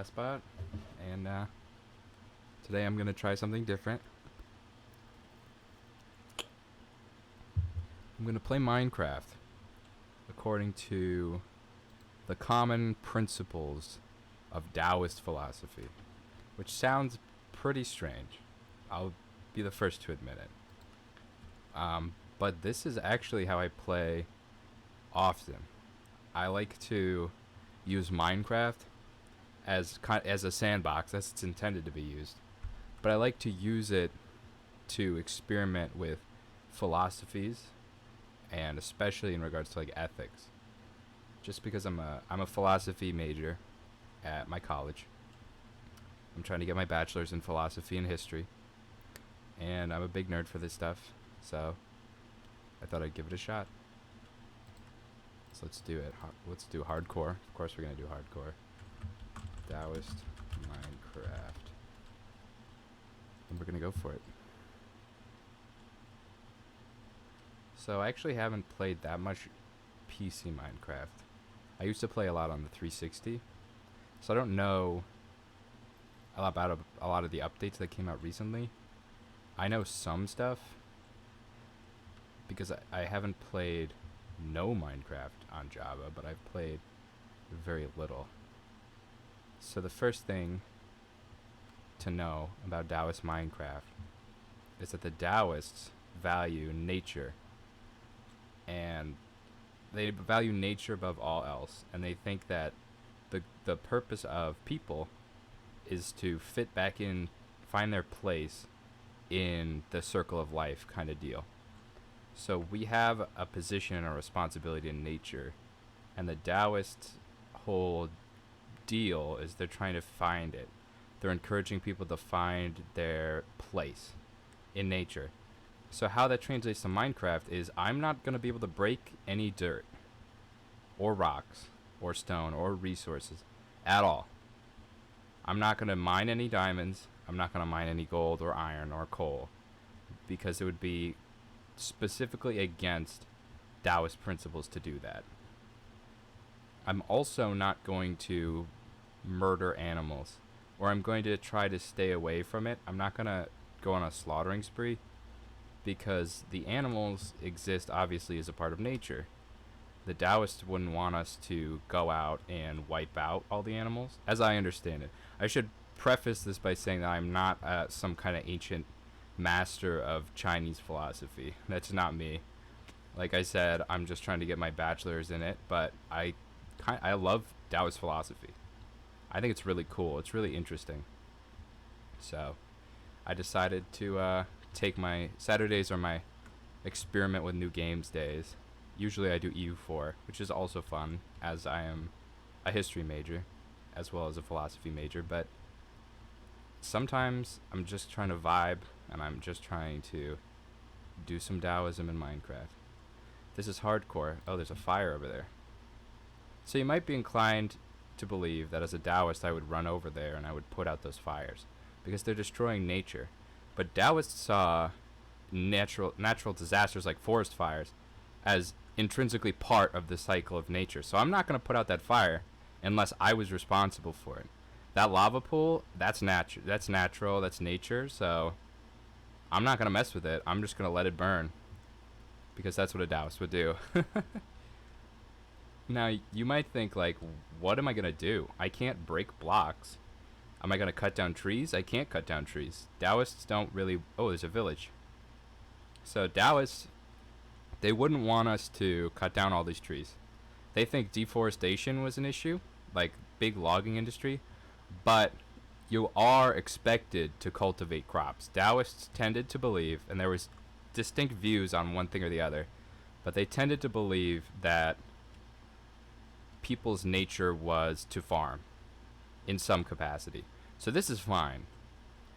Spot, and today I'm gonna try something different. I'm gonna play Minecraft according to the common principles of Daoist philosophy, which sounds pretty strange. I'll be the first to admit it. But this is actually how I play often. I like to use Minecraft as a sandbox, as it's intended to be used. But I like to use it to experiment with philosophies, and especially in regards to like ethics. Just because I'm a philosophy major at my college. I'm trying to get my bachelor's in philosophy and history, and I'm a big nerd for this stuff. So I thought I'd give it a shot. So let's do it. Let's do hardcore. Of course we're gonna do hardcore. Daoist Minecraft. And we're gonna go for it. So I actually haven't played that much PC Minecraft. I used to play a lot on the 360. So I don't know a lot about a lot of the updates that came out recently. I know some stuff because I haven't played no Minecraft on Java, but I've played very little. So the first thing to know about Daoist Minecraft is that the Daoists value nature, and they value nature above all else, and they think that the purpose of people is to fit back in, find their place in the circle of life kind of deal. So we have a position and a responsibility in nature, and the Daoist whole deal is they're trying to find it. They're encouraging people to find their place in nature. So how that translates to Minecraft is I'm not going to be able to break any dirt or rocks or stone or resources at all. I'm not going to mine any diamonds. I'm not going to mine any gold or iron or coal, because it would be specifically against Daoist principles to do that. I'm also not going to murder animals, or I'm going to try to stay away from it. I'm not going to go on a slaughtering spree, because the animals exist obviously as a part of nature. The Daoists wouldn't want us to go out and wipe out all the animals, as I understand it. I should preface this by saying that I'm not some kind of ancient master of Chinese philosophy. That's not me. Like I said, I'm just trying to get my bachelor's in it, but I love Daoist philosophy. I think it's really cool. It's really interesting. So I decided to take my Saturdays are my experiment with new games days. Usually I do EU4, which is also fun, as I am a history major as well as a philosophy major, but sometimes I'm just trying to vibe, and I'm just trying to do some Taoism in Minecraft. This is hardcore. Oh, there's a fire over there. So you might be inclined to believe that as a Taoist I would run over there and I would put out those fires, because they're destroying nature. But Taoists saw natural disasters like forest fires as intrinsically part of the cycle of nature. So I'm not going to put out that fire unless I was responsible for it. That lava pool, that's natural, that's nature, so I'm not going to mess with it. I'm just going to let it burn, because that's what a Taoist would do. Now, you might think, like, what am I going to do? I can't break blocks. Am I going to cut down trees? I can't cut down trees. Taoists don't really... Oh, there's a village. So Taoists, they wouldn't want us to cut down all these trees. They think deforestation was an issue, like big logging industry, but you are expected to cultivate crops. Taoists tended to believe, and there was distinct views on one thing or the other, but they tended to believe that people's nature was to farm in some capacity. So this is fine.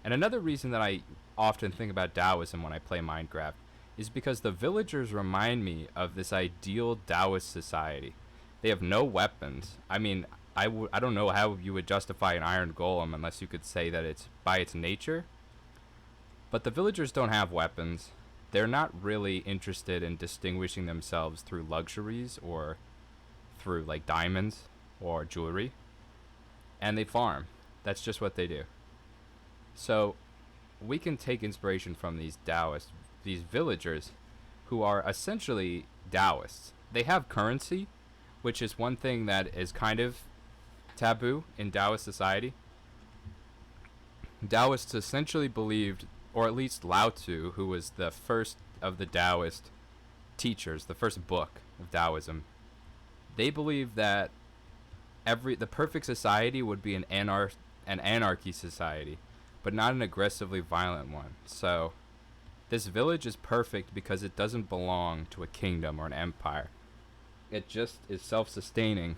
And another reason that I often think about Taoism when I play Minecraft is because the villagers remind me of this ideal Taoist society. They have no weapons. I mean, I don't know how you would justify an iron golem unless you could say that it's by its nature. But the villagers don't have weapons. They're not really interested in distinguishing themselves through luxuries or through like diamonds or jewelry. And they farm. That's just what they do. So we can take inspiration from these Daoists, these villagers, who are essentially Daoists. They have currency, which is one thing that is kind of taboo in Daoist society. Daoists essentially believed, or at least Lao Tzu, who was the first of the Daoist teachers, the first book of Taoism, they believed that the perfect society would be an anarchy society, but not an aggressively violent one. So this village is perfect because it doesn't belong to a kingdom or an empire. It just is self-sustaining.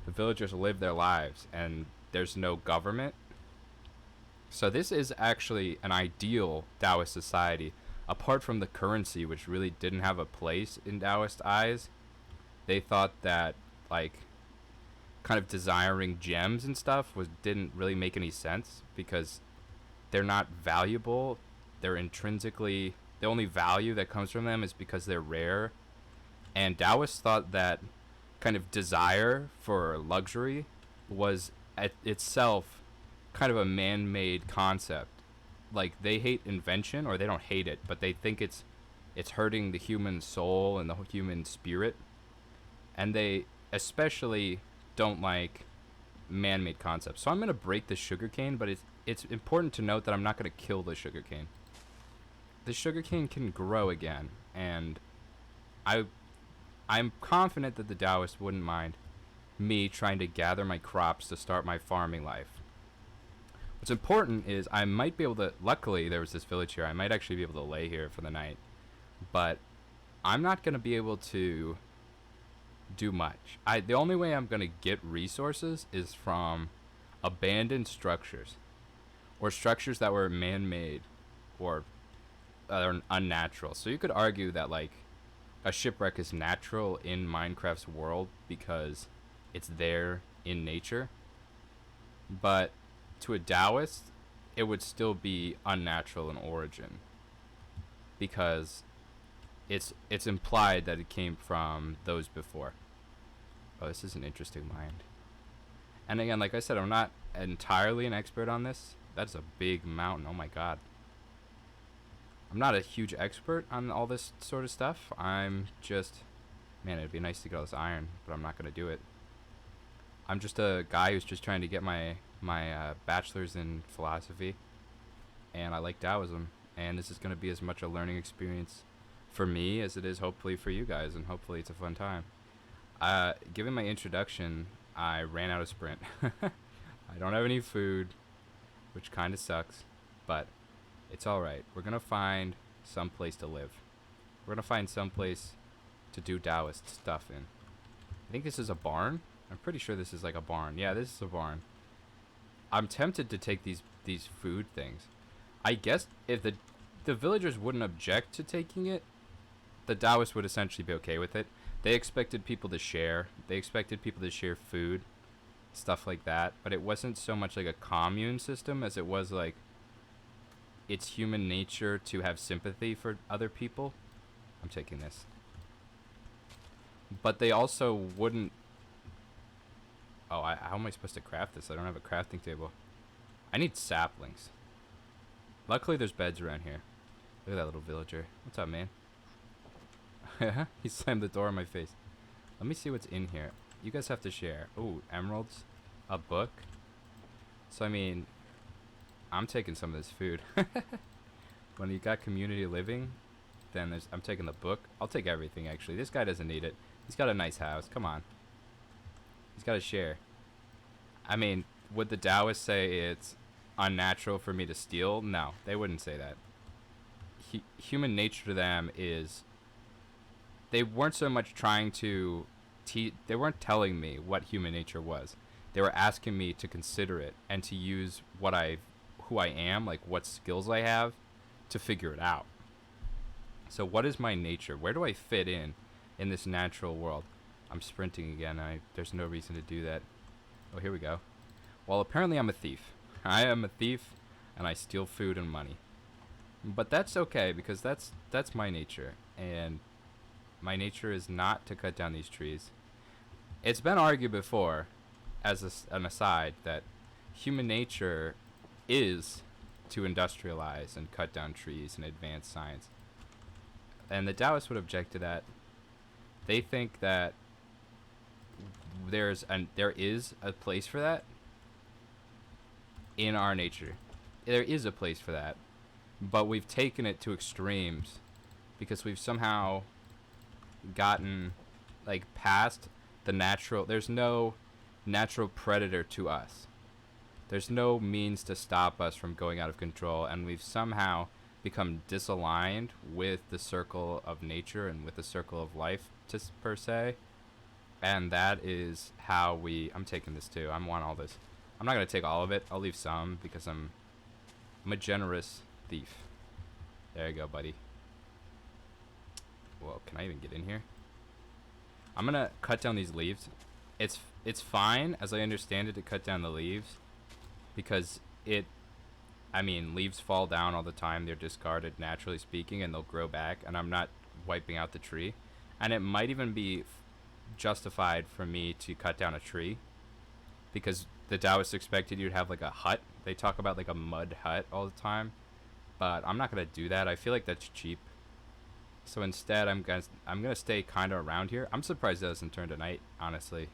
The villagers live their lives, and there's no government. So this is actually an ideal Taoist society, apart from the currency, which really didn't have a place in Taoist eyes. They thought that, like, kind of desiring gems and stuff didn't really make any sense because they're not valuable. They're intrinsically, the only value that comes from them is because they're rare. And Taoists thought that kind of desire for luxury was at itself kind of a man-made concept. Like, they hate invention, or they don't hate it, but they think it's hurting the human soul and the human spirit. And they especially don't like man-made concepts. So I'm going to break the sugarcane, but it's important to note that I'm not going to kill the sugarcane. The sugarcane can grow again, and I'm confident that the Taoists wouldn't mind me trying to gather my crops to start my farming life. What's important is I might be able to, luckily there was this village here, I might actually be able to lay here for the night, but I'm not going to be able to do much. The only way I'm going to get resources is from abandoned structures, or structures that were man-made or unnatural. So you could argue that, like, a shipwreck is natural in Minecraft's world because it's there in nature, but to a Taoist it would still be unnatural in origin because it's implied that it came from those before. Oh, this is an interesting mind. And again, like I said, I'm not entirely an expert on this. That's a big mountain. Oh my god. I'm not a huge expert on all this sort of stuff. I'm just, man, it'd be nice to get all this iron, but I'm not going to do it. I'm just a guy who's just trying to get my bachelor's in philosophy, and I like Taoism, and this is going to be as much a learning experience for me as it is hopefully for you guys, and hopefully it's a fun time. Given my introduction, I ran out of sprint. I don't have any food, which kind of sucks, but it's alright. We're going to find some place to live. We're going to find some place to do Taoist stuff in. I think this is a barn. I'm pretty sure this is like a barn. Yeah, this is a barn. I'm tempted to take these food things. I guess if the villagers wouldn't object to taking it, the Taoists would essentially be okay with it. They expected people to share. They expected people to share food, stuff like that. But it wasn't so much like a commune system as it was like it's human nature to have sympathy for other people. I'm taking this. But they also wouldn't... Oh, how am I supposed to craft this? I don't have a crafting table. I need saplings. Luckily, there's beds around here. Look at that little villager. What's up, man? He slammed the door in my face. Let me see what's in here. You guys have to share. Oh, emeralds. A book. So, I mean, I'm taking some of this food. When you got community living, then I'm taking the book. I'll take everything, actually. This guy doesn't need it. He's got a nice house. Come on. He's got to share. I mean, would the Taoists say it's unnatural for me to steal? No, they wouldn't say that. Human nature to them is... They weren't so much trying to... They weren't telling me what human nature was. They were asking me to consider it and to use who I am, like what skills I have, to figure it out. So what is my nature? Where do I fit in this natural world? I'm sprinting again. There's no reason to do that. Oh, here we go. Well, apparently I'm a thief. I am a thief, and I steal food and money. But that's okay, because that's my nature. And my nature is not to cut down these trees. It's been argued before, as an aside, that human nature is to industrialize and cut down trees and advance science. And the Taoists would object to that. They think that there is a place for that in our nature. There is a place for that, but we've taken it to extremes because we've somehow gotten like past the natural. There's no natural predator to us. There's no means to stop us from going out of control, and we've somehow become disaligned with the circle of nature and with the circle of life, just per se. And that is how I'm taking this too. I want all this. I'm not gonna take all of it. I'll leave some because I'm a generous thief. There you go, buddy. Whoa, can I even get in here? I'm gonna cut down these leaves. It's fine, as I understand it, to cut down the leaves, because leaves fall down all the time. They're discarded, naturally speaking, and they'll grow back, and I'm not wiping out the tree. And it might even be justified for me to cut down a tree, because the Taoists expected you to have like a hut. They talk about like a mud hut all the time, but I'm not gonna do that. I feel like that's cheap. So instead, I'm gonna stay kind of around here. I'm surprised it doesn't turn to night, honestly,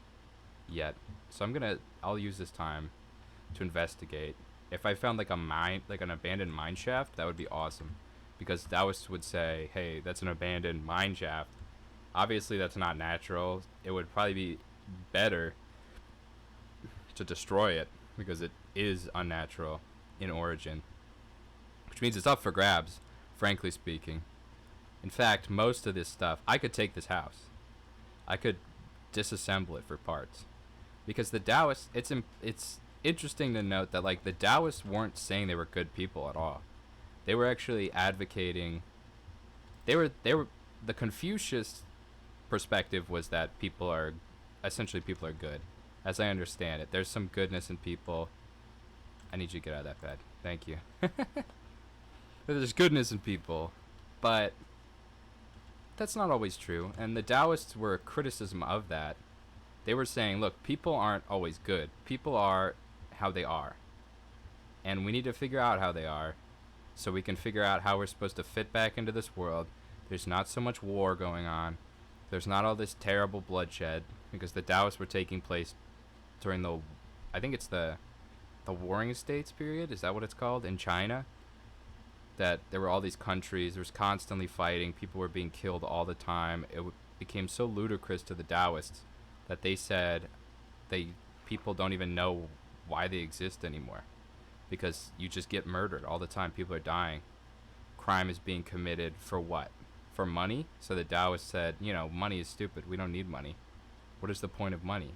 yet. So I'll use this time to investigate. If I found like an abandoned mine shaft, that would be awesome, because Taoists would say, "Hey, that's an abandoned mine shaft. Obviously, that's not natural. It would probably be better to destroy it because it is unnatural in origin, which means it's up for grabs, frankly speaking. In fact, most of this stuff, I could take this house. I could disassemble it for parts, because the Taoists, it's interesting to note that like the Taoists weren't saying they were good people at all. They were actually advocating. They were the Confucius perspective was that people are good, as I understand it. There's some goodness in people. I need you to get out of that bed. Thank you. There's goodness in people, but that's not always true. And the Taoists were a criticism of that. They were saying, look, people aren't always good. People are how they are. And we need to figure out how they are so we can figure out how we're supposed to fit back into this world. There's not so much war going on. There's not all this terrible bloodshed, because the Taoists were taking place during I think it's the Warring States period. Is that what it's called? In China? That there were all these countries. There was constantly fighting. People were being killed all the time. It became so ludicrous to the Taoists that they said people don't even know why they exist anymore, because you just get murdered all the time. People are dying. Crime is being committed for what? For money? So the Taoists said, money is stupid. We don't need money. What is the point of money?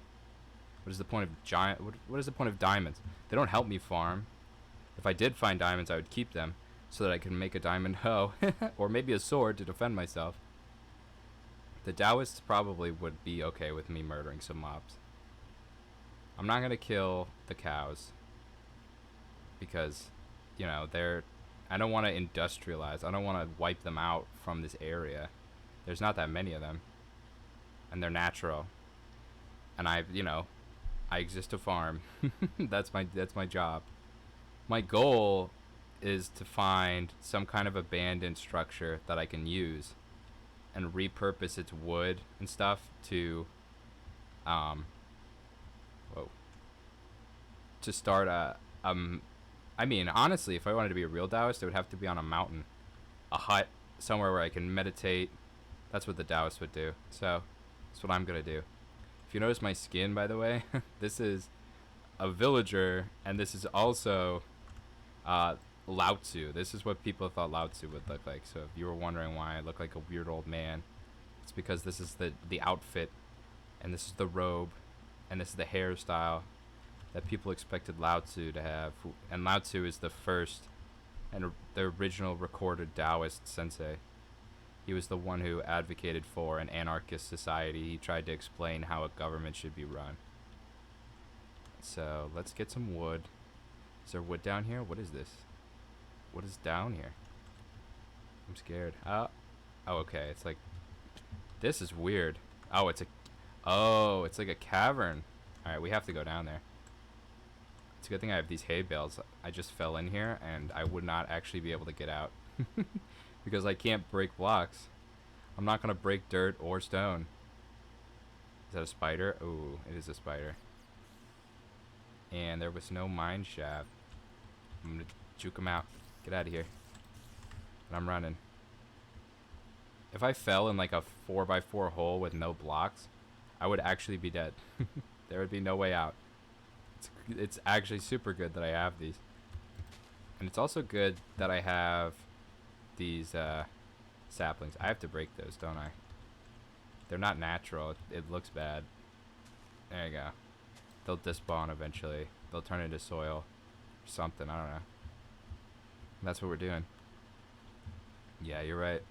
What is the point of what is the point of diamonds? They don't help me farm. If I did find diamonds, I would keep them so that I can make a diamond hoe or maybe a sword to defend myself. The Taoists probably would be okay with me murdering some mobs. I'm not going to kill the cows because, I don't want to industrialize. I don't want to wipe them out from this area. There's not that many of them, and they're natural. And I exist to farm. That's my job. My goal is to find some kind of abandoned structure that I can use and repurpose its wood and stuff to start honestly, if I wanted to be a real Taoist, it would have to be on a mountain, a hut, somewhere where I can meditate. That's what the Taoists would do. So that's what I'm gonna do. If you notice my skin, by the way, this is a villager, and this is also Lao Tzu. This is what people thought Lao Tzu would look like. So if you were wondering why I look like a weird old man, it's because this is the outfit, and this is the robe, and this is the hairstyle that people expected Lao Tzu to have. And Lao Tzu is the first and the original recorded Taoist sensei. He was the one who advocated for an anarchist society. He tried to explain how a government should be run. So let's get some wood. Is there wood down here? What is this? What is down here? I'm scared. Oh, okay. It's like, this is weird. It's like a cavern. All right, we have to go down there. It's a good thing I have these hay bales. I just fell in here, and I would not actually be able to get out. Because I can't break blocks. I'm not going to break dirt or stone. Is that a spider? Ooh, it is a spider. And there was no mine shaft. I'm going to juke him out. Get out of here. And I'm running. If I fell in like a 4x4 hole with no blocks, I would actually be dead. There would be no way out. It's actually super good that I have these. And it's also good that I have these saplings. I have to break those, don't I? They're not natural. It looks bad. There you go. They'll despawn eventually. They'll turn into soil. Or something, I don't know. And that's what we're doing. Yeah, you're right.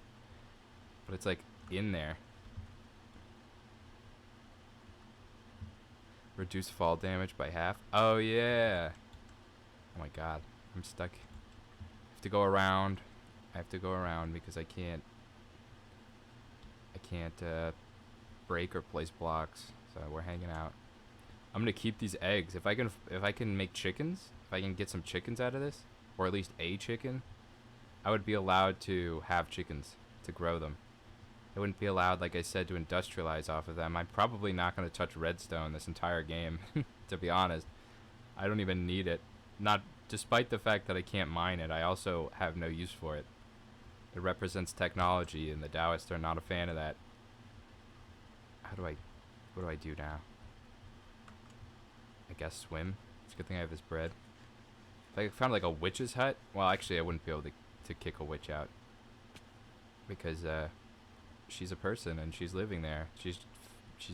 But it's like in there. Reduce fall damage by half. Oh yeah. Oh my god. I'm stuck. I have to go around. I have to go around because I can't break or place blocks. So we're hanging out. I'm gonna keep these eggs. If I can make chickens, if I can get some chickens out of this, or at least a chicken, I would be allowed to have chickens, to grow them. I wouldn't be allowed, like I said, to industrialize off of them. I'm probably not going to touch redstone this entire game, to be honest. I don't even need it. Not, despite the fact that I can't mine it, I also have no use for it. It represents technology, and the Daoists are not a fan of that. What do I do now? I guess swim. It's a good thing I have this bread. If I found like a witch's hut, well, actually I wouldn't be able to kick a witch out. Because, she's a person and she's living there. She's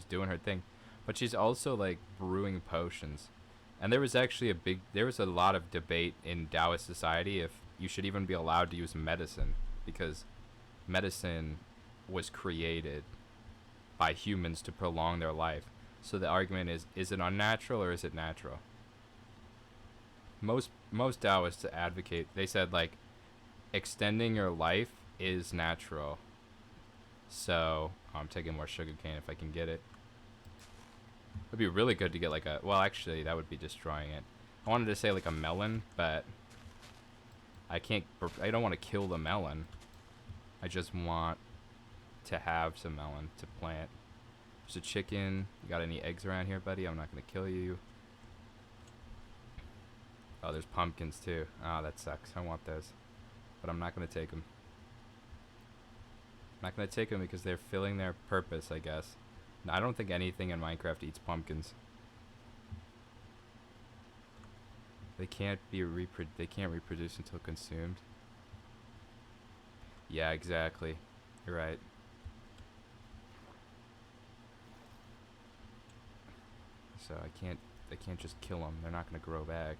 doing her thing. But she's also like brewing potions. And there was actually a lot of debate in Daoist society if you should even be allowed to use medicine, because medicine was created by humans to prolong their life. So the argument is it unnatural or is it natural? Most Daoists advocate, they said like extending your life is natural. So, I'm taking more sugarcane if I can get it. It'd be really good to get like well, actually, that would be destroying it. I wanted to say like a melon, but I don't want to kill the melon. I just want to have some melon to plant. There's a chicken. You got any eggs around here, buddy? I'm not going to kill you. Oh, there's pumpkins too. Oh, that sucks. I want those. But I'm not going to take them. I'm not going to take them because they're filling their purpose, I guess. I don't think anything in Minecraft eats pumpkins. They can't reproduce until consumed. Yeah, exactly. You're right. So I can't just kill them. They're not going to grow back.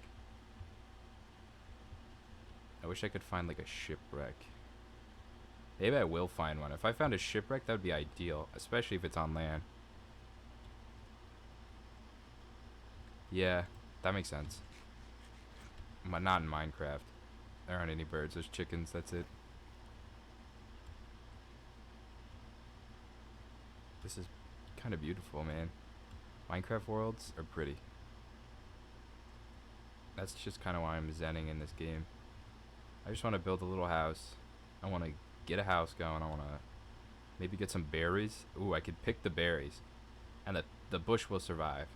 I wish I could find like a shipwreck. Maybe I will find one. If I found a shipwreck, that would be ideal, especially if it's on land. Yeah, that makes sense. But not in Minecraft. There aren't any birds. There's chickens. That's it. This is kind of beautiful, man. Minecraft worlds are pretty. That's just kind of why I'm zenning in this game. I just want to build a little house. I want to get a house going. I want to maybe get some berries. Ooh, I could pick the berries. And the bush will survive.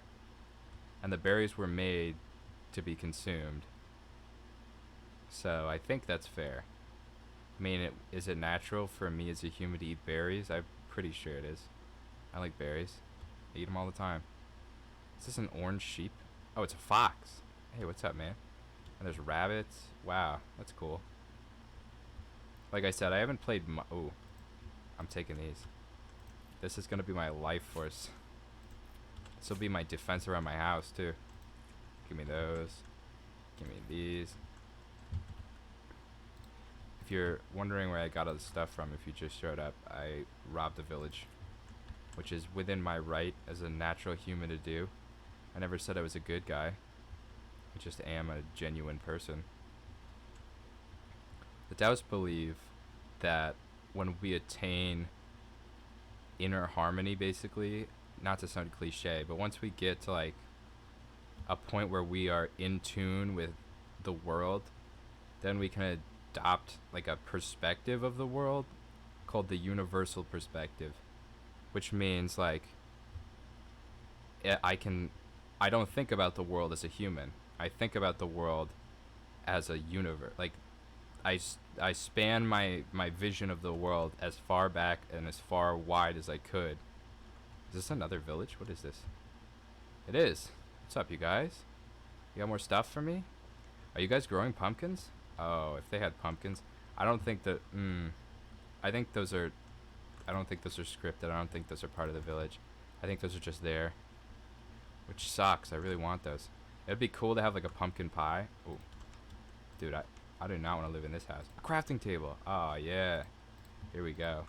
And the berries were made to be consumed. So I think that's fair. I mean, is it natural for me as a human to eat berries? I'm pretty sure it is. I like berries. I eat them all the time. Is this an orange sheep? Oh, it's a fox. Hey, what's up, man? And there's rabbits. Wow, that's cool. Like I said, I haven't played ooh, I'm taking these. This is going to be my life force. This will be my defense around my house, too. Give me those. Give me these. If you're wondering where I got all the stuff from, if you just showed up, I robbed a village, which is within my right as a natural human to do. I never said I was a good guy. I just am a genuine person. The Taoists believe that when we attain inner harmony, basically, not to sound cliche, but once we get to like a point where we are in tune with the world, then we can adopt like a perspective of the world called the universal perspective, which means like I can I don't think about the world as a human. I think about the world as a universe. Like I span my vision of the world as far back and as far wide as I could. Is this another village? What is this? It is. What's up, you guys? You got more stuff for me? Are you guys growing pumpkins? Oh, if they had pumpkins. I don't think that... I think those are... I don't think those are scripted. I don't think those are part of the village. I think those are just there. Which sucks. I really want those. It'd be cool to have like a pumpkin pie. Ooh. Dude, I do not want to live in this house. A crafting table. Oh, yeah. Here we go.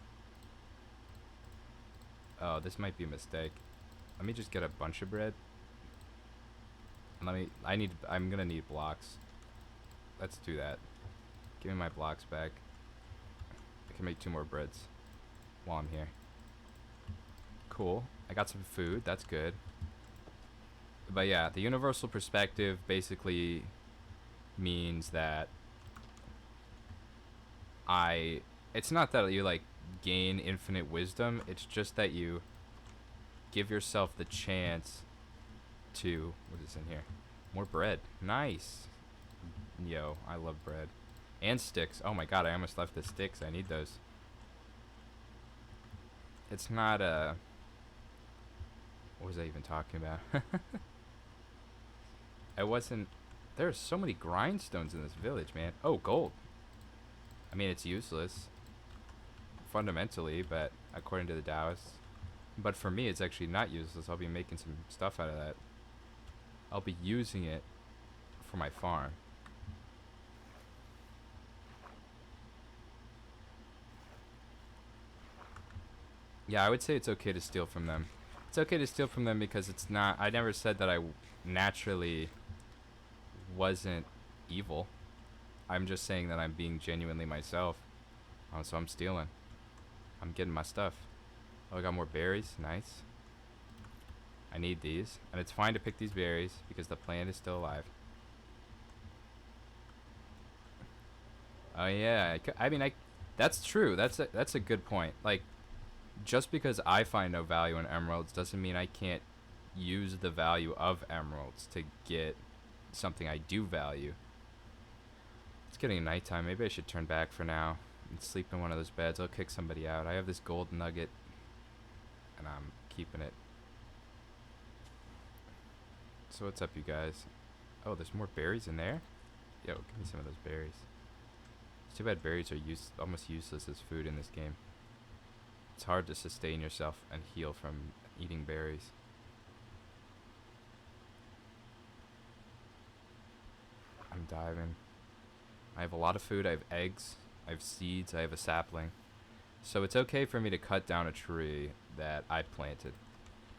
Oh, this might be a mistake. Let me just get a bunch of bread. I'm gonna need blocks. Let's do that. Give me my blocks back. I can make 2 more breads while I'm here. Cool. I got some food. That's good. But yeah, the universal perspective basically means that it's not that you like gain infinite wisdom, it's just that you give yourself the chance to... What is in here? More bread. Nice. Yo, I love bread. And sticks. Oh my god, I almost left the sticks. I need those. It's not a... What was I even talking about? I wasn't... There are so many grindstones in this village, man. Oh, gold. I mean, it's useless. Fundamentally, but according to the Daoists. But for me, it's actually not useless. I'll be making some stuff out of that. I'll be using it for my farm. Yeah, I would say it's okay to steal from them. It's okay to steal from them because it's not... I never said that I naturally wasn't evil. I'm just saying that I'm being genuinely myself. So I'm stealing. I'm getting my stuff. Oh, I got more berries. Nice. I need these. And it's fine to pick these berries because the plant is still alive. Oh, yeah. That's true. That's a good point. Like, just because I find no value in emeralds doesn't mean I can't use the value of emeralds to get something I do value. It's getting nighttime. Maybe I should turn back for now and sleep in one of those beds. I'll kick somebody out. I have this gold nugget, and I'm keeping it. So what's up, you guys? Oh, there's more berries in there? Yo, give me some of those berries. It's too bad berries are almost useless as food in this game. It's hard to sustain yourself and heal from eating berries. I'm diving. I have a lot of food. I have eggs. I have seeds. I have a sapling. So it's okay for me to cut down a tree that I planted.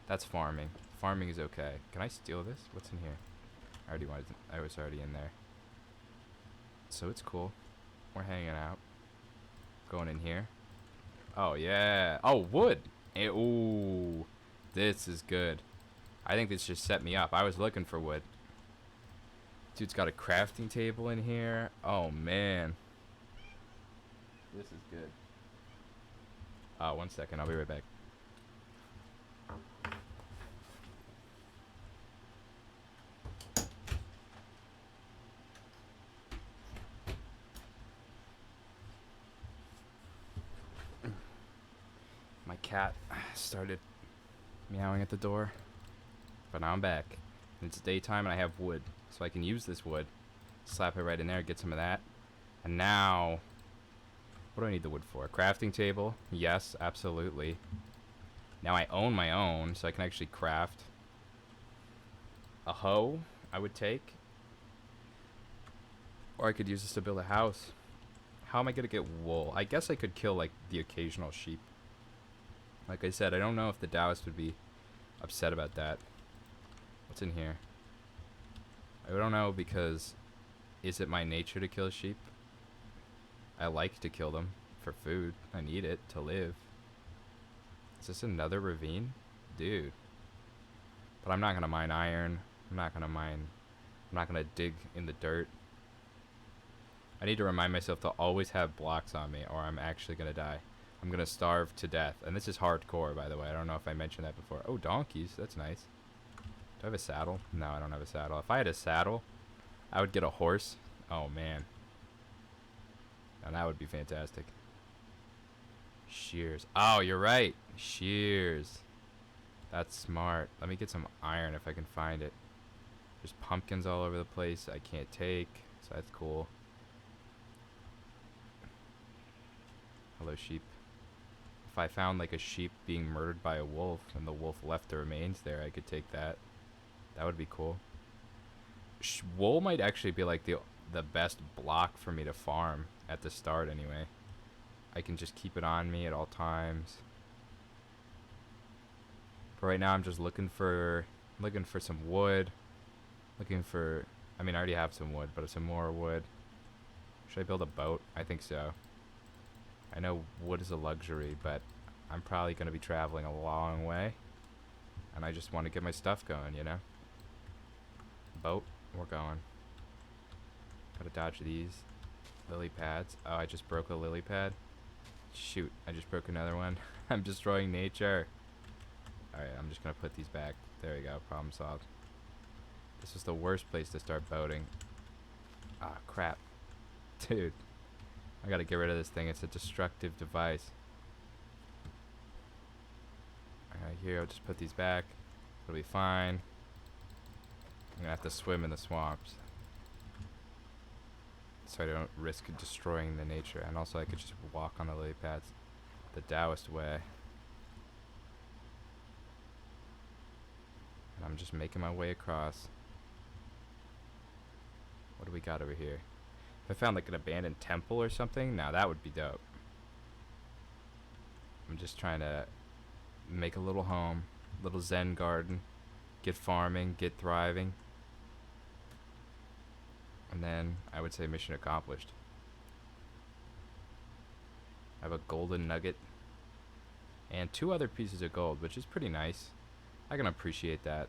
That's farming. Farming is okay. Can I steal this? What's in here? I was already in there. So it's cool. We're hanging out. Going in here. Oh, yeah. Oh, wood. Ooh. This is good. I think this just set me up. I was looking for wood. Dude's got a crafting table in here. Oh, man. This is good. 1 second. I'll be right back. My cat started meowing at the door. But now I'm back. It's daytime and I have wood. So I can use this wood. Slap it right in there. Get some of that. And now... What do I need the wood for? A crafting table? Yes, absolutely. Now I own my own, so I can actually craft. A hoe, I would take. Or I could use this to build a house. How am I going to get wool? I guess I could kill, like, the occasional sheep. Like I said, I don't know if the Daoist would be upset about that. What's in here? I don't know because... Is it my nature to kill sheep? I like to kill them for food. I need it to live. Is this another ravine? Dude. But I'm not going to mine iron. I'm not gonna mine. I'm not gonna dig in the dirt. I need to remind myself to always have blocks on me, or I'm actually gonna die. I'm gonna starve to death. And this is hardcore, by the way. I don't know if I mentioned that before. Oh, donkeys. That's nice. Do I have a saddle? No, I don't have a saddle. If I had a saddle, I would get a horse. Oh, man. Now, that would be fantastic. Shears. Oh, you're right. Shears. That's smart. Let me get some iron if I can find it. There's pumpkins all over the place I can't take, so that's cool. Hello, sheep. If I found like a sheep being murdered by a wolf and the wolf left the remains there, I could take that. That would be cool. Wool might actually be like the best block for me to farm at the start anyway. I can just keep it on me at all times. But right now I'm just looking for some wood. I mean, I already have some wood, but some more wood. Should I build a boat? I think so. I know wood is a luxury, but I'm probably going to be traveling a long way. And I just want to get my stuff going, you know? Boat, we're going. Gotta dodge these lily pads. Oh, I just broke a lily pad. Shoot, I just broke another one. I'm destroying nature. Alright, I'm just gonna put these back. There we go, problem solved. This is the worst place to start boating. Ah, crap. Dude, I gotta get rid of this thing. It's a destructive device. Alright, here, I'll just put these back. It'll be fine. I'm gonna have to swim in the swamps, so I don't risk destroying the nature. And also I could just walk on the lily pads the Daoist way. And I'm just making my way across. What do we got over here? If I found like an abandoned temple or something, now that would be dope. I'm just trying to make a little home, little zen garden, get farming, get thriving. And then I would say mission accomplished. I have a golden nugget and 2 other pieces of gold, which is pretty nice. I can appreciate that.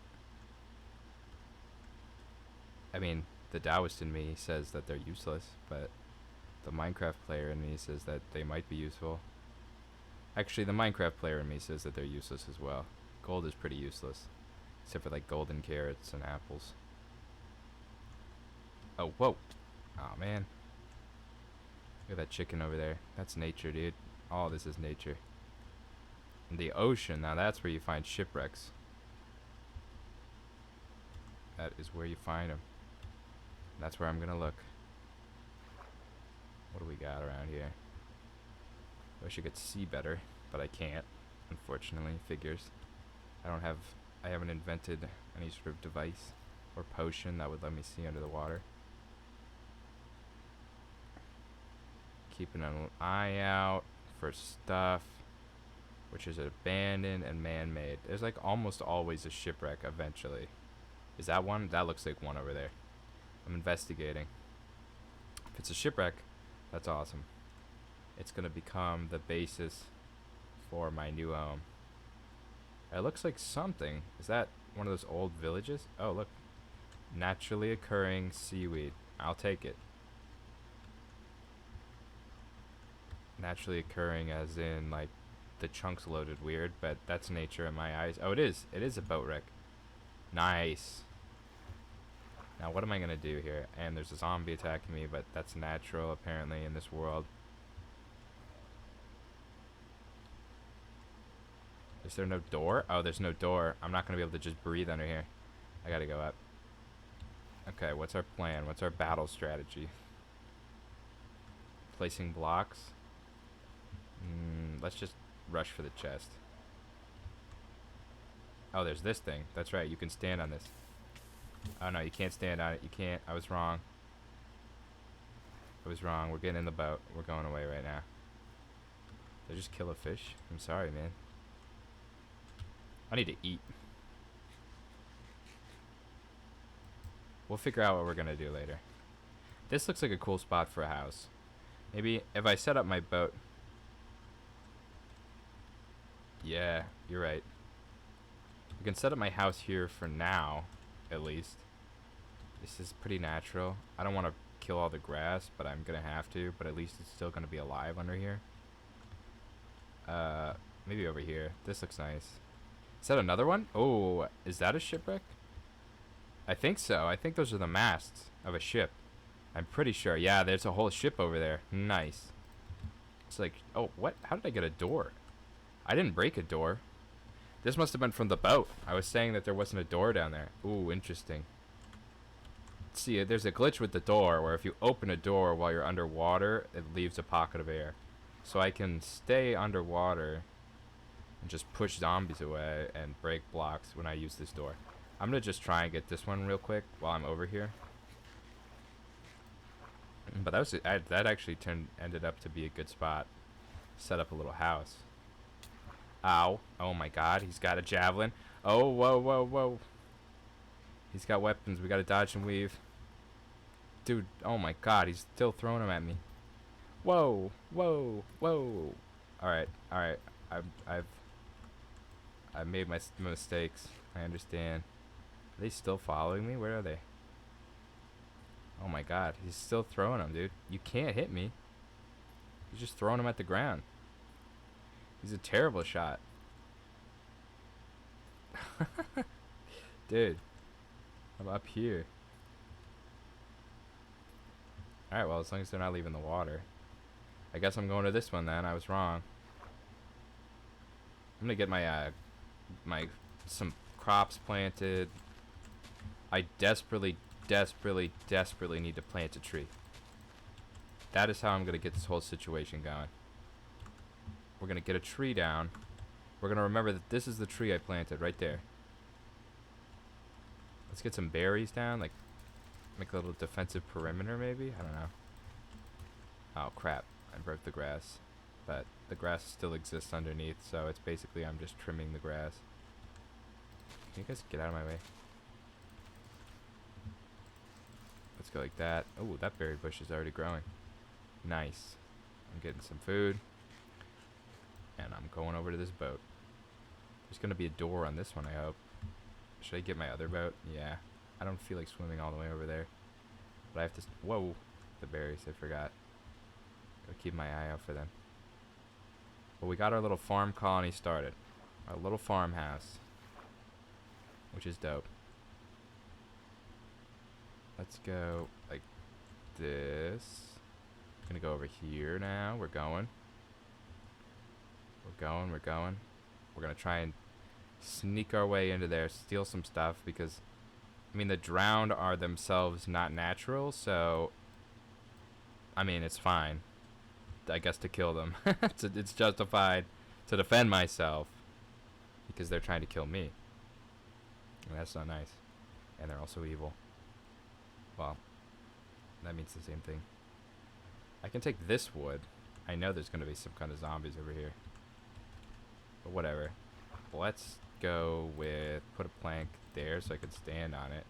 I mean, the Daoist in me says that they're useless, but the Minecraft player in me says that they might be useful. Actually, the Minecraft player in me says that they're useless as well. Gold is pretty useless, except for like golden carrots and apples. Oh, whoa. Oh, man. Look at that chicken over there. That's nature, dude. All this is nature. And the ocean, now that's where you find shipwrecks. That is where you find them. That's where I'm gonna look. What do we got around here? I wish I could see better, but I can't, unfortunately. Figures. I haven't invented any sort of device or potion that would let me see under the water. Keeping an eye out for stuff which is abandoned and man-made. There's like almost always a shipwreck eventually. Is that one? That looks like one over there. I'm investigating. If it's a shipwreck, that's awesome. It's gonna become the basis for my new home. It looks like something. Is that one of those old villages? Oh, look. Naturally occurring seaweed. I'll take it. Naturally occurring as in like the chunks loaded weird, but that's nature in my eyes. Oh, it is. It is a boat wreck. Nice. Now what am I gonna do here? And there's a zombie attacking me, but that's natural apparently in this world. Is there no door? Oh, there's no door. I'm not gonna be able to just breathe under here. I gotta go up. Okay, what's our plan? What's our battle strategy? Placing blocks. Let's just rush for the chest. Oh, there's this thing. That's right, you can stand on this. Oh no, you can't stand on it. You can't. I was wrong. I was wrong. We're getting in the boat. We're going away right now. Did I just kill a fish? I'm sorry, man. I need to eat. We'll figure out what we're gonna do later. This looks like a cool spot for a house. Maybe if I set up my boat. Yeah, you're right. We can set up my house here for now. at least. This is pretty natural. I don't want to kill all the grass, but I'm gonna have to. But at least it's still gonna be alive under here. Maybe over here. This looks nice. Is that another one? Oh, is that a shipwreck? I think so. I think those are the masts of a ship. I'm pretty sure. Yeah, there's a whole ship over there. Nice. It's like, oh, what? How did I get a door? I didn't break a door. This must have been from the boat. I was saying that there wasn't a door down there. Ooh, interesting. See, there's a glitch with the door where if you open a door while you're underwater, it leaves a pocket of air. So I can stay underwater and just push zombies away and break blocks when I use this door. I'm gonna just try and get this one real quick while I'm over here. But that was that actually ended up to be a good spot. Set up a little house. Ow. Oh my god, he's got a javelin. Oh, whoa, whoa, whoa. He's got weapons. We gotta dodge and weave. Dude, oh my god, he's still throwing them at me. Whoa, whoa, whoa. Alright, alright. I've made my mistakes. I understand. Are they still following me? Where are they? Oh my god, he's still throwing them, dude. You can't hit me. He's just throwing them at the ground. He's a terrible shot. Dude, I'm up here. Alright, well, as long as they're not leaving the water. I guess I'm going to this one then. I was wrong. I'm gonna get my some crops planted. I desperately need to plant a tree. That is how I'm gonna get this whole situation going. We're gonna get a tree down. We're gonna remember that this is the tree I planted right there. Let's get some berries down, like make a little defensive perimeter maybe? I don't know. Oh crap, I broke the grass. But the grass still exists underneath, so it's basically I'm just trimming the grass. Can you guys get out of my way? Let's go like that. Oh, that berry bush is already growing. Nice. I'm getting some food. And I'm going over to this boat. There's going to be a door on this one, I hope. Should I get my other boat? Yeah. I don't feel like swimming all the way over there. But I have to... Whoa. The berries, I forgot. Gotta keep my eye out for them. Well, we got our little farm colony started. Our little farmhouse. Which is dope. Let's go like this. Gonna go over here now. We're going. We're going. We're gonna try and sneak our way into there, steal some stuff because, I mean, the drowned are themselves not natural, so, I mean, it's fine, I guess, to kill them. It's justified to defend myself because they're trying to kill me. And that's not nice. And they're also evil. Well, that means the same thing. I can take this wood. I know there's going to be some kind of zombies over here. But whatever. Let's go with... Put a plank there so I can stand on it.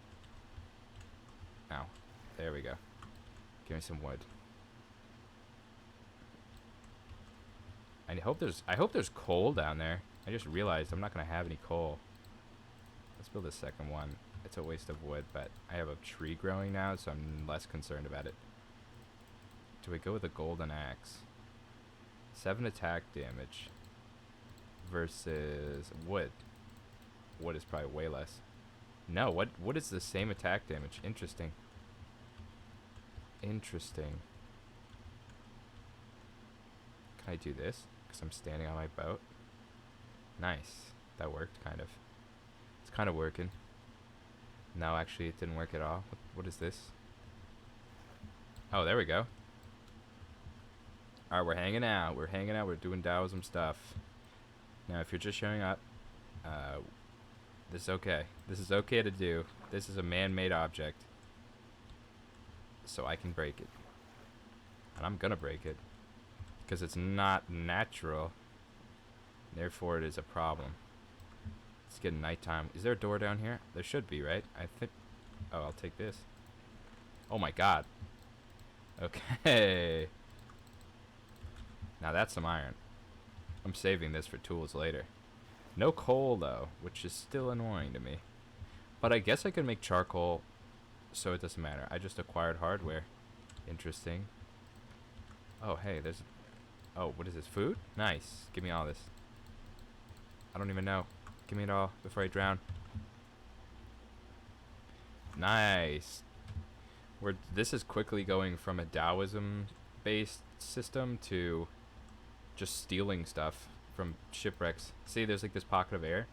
Ow. There we go. Give me some wood. I hope there's coal down there. I just realized I'm not going to have any coal. Let's build a second one. It's a waste of wood, but I have a tree growing now, so I'm less concerned about it. Do we go with a golden axe? 7 attack damage versus wood. Wood is probably way less. No, what is the same attack damage? Interesting. Interesting. Can I do this? Because I'm standing on my boat. Nice. That worked, kind of. It's kind of working. No, actually, it didn't work at all. What is this? Oh, there we go. Alright, we're hanging out. We're hanging out. We're doing Daoism stuff. Now, if you're just showing up, this is okay. This is okay to do. This is a man-made object. So I can break it. And I'm gonna break it. Because it's not natural. Therefore, it is a problem. It's getting nighttime. Is there a door down here? There should be, right? I think... Oh, I'll take this. Oh my god. Okay. Now that's some iron. I'm saving this for tools later. No coal, though, which is still annoying to me. But I guess I could make charcoal, so it doesn't matter. I just acquired hardware. Interesting. Oh, hey, there's... Oh, what is this? Food? Nice. Give me all this. I don't even know. Give me it all before I drown. Nice. This is quickly going from a Daoism-based system to just stealing stuff from shipwrecks. See, there's like this pocket of air.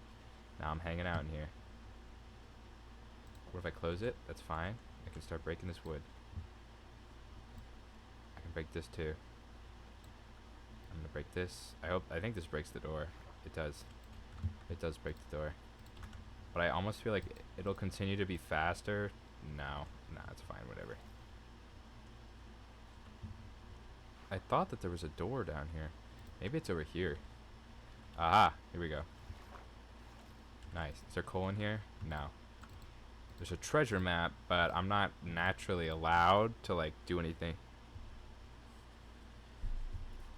Now I'm hanging out in here. What if I close it? That's fine. I can start breaking this wood. I can break this too. I'm gonna break this. I think this breaks the door. It does. It does break the door. But I almost feel like it'll continue to be faster. No. Nah, it's fine, whatever. I thought that there was a door down here. Maybe it's over here. Aha! Here we go. Nice. Is there coal in here? No. There's a treasure map, but I'm not naturally allowed to, like, do anything.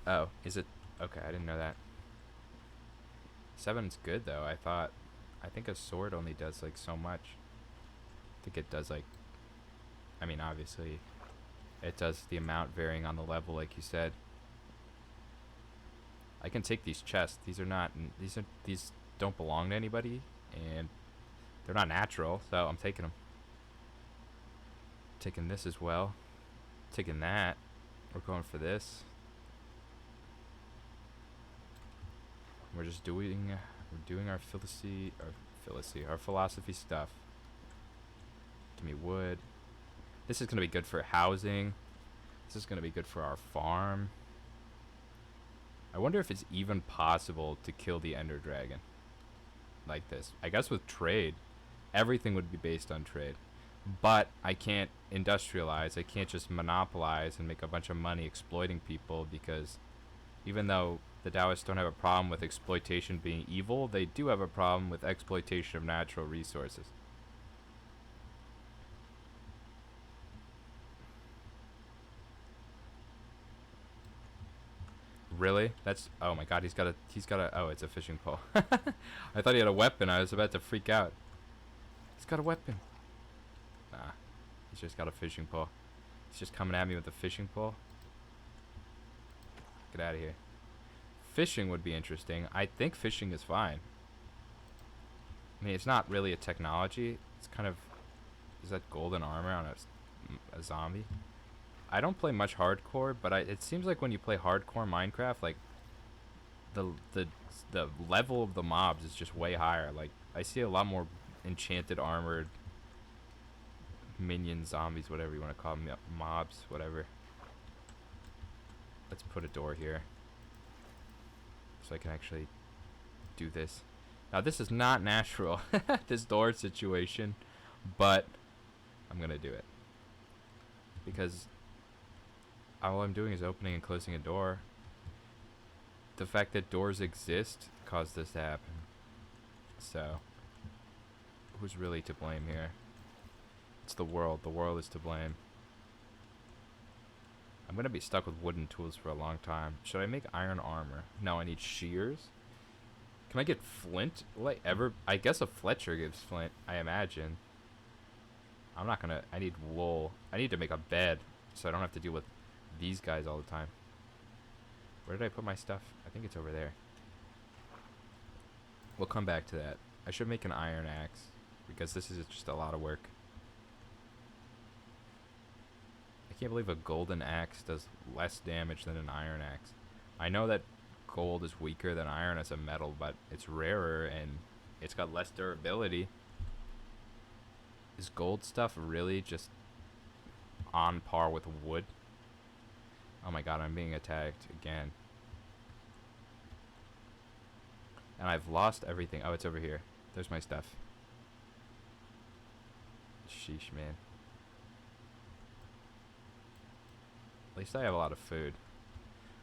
Oh, is it? Okay, I didn't know that. 7's good, though. I think a sword only does, like, so much. I think it does, like... I mean, obviously, it does the amount varying on the level, like you said. I can take these chests. These don't belong to anybody, and they're not natural, so I'm taking them. Taking this as well. Taking that. We're going for this. We're just doing our philosophy stuff. Give me wood. This is gonna be good for housing. This is gonna be good for our farm. I wonder if it's even possible to kill the Ender Dragon like this. I guess with trade, everything would be based on trade. But I can't industrialize. I can't just monopolize and make a bunch of money exploiting people, because even though the Daoists don't have a problem with exploitation being evil, they do have a problem with exploitation of natural resources. Really? That's... Oh my god, he's got a... Oh, it's a fishing pole. I thought he had a weapon. I was about to freak out. He's got a weapon. Nah. He's just got a fishing pole. He's just coming at me with a fishing pole. Get out of here. Fishing would be interesting. I think fishing is fine. I mean, it's not really a technology. It's kind of... Is that golden armor on a zombie? I don't play much hardcore, but it seems like when you play hardcore Minecraft, like the level of the mobs is just way higher. Like, I see a lot more enchanted armored minions, zombies, whatever you want to call them, mobs, whatever. Let's put a door here so I can actually do this. Now, this is not natural, this door situation, but I'm gonna do it because all I'm doing is opening and closing a door. The fact that doors exist caused this to happen. So, who's really to blame here? It's the world. The world is to blame. I'm gonna be stuck with wooden tools for a long time. Should I make iron armor? No, I need shears. Can I get flint? Will I ever... I guess a Fletcher gives flint, I imagine. I'm not gonna... I need wool. I need to make a bed so I don't have to deal with these guys all the time. Where did I put my stuff? I think it's over there. We'll come back to that. I should make an iron axe because this is just a lot of work. I can't believe a golden axe does less damage than an iron axe. I know that gold is weaker than iron as a metal, but it's rarer and it's got less durability. Is gold stuff really just on par with wood? Oh my god, I'm being attacked again. And I've lost everything. Oh, it's over here. There's my stuff. Sheesh, man. At least I have a lot of food.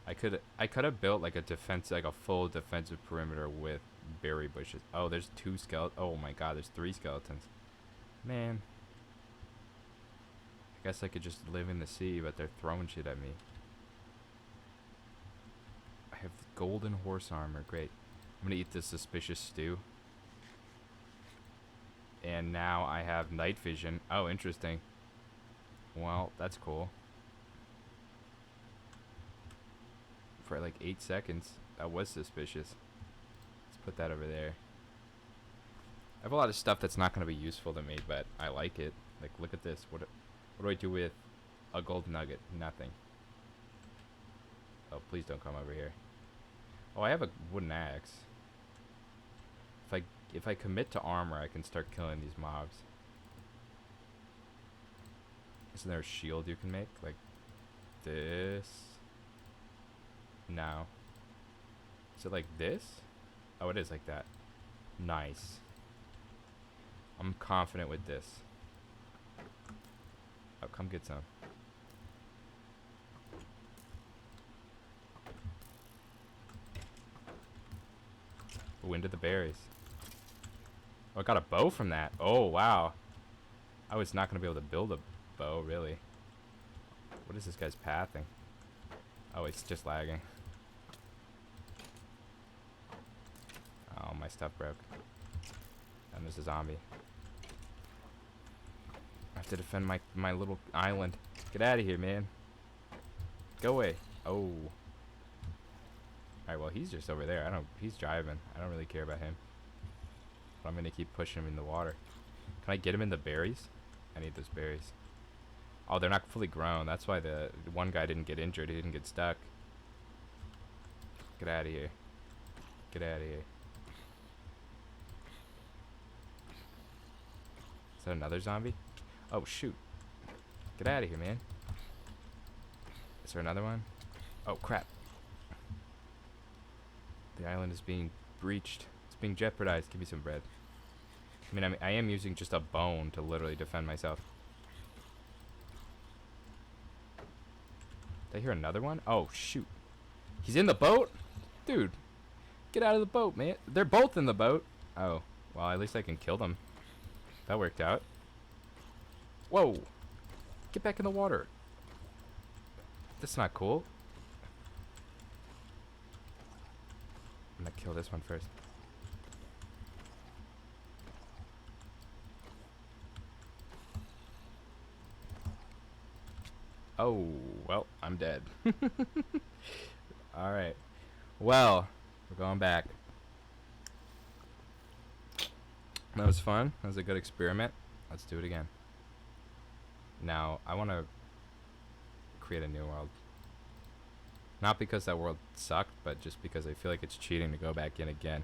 I could have built like a full defensive perimeter with berry bushes. Oh, there's 2 skeletons. Oh my god, there's 3 skeletons. Man. I guess I could just live in the sea, but they're throwing shit at me. I have golden horse armor. Great. I'm gonna eat this suspicious stew. And now I have night vision. Oh, interesting. Well, that's cool. For like 8 seconds, that was suspicious. Let's put that over there. I have a lot of stuff that's not going to be useful to me, but I like it. Like, look at this. What do I do with a gold nugget? Nothing. Oh, please don't come over here. Oh, I have a wooden axe. If I commit to armor, I can start killing these mobs. Isn't there a shield you can make? Like this? No. Is it like this? Oh, it is like that. Nice. I'm confident with this. Oh, come get some. Ooh, into the berries. Oh, I got a bow from that. Oh, wow. I was not going to be able to build a bow, really. What is this guy's pathing? Oh, it's just lagging. Oh, my stuff broke. And there's a zombie. I have to defend my little island. Get out of here, man. Go away. Oh. Alright, well, he's just over there. He's driving. I don't really care about him. But I'm gonna keep pushing him in the water. Can I get him in the berries? I need those berries. Oh, they're not fully grown. That's why the one guy didn't get injured. He didn't get stuck. Get out of here. Get out of here. Is that another zombie? Oh, shoot. Get out of here, man. Is there another one? Oh, crap. The island is being breached. It's being jeopardized. Give me some bread. I am using just a bone to literally defend myself. Did I hear another one? Oh, shoot. He's in the boat? Dude, get out of the boat, man. They're both in the boat. Oh, well, at least I can kill them. That worked out. Whoa. Get back in the water. That's not cool. I'm gonna kill this one first. Oh, well, I'm dead. Alright. Well, we're going back. That was fun. That was a good experiment. Let's do it again. Now, I want to create a new world. Not because that world sucked, but just because I feel like it's cheating to go back in again.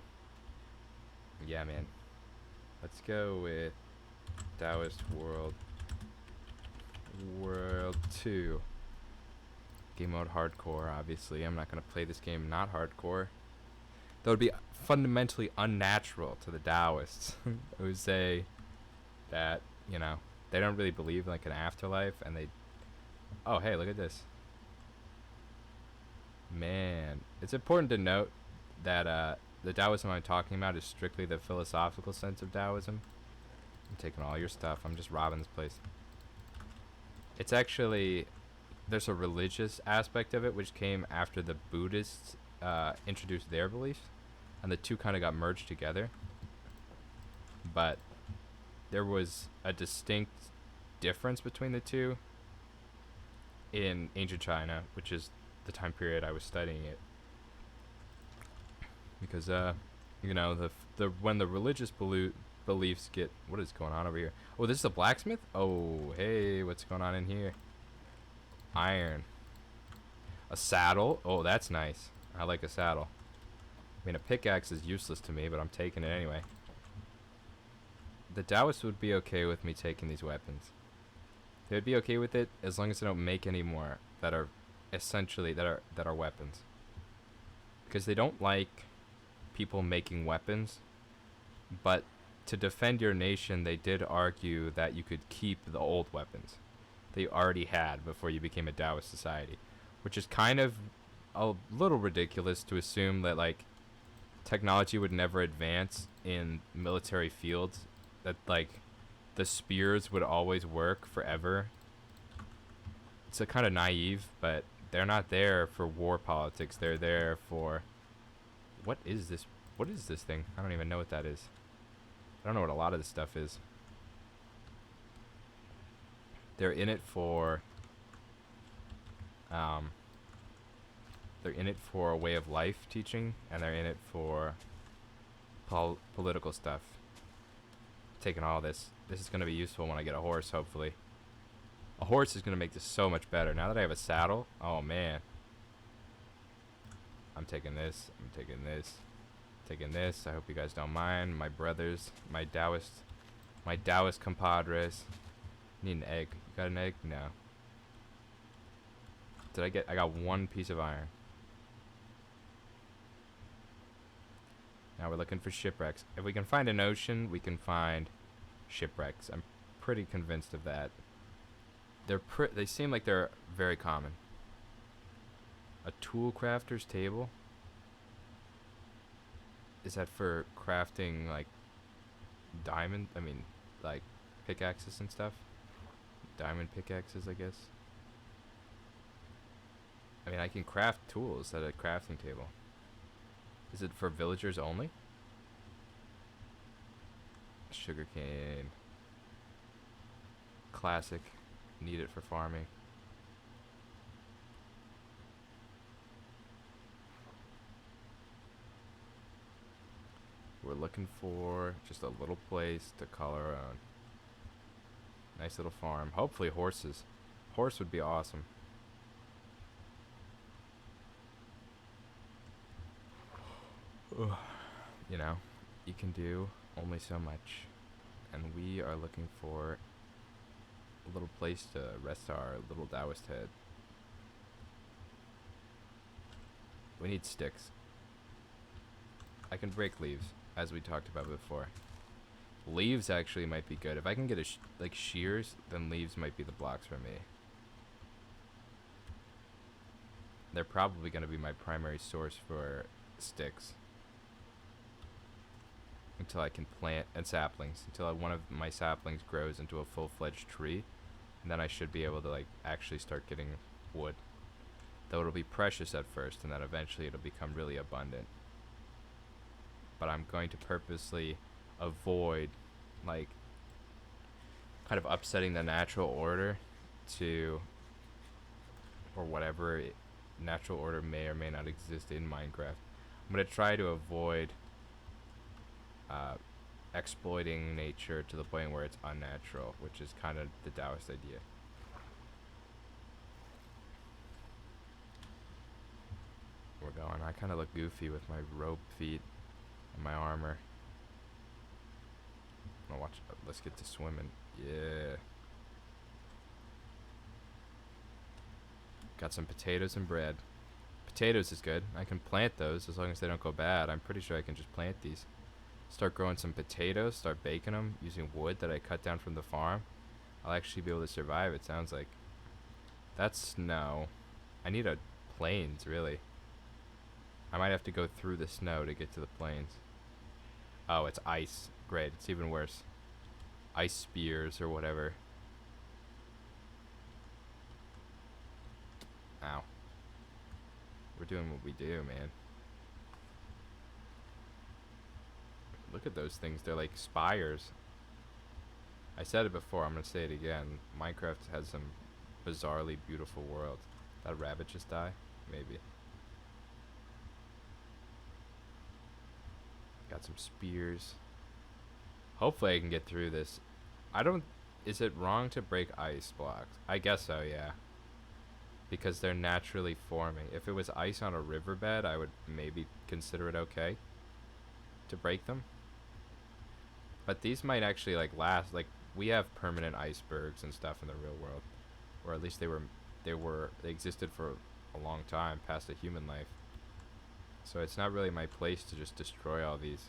Yeah, man. Let's go with Daoist World. World 2. Game mode hardcore, obviously. I'm not going to play this game not hardcore. That would be fundamentally unnatural to the Daoists who say that, you know, they don't really believe in like an afterlife, and they... Oh, hey, look at this. Man, it's important to note that the Taoism I'm talking about is strictly the philosophical sense of Taoism. I'm taking all your stuff. I'm just robbing this place. It's actually... There's a religious aspect of it, which came after the Buddhists introduced their beliefs, and the two kind of got merged together. But there was a distinct difference between the two in ancient China, which is the time period I was studying it. Because, you know, when the religious beliefs get... What is going on over here? Oh, this is a blacksmith? Oh, hey, what's going on in here? Iron. A saddle? Oh, that's nice. I like a saddle. I mean, a pickaxe is useless to me, but I'm taking it anyway. The Taoists would be okay with me taking these weapons. They would be okay with it as long as they don't make any more that are essentially that are weapons. Because they don't like people making weapons, but to defend your nation, they did argue that you could keep the old weapons they already had before you became a Taoist society, which is kind of a little ridiculous to assume that like technology would never advance in military fields, that like the spears would always work forever. It's a kind of naive, but they're not there for war politics. They're there for... What is this? What is this thing? I don't even know what that is. I don't know what a lot of this stuff is. They're in it for um, they're in it for a way of life teaching, and they're in it for political stuff. Taking all this. This is going to be useful when I get a horse, hopefully. A horse is going to make this so much better. Now that I have a saddle, oh man. I'm taking this. I'm taking this. Taking this. I hope you guys don't mind. My brothers, my Daoist compadres. Need an egg. You got an egg? No. I got one piece of iron. Now we're looking for shipwrecks. If we can find an ocean, we can find shipwrecks. I'm pretty convinced of that. They seem like they're very common. A tool crafter's table? Is that for crafting like like pickaxes and stuff? Diamond pickaxes, I guess. I mean, I can craft tools at a crafting table. Is it for villagers only? Sugarcane. Classic. Need it for farming. We're looking for just a little place to call our own. Nice little farm. Hopefully horses. Horse would be awesome. You know, you can do only so much. And we are looking for a little place to rest our little Daoist head. We need sticks. I can break leaves, as we talked about before. Leaves actually might be good. If I can get like shears, then leaves might be the blocks for me. They're probably going to be my primary source for sticks. Until I can plant, and saplings, until one of my saplings grows into a full-fledged tree, and then I should be able to like actually start getting wood. Though it'll be precious at first, and then eventually it'll become really abundant. But I'm going to purposely avoid like kind of upsetting the natural order to, or whatever natural order may or may not exist in Minecraft. I'm going to try to avoid exploiting nature to the point where it's unnatural, which is kind of the Daoist idea. We're going. I kind of look goofy with my rope feet and my armor. I'm gonna watch. Let's get to swimming. Yeah. Got some potatoes and bread. Potatoes is good. I can plant those as long as they don't go bad. I'm pretty sure I can just plant these. Start growing some potatoes, start baking them using wood that I cut down from the farm. I'll actually be able to survive, it sounds like. That's snow. I need a plains, really. I might have to go through the snow to get to the plains. Oh, it's ice. Great, it's even worse. Ice spears or whatever. Ow. We're doing what we do, man. Look at those things. They're like spires. I said it before. I'm going to say it again. Minecraft has some bizarrely beautiful world. Did that rabbit just die? Maybe. Got some spears. Hopefully I can get through this. Is it wrong to break ice blocks? I guess so, yeah. Because they're naturally forming. If it was ice on a riverbed, I would maybe consider it okay to break them. But these might actually like last. Like we have permanent icebergs and stuff in the real world, or at least they existed for a long time past a human life. So it's not really my place to just destroy all these.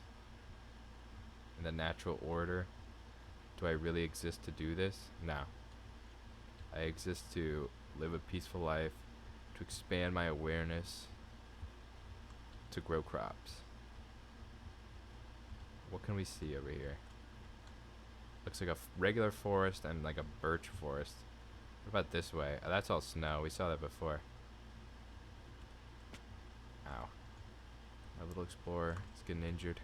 In the natural order, do I really exist to do this? No. I exist to live a peaceful life, to expand my awareness, to grow crops. What can we see over here? Looks like a regular forest and like a birch forest. What about this way? Oh, that's all snow. We saw that before. Ow. Our little explorer is getting injured.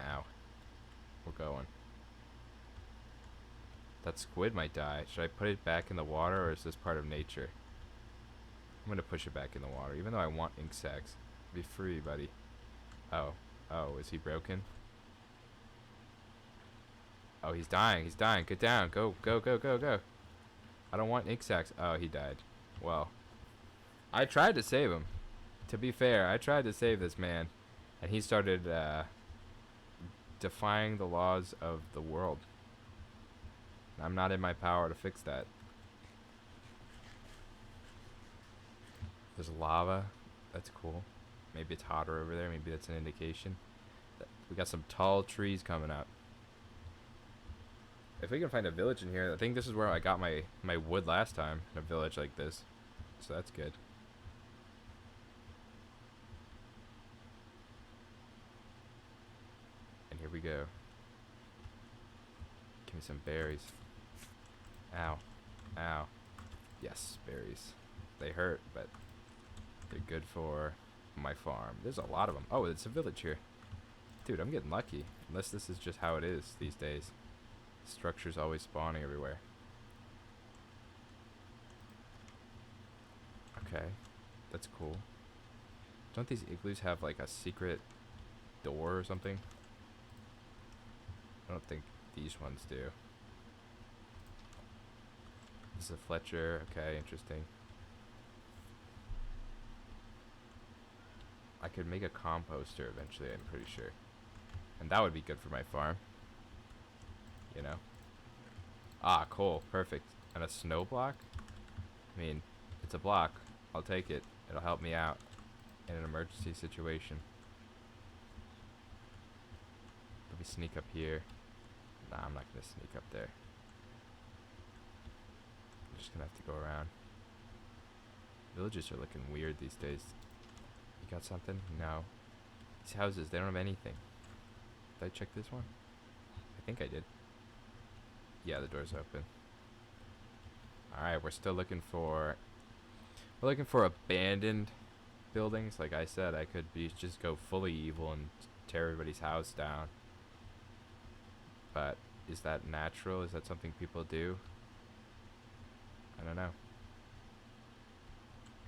Ow. We're going. That squid might die. Should I put it back in the water, or is this part of nature? I'm gonna push it back in the water, even though I want ink sacs. Be free, buddy. Oh. Oh, is he broken? Oh, he's dying. He's dying. Get down. Go, go, go, go, go. I don't want ink sacs. Oh, he died. Well, I tried to save him. To be fair, I tried to save this man. And he started defying the laws of the world. I'm not in my power to fix that. There's lava. That's cool. Maybe it's hotter over there. Maybe that's an indication. We got some tall trees coming up. If we can find a village in here, I think this is where I got my wood last time. In a village like this. So that's good. And here we go. Give me some berries. Ow. Ow. Yes, berries. They hurt, but they're good for my farm. There's a lot of them. Oh, it's a village here. Dude, I'm getting lucky. Unless this is just how it is these days. Structures always spawning everywhere. Okay. That's cool. Don't these igloos have like a secret door or something? I don't think these ones do. This is a Fletcher. Okay, interesting. I could make a composter eventually, I'm pretty sure. And that would be good for my farm. You know? Ah, coal. Perfect. And a snow block? I mean, it's a block. I'll take it. It'll help me out in an emergency situation. Let me sneak up here. Nah, I'm not gonna sneak up there. I'm just gonna have to go around. Villages are looking weird these days. You got something? No. These houses, they don't have anything. Did I check this one? I think I did. Yeah, the door's open. Alright, we're still looking for... We're looking for abandoned buildings. Like I said, I could just go fully evil and tear everybody's house down. But is that natural? Is that something people do? I don't know.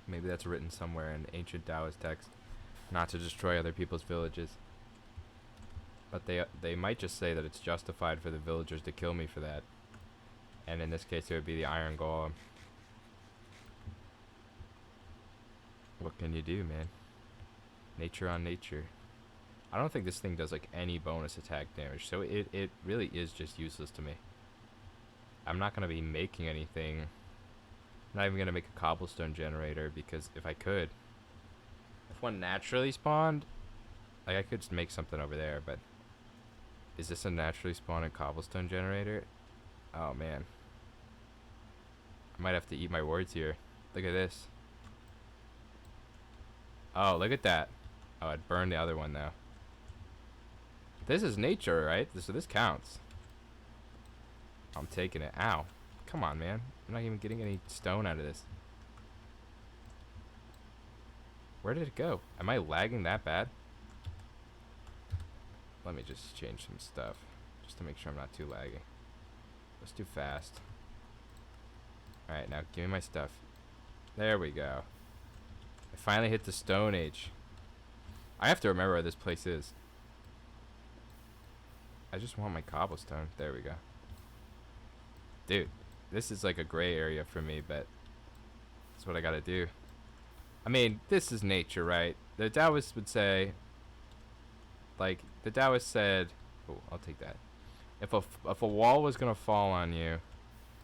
Maybe that's written somewhere in ancient Daoist text. Not to destroy other people's villages. But they might just say that it's justified for the villagers to kill me for that. And in this case, it would be the Iron Golem. What can you do, man? Nature on nature. I don't think this thing does like any bonus attack damage, so it really is just useless to me. I'm not going to be making anything. I'm not even going to make a cobblestone generator, because if I could, if one naturally spawned, like I could just make something over there, but is this a naturally spawning cobblestone generator? Oh man. I might have to eat my words here. Look at this. Oh, look at that. Oh, I'd burn the other one though. This is nature, right? So this counts. I'm taking it. Ow. Come on, man. I'm not even getting any stone out of this. Where did it go? Am I lagging that bad? Let me just change some stuff. Just to make sure I'm not too laggy. Let's do fast. Alright, now give me my stuff. There we go. I finally hit the Stone Age. I have to remember where this place is. I just want my cobblestone. There we go. Dude, this is like a gray area for me, but that's what I gotta do. I mean, this is nature, right? The Taoists would say, like, the Taoist said, oh, I'll take that. If a wall was gonna fall on you,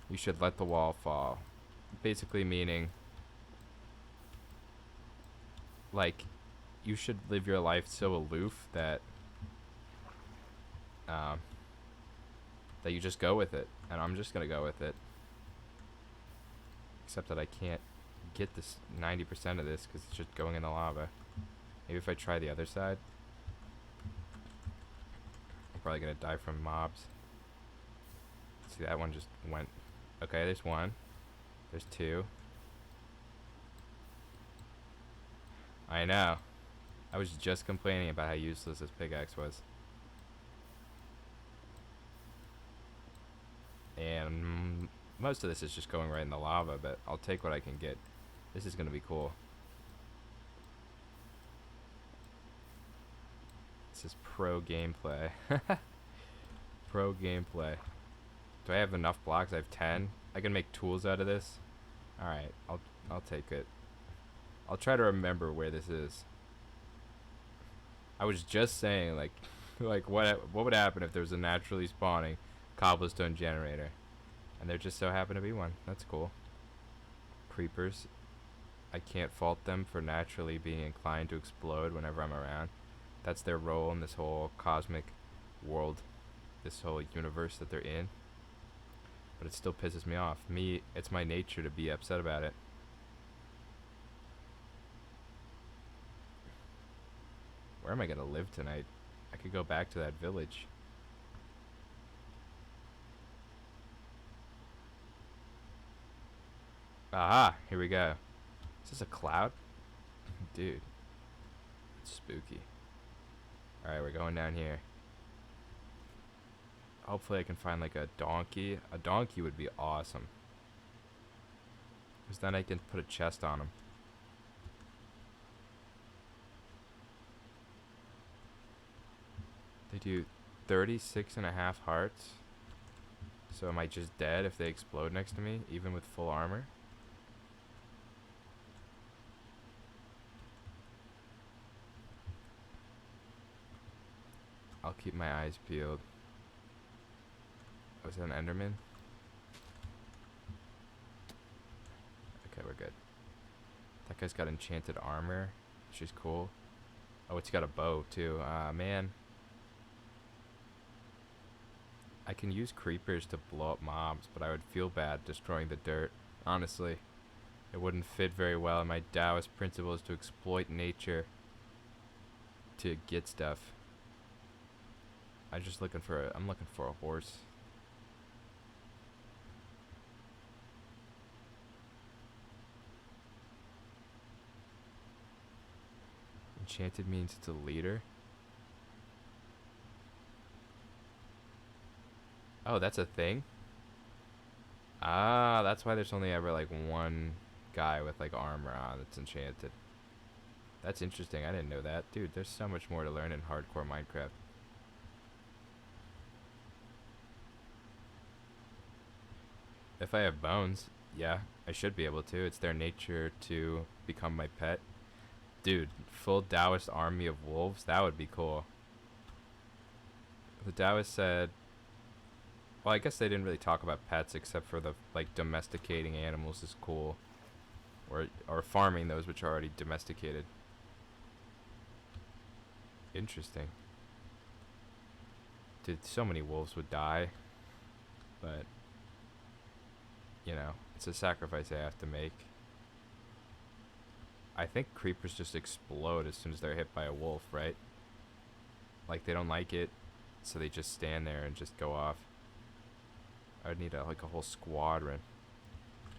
you should let the wall fall. Basically meaning, like, you should live your life so aloof that that you just go with it. And I'm just gonna go with it. Except that I can't get this 90% of this because it's just going in the lava. Maybe if I try the other side. I'm probably gonna die from mobs. See, that one just went. Okay, there's one. There's two. I know. I was just complaining about how useless this pickaxe was. And most of this is just going right in the lava, but I'll take what I can get. This is going to be cool. This is pro gameplay. Pro gameplay. Do I have enough blocks? I have 10. I can make tools out of this. Alright, I'll take it. I'll try to remember where this is. I was just saying, like, like what would happen if there was a naturally spawning cobblestone generator, and there just so happened to be one. That's cool. Creepers. I can't fault them for naturally being inclined to explode whenever I'm around. That's their role in this whole cosmic world, this whole universe that they're in. But it still pisses me off. It's my nature to be upset about it. Where am I gonna live tonight? I could go back to that village. Aha! Here we go. Is this a cloud? Dude. It's spooky. Alright, we're going down here. Hopefully I can find like a donkey. A donkey would be awesome. Because then I can put a chest on him. They do 36.5 hearts. So am I just dead if they explode next to me, even with full armor? I'll keep my eyes peeled. Was that an Enderman? Okay, we're good. That guy's got enchanted armor, which is cool. Oh, it's got a bow too. Man. I can use creepers to blow up mobs, but I would feel bad destroying the dirt. Honestly, it wouldn't fit very well, and my Daoist principle is to exploit nature to get stuff. I'm looking for a horse. Enchanted means it's a leader. Oh, that's a thing? Ah, that's why there's only ever like one guy with like armor on that's enchanted. That's interesting. I didn't know that. Dude, there's so much more to learn in hardcore Minecraft. If I have bones, yeah, I should be able to. It's their nature to become my pet. Dude, full Daoist army of wolves, that would be cool. The Daoist said, well, I guess they didn't really talk about pets except for the, like, domesticating animals is cool. Or farming those which are already domesticated. Interesting. Dude, so many wolves would die. But, you know, it's a sacrifice I have to make. I think creepers just explode as soon as they're hit by a wolf, right? Like, they don't like it, so they just stand there and just go off. I would need like a whole squadron.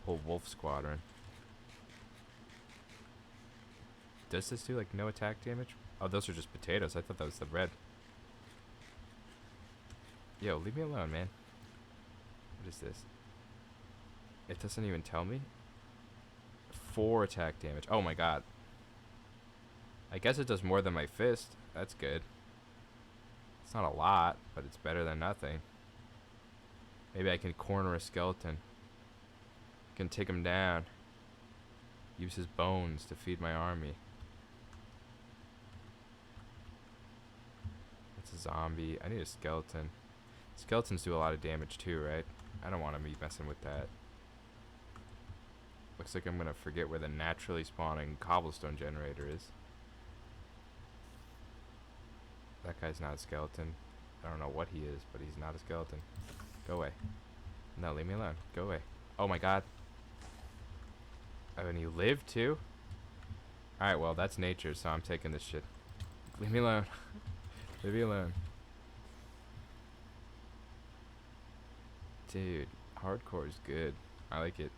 Whole wolf squadron. Does this do like no attack damage? Oh, those are just potatoes. I thought that was the red. Yo, leave me alone, man. What is this? It doesn't even tell me. 4 attack damage. Oh my god. I guess it does more than my fist. That's good. It's not a lot, but it's better than nothing. Maybe I can corner a skeleton. Can take him down. Use his bones to feed my army. It's a zombie. I need a skeleton. Skeletons do a lot of damage too, right? I don't want to be messing with that. Looks like I'm going to forget where the naturally spawning cobblestone generator is. That guy's not a skeleton. I don't know what he is, but he's not a skeleton. Go away. No, leave me alone. Go away. Oh my god. Oh, and you live too? Alright, well, that's nature, so I'm taking this shit. Leave me alone. Leave me alone. Dude, hardcore is good. I like it.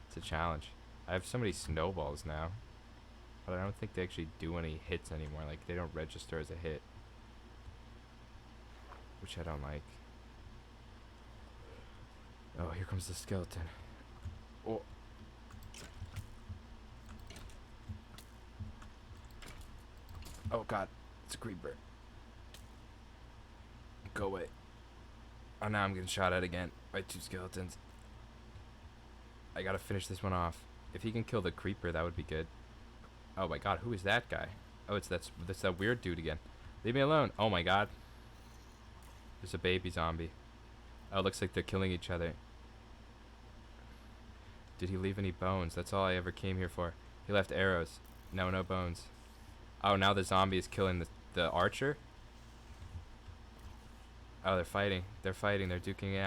It's a challenge. I have so many snowballs now, but I don't think they actually do any hits anymore. Like, they don't register as a hit, which I don't like. Oh, here comes the skeleton. Oh. Oh god, it's a creeper. Go away. Oh, now I'm getting shot at again by 2 skeletons. I gotta finish this one off. If he can kill the creeper, that would be good. Oh my god, who is that guy? Oh, it's that's that weird dude again. Leave me alone. Oh my god. There's a baby zombie. Oh, it looks like they're killing each other. Did he leave any bones? That's all I ever came here for. He left arrows. No, no bones. Oh, now the zombie is killing the archer? Oh, they're fighting. They're fighting. They're duking it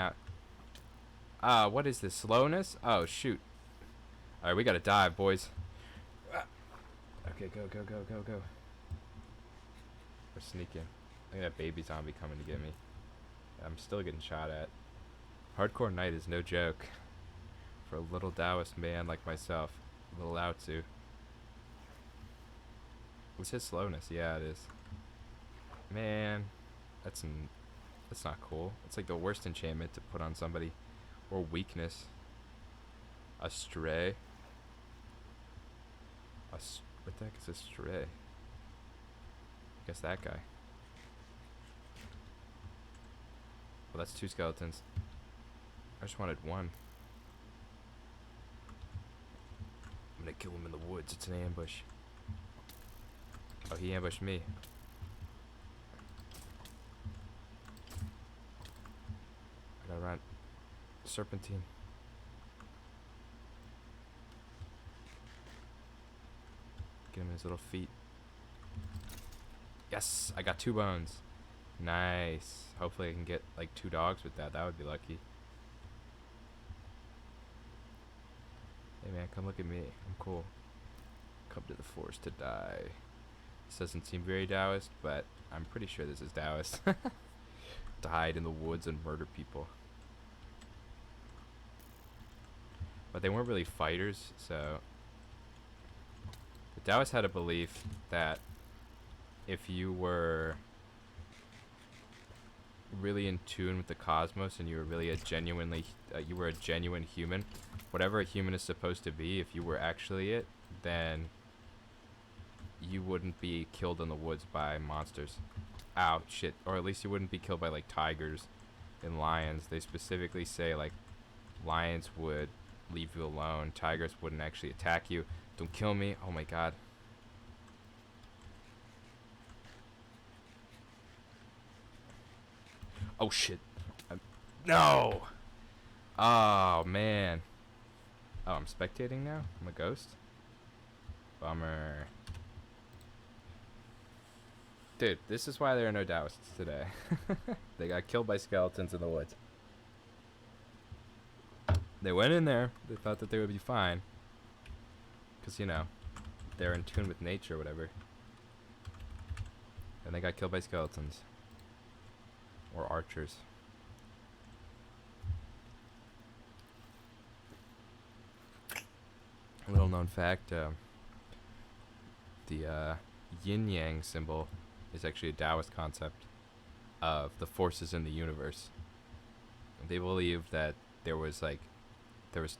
out. What is this? Slowness? Oh, shoot. Alright, we gotta dive, boys. Okay, go, go, go, go, go. We're sneaking. Look at that baby zombie coming to get me. I'm still getting shot at. Hardcore Knight is no joke. For a little Daoist man like myself. A little Lao Tzu. What's his slowness? Yeah, it is. Man, that's not cool. It's like the worst enchantment to put on somebody. Or weakness. A stray. What the heck is a stray? I guess that guy. Well, that's 2 skeletons. I just wanted one. I'm gonna kill him in the woods. It's an ambush. Oh, he ambushed me. I gotta run. Serpentine. Get him in his little feet. Yes! I got 2 bones. Nice. Hopefully I can get like 2 dogs with that. That would be lucky. Hey man, come look at me. I'm cool. Come to the forest to die. This doesn't seem very Daoist, but I'm pretty sure this is Daoist. To hide in the woods and murder people. But they weren't really fighters, so... The Daoists had a belief that if you were really in tune with the cosmos and you were really you were a genuine human, whatever a human is supposed to be, if you were actually it, then you wouldn't be killed in the woods by monsters. Ow, shit. Or at least you wouldn't be killed by like tigers and lions. They specifically say like lions would leave you alone. Tigers wouldn't actually attack you. Don't kill me. Oh my god. Oh shit. No! Oh man. Oh, I'm spectating now? I'm a ghost? Bummer. Dude, this is why there are no Daoists today. They got killed by skeletons in the woods. They went in there. They thought that they would be fine. Because, you know, they're in tune with nature or whatever. And they got killed by skeletons. Or archers. Little known fact, the yin-yang symbol is actually a Taoist concept of the forces in the universe. They believe that there was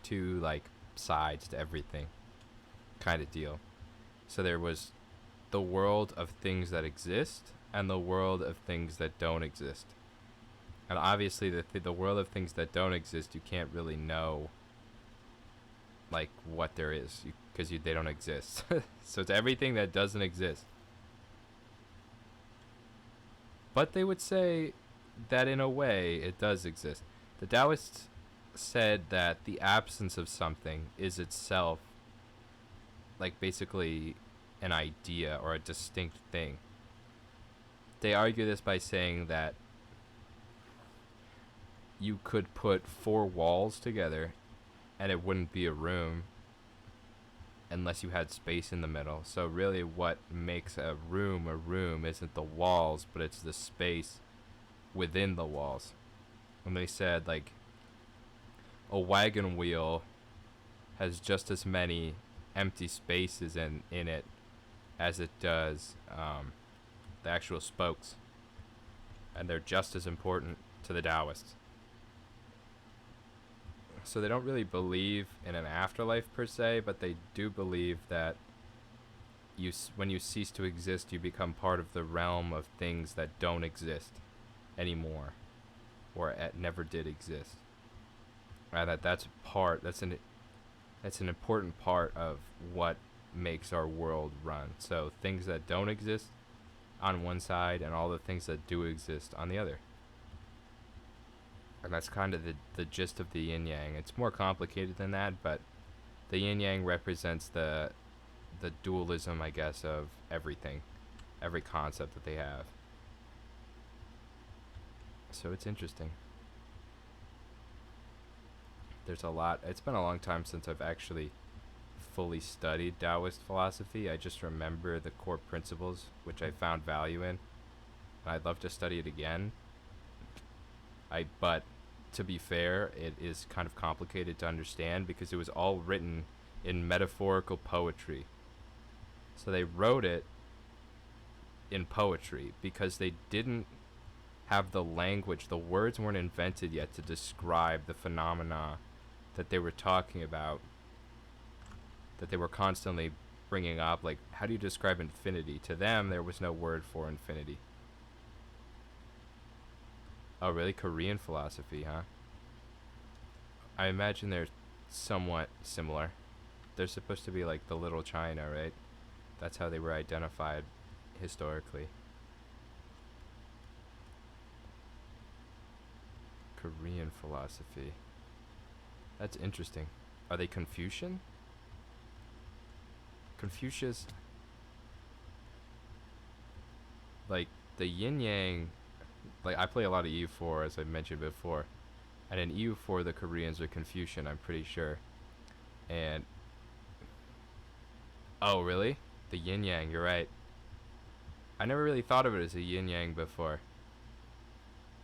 2 like sides to everything kind of deal. So there was the world of things that exist and the world of things that don't exist. And obviously the world of things that don't exist, you can't really know like what there is because they don't exist. So it's everything that doesn't exist. But they would say that in a way it does exist. The Taoists said that the absence of something is itself like basically an idea or a distinct thing. They argue this by saying that you could put 4 walls together and it wouldn't be a room unless you had space in the middle. So really what makes a room isn't the walls, but it's the space within the walls. And they said like a wagon wheel has just as many empty spaces in it as it does the actual spokes. And they're just as important to the Taoists. So they don't really believe in an afterlife per se, but they do believe that when you cease to exist, you become part of the realm of things that don't exist anymore, or never did exist. And that's an important part of what makes our world run. So things that don't exist on one side, and all the things that do exist on the other. And that's kind of the gist of the yin yang. It's more complicated than that, but the yin yang represents the dualism, I guess, of everything, every concept that they have. So it's interesting. There's a lot. It's been a long time since I've actually fully studied Daoist philosophy. I just remember the core principles, which I found value in. And I'd love to study it again. But to be fair, it is kind of complicated to understand because it was all written in metaphorical poetry. So they wrote it in poetry because they didn't have the language. The words weren't invented yet to describe the phenomena that they were talking about, that they were constantly bringing up. Like, how do you describe infinity? To them, there was no word for infinity. Oh, really? Korean philosophy, huh? I imagine they're somewhat similar. They're supposed to be like the little China, right? That's how they were identified historically. Korean philosophy. That's interesting. Are they Confucian? Confucius, like the yin yang, like I play a lot of EU4 as I mentioned before, and in EU4 the Koreans are Confucian, I'm pretty sure. And oh really? The yin yang, you're right. I never really thought of it as a yin yang before,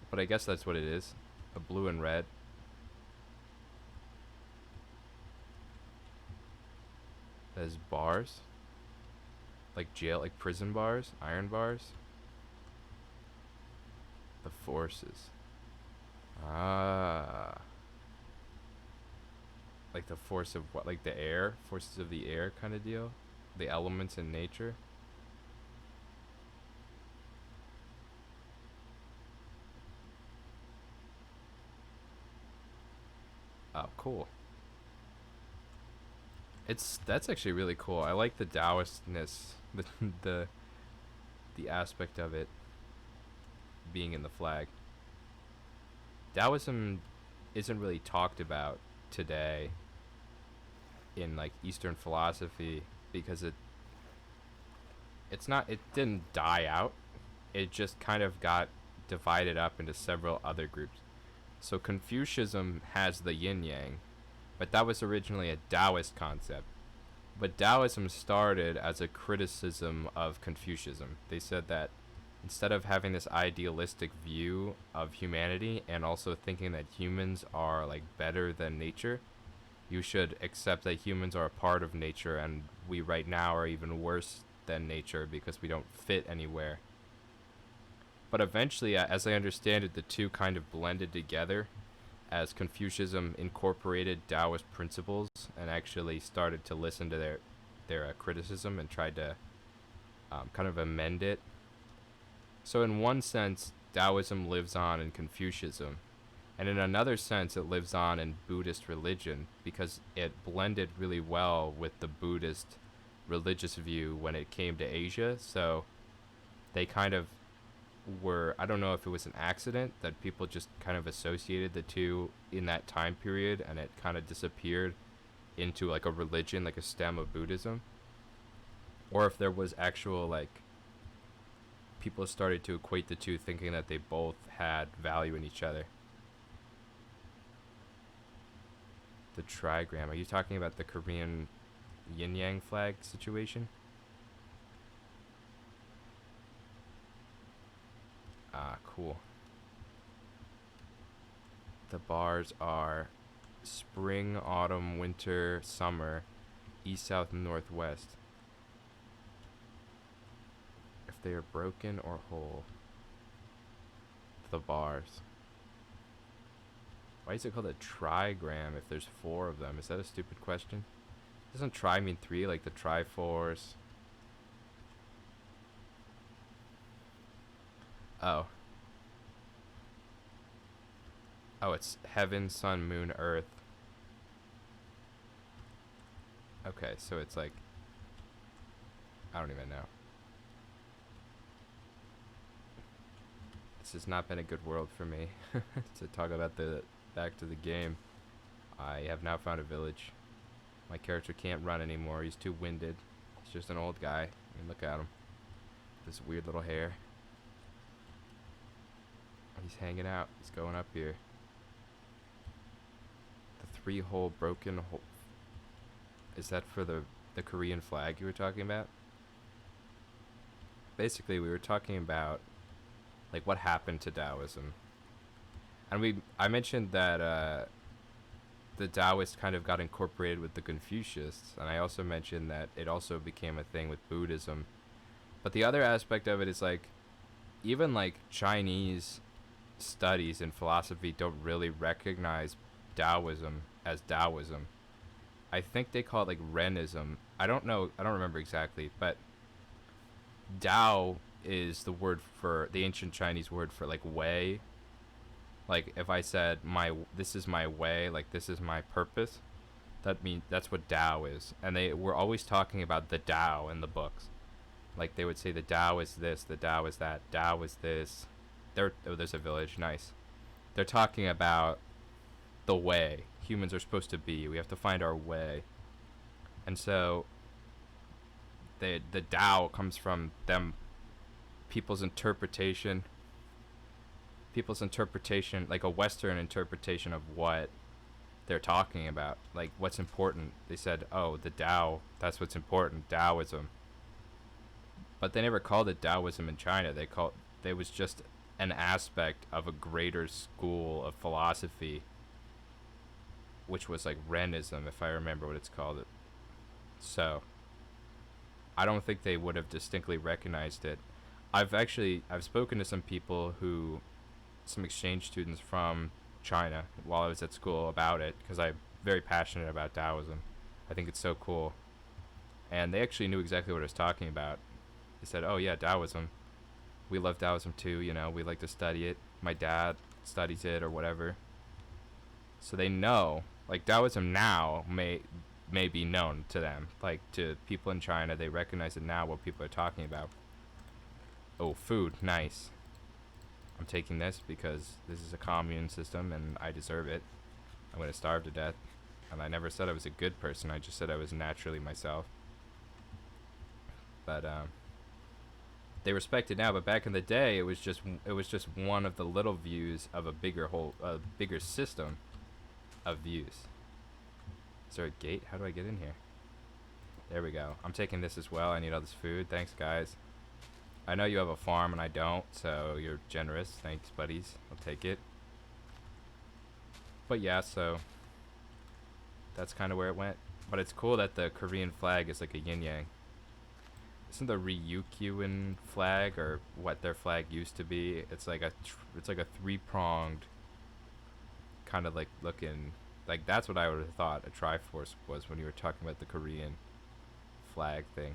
but I guess that's what it is. A blue and red. There's bars, like jail, like prison bars, iron bars. The forces. Ah. Like the force of what? Like the air? Forces of the air kind of deal? The elements in nature? Oh, cool. That's actually really cool. I like the Daoistness, the the the aspect of it being in the flag. Taoism isn't really talked about today in like Eastern philosophy because it didn't die out. It just kind of got divided up into several other groups. So Confucianism has the yin yang, but that was originally a Taoist concept. But Taoism started as a criticism of Confucianism. They said that instead of having this idealistic view of humanity and also thinking that humans are like better than nature, you should accept that humans are a part of nature and we right now are even worse than nature because we don't fit anywhere. But eventually, as I understand it, the two kind of blended together as Confucianism incorporated Taoist principles and actually started to listen to their criticism and tried to kind of amend it. So in one sense, Taoism lives on in Confucianism, and in another sense, it lives on in Buddhist religion because it blended really well with the Buddhist religious view when it came to Asia. So they kind of I don't know if it was an accident that people just kind of associated the two in that time period and it kind of disappeared into like a religion, like a stem of Buddhism, or if there was actual like people started to equate the two thinking that they both had value in each other. The trigram, are you talking about the Korean yin yang flag situation? Ah, cool. The bars are spring, autumn, winter, summer, east, south, and northwest. If they are broken or whole. The bars. Why is it called a trigram if there's 4 of them? Is that a stupid question? Doesn't tri mean 3, like the Triforce? Oh. Oh, it's heaven, sun, moon, earth. Okay, so it's like... I don't even know. This has not been a good world for me. To talk about the... Back to the game. I have now found a village. My character can't run anymore. He's too winded. He's just an old guy. I mean, look at him. This weird little hair. He's hanging out. He's going up here. The 3-hole broken hole. Is that for the Korean flag you were talking about? Basically, we were talking about like what happened to Taoism. And I mentioned that the Daoist kind of got incorporated with the Confucianists, and I also mentioned that it also became a thing with Buddhism. But the other aspect of it is like, even like Chinese studies in philosophy don't really recognize Taoism as Taoism. I think they call it like Renism. I don't know. I don't remember exactly, but Dao is the word for the ancient Chinese word for like way. Like if I said this is my way, like this is my purpose, that's what Dao is. And they were always talking about the Dao in the books. Like they would say the Dao is this, the Dao is that, Dao is this. There's a village, nice. They're talking about the way humans are supposed to be. We have to find our way. And so the Dao comes from them, people's interpretation, like a Western interpretation of what they're talking about, like what's important. They said, oh, the Dao, that's what's important, Taoism. But they never called it Taoism in China. It was just an aspect of a greater school of philosophy, which was like Renism, if I remember what it's called. So I don't think they would have distinctly recognized it. I've spoken to some exchange students from China while I was at school about it, because I'm very passionate about Taoism. I think it's so cool. And they actually knew exactly what I was talking about. They said, oh yeah, Taoism. We love Taoism too, we like to study it. My dad studies it or whatever. So they know, like Taoism now may be known to them. Like to people in China, they recognize it now, what people are talking about. Oh, food, nice. I'm taking this because this is a commune system and I deserve it. I'm going to starve to death. And I never said I was a good person, I just said I was naturally myself. But they respect it now, but back in the day it was just one of the little views of a bigger system of views. Is there a gate? How do I get in here? There we go. I'm taking this as well. I need all this food. Thanks, guys. I know you have a farm and I don't, so you're generous. Thanks, buddies. I'll take it. But yeah, so that's kind of where it went. But it's cool that the Korean flag is like a yin-yang. Isn't the Ryukyuan flag, or what their flag used to be? It's like a 3-pronged kind of like looking, like that's what I would have thought a Triforce was when you were talking about the Korean flag thing.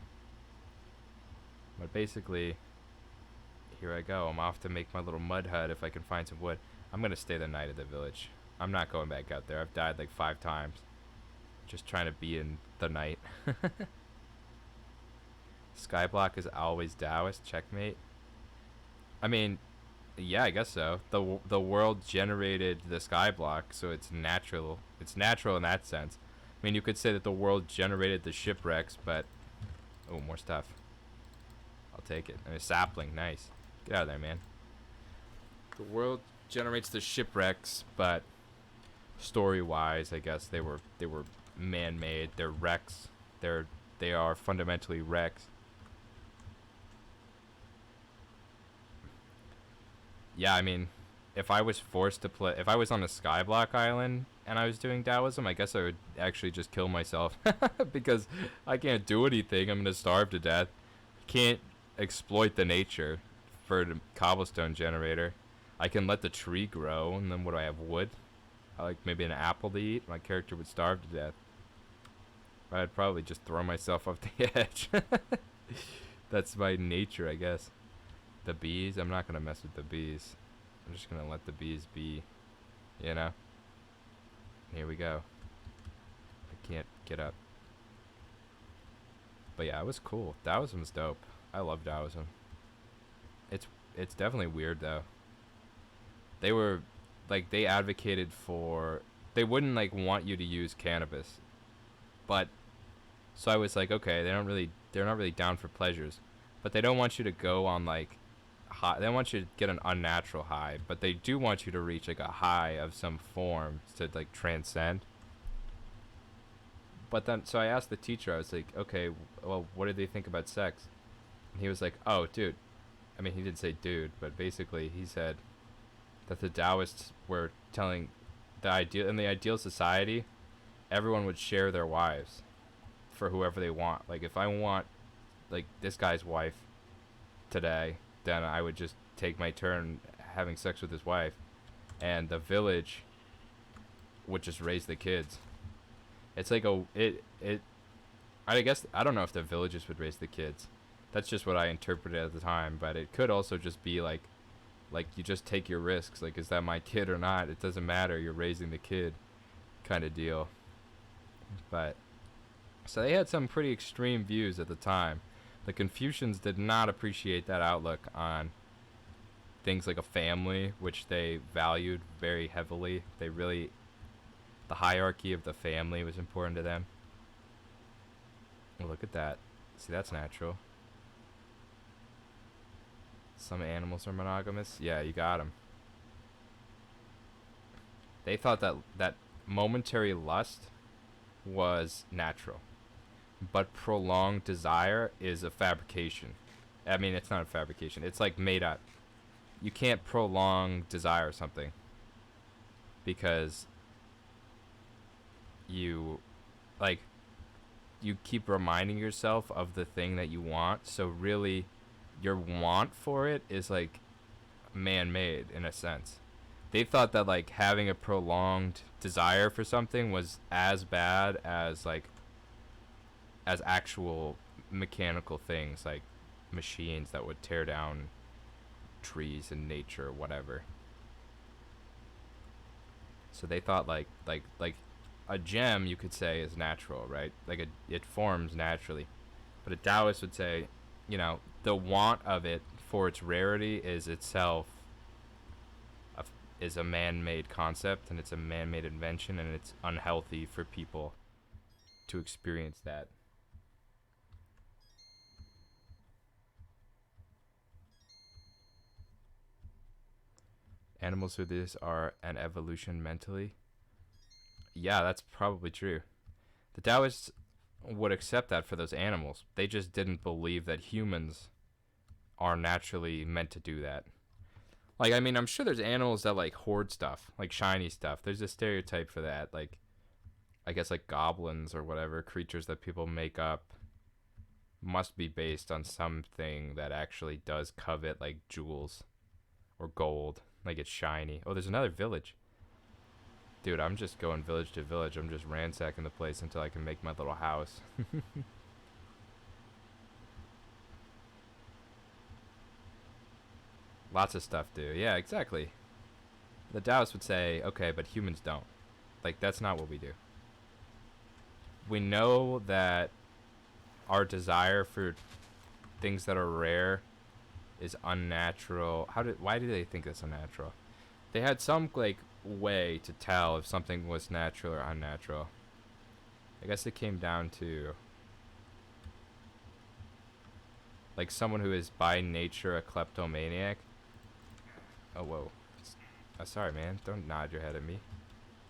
But basically, here I go. I'm off to make my little mud hut if I can find some wood. I'm gonna stay the night at the village. I'm not going back out there. I've died like 5 times. Just trying to be in the night. Skyblock is always Daoist. Checkmate. I mean, yeah, I guess so. The world generated the Skyblock, so it's natural. It's natural in that sense. I mean, you could say that the world generated the shipwrecks, but oh, more stuff. I'll take it. And a sapling, nice. Get out of there, man. The world generates the shipwrecks, but story-wise, I guess they were man-made. They're wrecks. They are fundamentally wrecks. Yeah, I mean, if I was if I was on a Skyblock island and I was doing Taoism, I guess I would actually just kill myself because I can't do anything. I'm gonna starve to death. Can't exploit the nature for the cobblestone generator. I can let the tree grow, and then what do I have? Wood. like maybe an apple to eat, my character would starve to death. I'd probably just throw myself off the edge. That's my nature, I guess. The bees, I'm not gonna mess with the bees. I'm just gonna let the bees be, you know? Here we go. I can't get up. But yeah, it was cool. Daoism's dope. I love Daoism. It's definitely weird though. They were like they advocated for they wouldn't like want you to use cannabis. But so I was like, okay, they're not really down for pleasures. But they don't want you to go on like high, they don't want you to get an unnatural high, but they do want you to reach like a high of some form to like transcend. But then so I asked the teacher, I was like, okay, well, what did they think about sex? And he was like, oh, dude. I mean, he didn't say dude, but basically he said that the Daoists were telling the ideal in the ideal society, everyone would share their wives for whoever they want. Like if I want like this guy's wife today, then I would just take my turn having sex with his wife, and the village would just raise the kids. It's like I guess I don't know if the villages would raise the kids. That's just what I interpreted at the time, but it could also just be like you just take your risks. Like, is that my kid or not? It doesn't matter. You're raising the kid, kind of deal. But so they had some pretty extreme views at the time. The Confucians did not appreciate that outlook on things like a family, which they valued very heavily. The hierarchy of the family was important to them. Oh, look at that. See, that's natural. Some animals are monogamous. Yeah, you got them. They thought that momentary lust was natural, but prolonged desire is a fabrication. I mean, it's not a fabrication. It's like made up. You can't prolong desire something because you keep reminding yourself of the thing that you want. So really, your want for it is like man-made in a sense. They thought that like having a prolonged desire for something was as bad as actual mechanical things like machines that would tear down trees in nature or whatever. So they thought like a gem, you could say, is natural, right? Like it forms naturally. But a Taoist would say, you know, the want of it for its rarity is itself is a man-made concept, and it's a man-made invention, and it's unhealthy for people to experience that. Animals who this are an evolution mentally. Yeah, that's probably true. The Taoists would accept that for those animals. They just didn't believe that humans are naturally meant to do that. Like, I mean, I'm sure there's animals that like hoard stuff, like shiny stuff. There's a stereotype for that. Like, I guess like goblins or whatever, creatures that people make up must be based on something that actually does covet like jewels or gold. Like it's shiny. Oh, there's another village. Dude, I'm just going village to village. I'm just ransacking the place until I can make my little house. Lots of stuff do. Yeah, exactly. The Taoists would say, okay, but humans don't. Like, that's not what we do. We know that our desire for things that are rare is unnatural. Why do they think it's unnatural? They had some, like, way to tell if something was natural or unnatural. I guess it came down to like someone who is by nature a kleptomaniac. Oh, whoa. Sorry, man. Don't nod your head at me.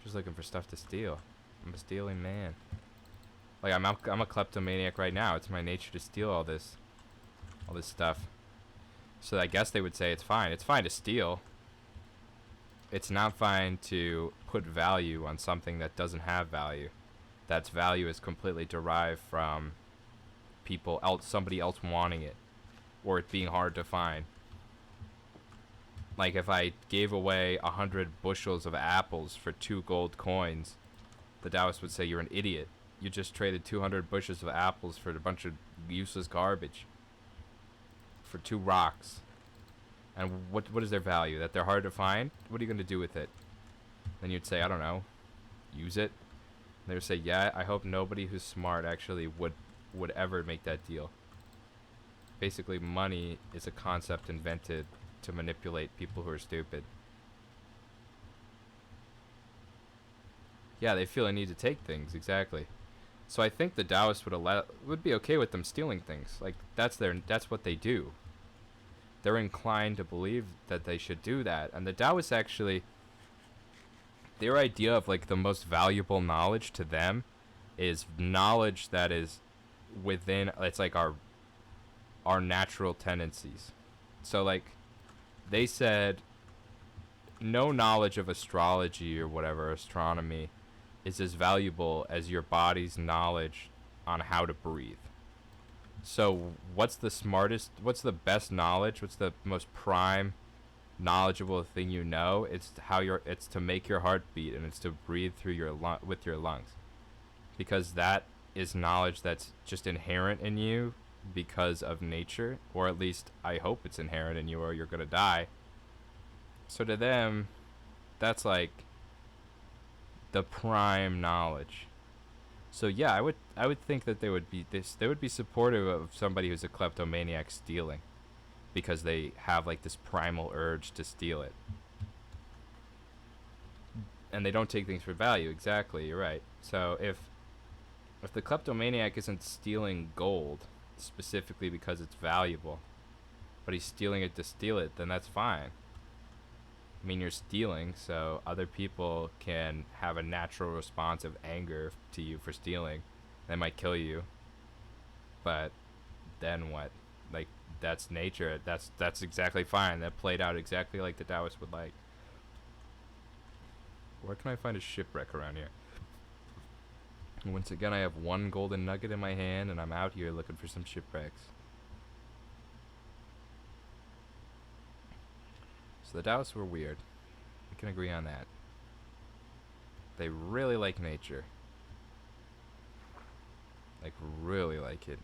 Just looking for stuff to steal. I'm a stealing man. Like, I'm a kleptomaniac right now. It's my nature to steal all this stuff. So I guess they would say it's fine. It's fine to steal. It's not fine to put value on something that doesn't have value. That's value is completely derived from somebody else wanting it, or it being hard to find. Like if I gave away 100 bushels of apples for 2 gold coins, the Taoist would say you're an idiot. You just traded 200 bushels of apples for a bunch of useless garbage. For 2 rocks. And what is their value? That they're hard to find? What are you going to do with it? Then you'd say, I don't know, use it. And they would say, yeah, I hope nobody who's smart actually would ever make that deal. Basically, money is a concept invented to manipulate people who are stupid. Yeah, they feel a need to take things, exactly. So I think the Taoists would be okay with them stealing things. Like that's what they do. They're inclined to believe that they should do that. And the Taoists actually, their idea of like the most valuable knowledge to them is knowledge that is within, it's like our natural tendencies. So like they said no knowledge of astrology or whatever, astronomy, is as valuable as your body's knowledge on how to breathe. So what's the best knowledge? What's the most prime knowledgeable thing you know? It's to make your heart beat, and it's to breathe through with your lungs. Because that is knowledge that's just inherent in you because of nature, or at least I hope it's inherent in you or you're going to die. So to them, that's like the prime knowledge. So yeah, I would think that they would be supportive of somebody who's a kleptomaniac stealing, because they have like this primal urge to steal it. And they don't take things for value. Exactly, you're right. So if the kleptomaniac isn't stealing gold specifically because it's valuable, but he's stealing it to steal it, then that's fine. I mean, you're stealing, so other people can have a natural response of anger to you for stealing. They might kill you, but then what? Like, that's nature. That's exactly fine. That played out exactly like the Taoists would like. Where can I find a shipwreck around here? Once again, I have one golden nugget in my hand, and I'm out here looking for some shipwrecks. So the Taoists were weird. We can agree on that. They really like nature. Like, really like it.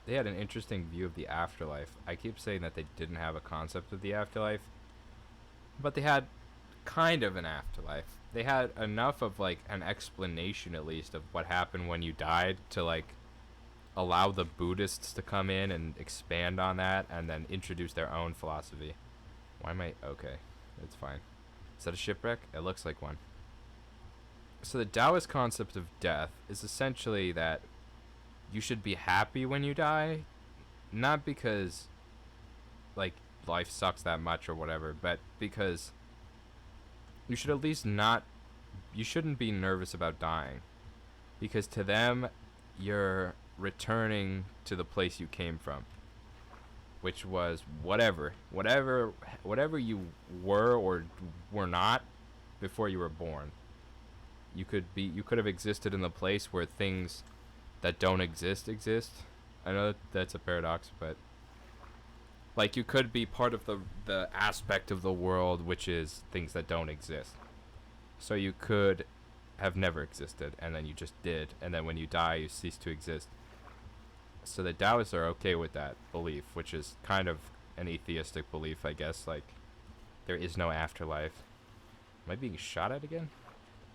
They had an interesting view of the afterlife. I keep saying that they didn't have a concept of the afterlife, but they had kind of an afterlife. They had enough of, like, an explanation, at least, of what happened when you died to, like, allow the Buddhists to come in and expand on that and then introduce their own philosophy. Why am I... Okay, it's fine. Is that a shipwreck? It looks like one. So the Taoist concept of death is essentially that you should be happy when you die, not because, like, life sucks that much or whatever, but because you should at least not... You shouldn't be nervous about dying. Because to them, you're returning to the place you came from, which was whatever you were or were not before you were born. You could have existed in the place where things that don't exist. I know that's a paradox, but like you could be part of the aspect of the world which is things that don't exist. So you could have never existed, and then you just did, and then when you die, you cease to exist. So the Taoists are okay with that belief, which is kind of an atheistic belief, I guess. Like, there is no afterlife. Am I being shot at again?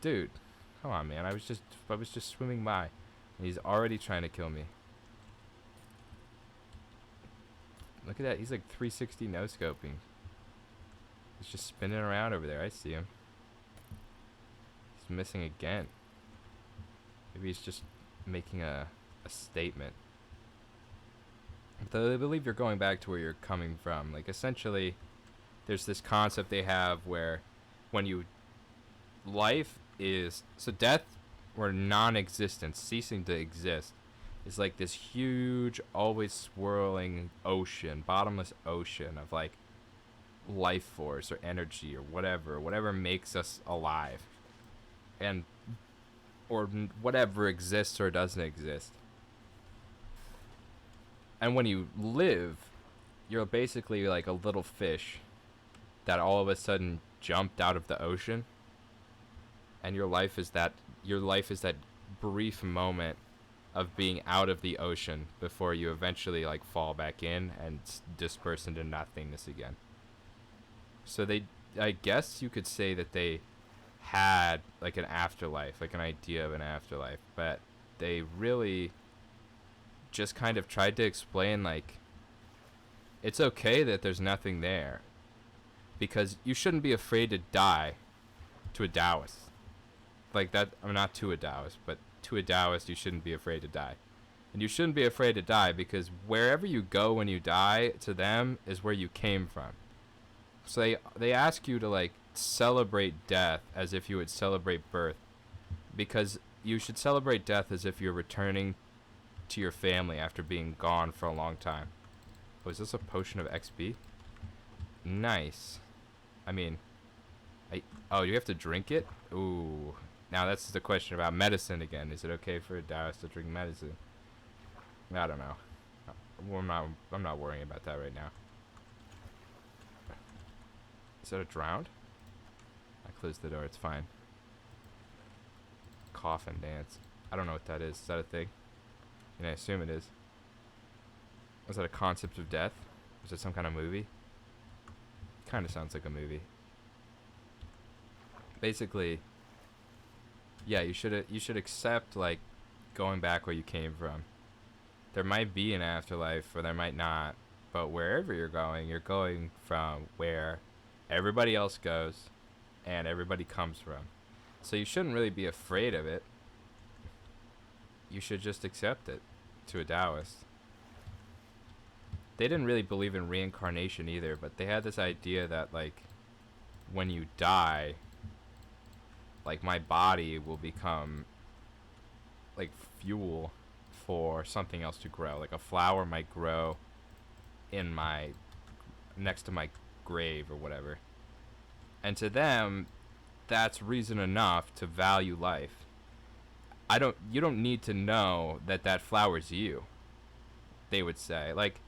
Dude, come on, man. I was just swimming by, and he's already trying to kill me. Look at that. He's like 360 no-scoping. He's just spinning around over there. I see him. He's missing again. Maybe he's just making a statement. Though they believe you're going back to where you're coming from. Like, essentially, there's this concept they have where when you... Life is... So death or non-existence, ceasing to exist, is like this huge, always swirling ocean, bottomless ocean of, like, life force or energy or whatever makes us alive. And... Or whatever exists or doesn't exist. And when you live, you're basically like a little fish that all of a sudden jumped out of the ocean, and your life is that brief moment of being out of the ocean before you eventually like fall back in and disperse into nothingness again. So I guess you could say that they had like an afterlife, like an idea of an afterlife, but they really just kind of tried to explain like it's okay that there's nothing there because you shouldn't be afraid to die to a Taoist. Like that, I'm not to a Taoist, but to a Taoist, you shouldn't be afraid to die. And you shouldn't be afraid to die because wherever you go when you die, to them is where you came from. So they ask you to like celebrate death as if you would celebrate birth, because you should celebrate death as if you're returning to your family after being gone for a long time. Oh, is this a potion of XP? Nice. I mean, oh, you have to drink it? Ooh. Now that's the question about medicine again. Is it okay for a Taoist to drink medicine? I don't know. I'm not worrying about that right now. Is that a drowned? I closed the door. It's fine. Coffin dance. I don't know what that is. Is that a thing? And I assume it is. Was that a concept of death? Was it some kind of movie? Kind of sounds like a movie. Basically, yeah, you should accept like going back where you came from. There might be an afterlife or there might not, but wherever you're going from where everybody else goes and everybody comes from. So you shouldn't really be afraid of it. You should just accept it to a Taoist. They didn't really believe in reincarnation either, but they had this idea that like when you die, like my body will become like fuel for something else to grow. Like a flower might grow in my next to my grave or whatever. And to them, that's reason enough to value life. You don't need to know that that flower's you. They would say, like,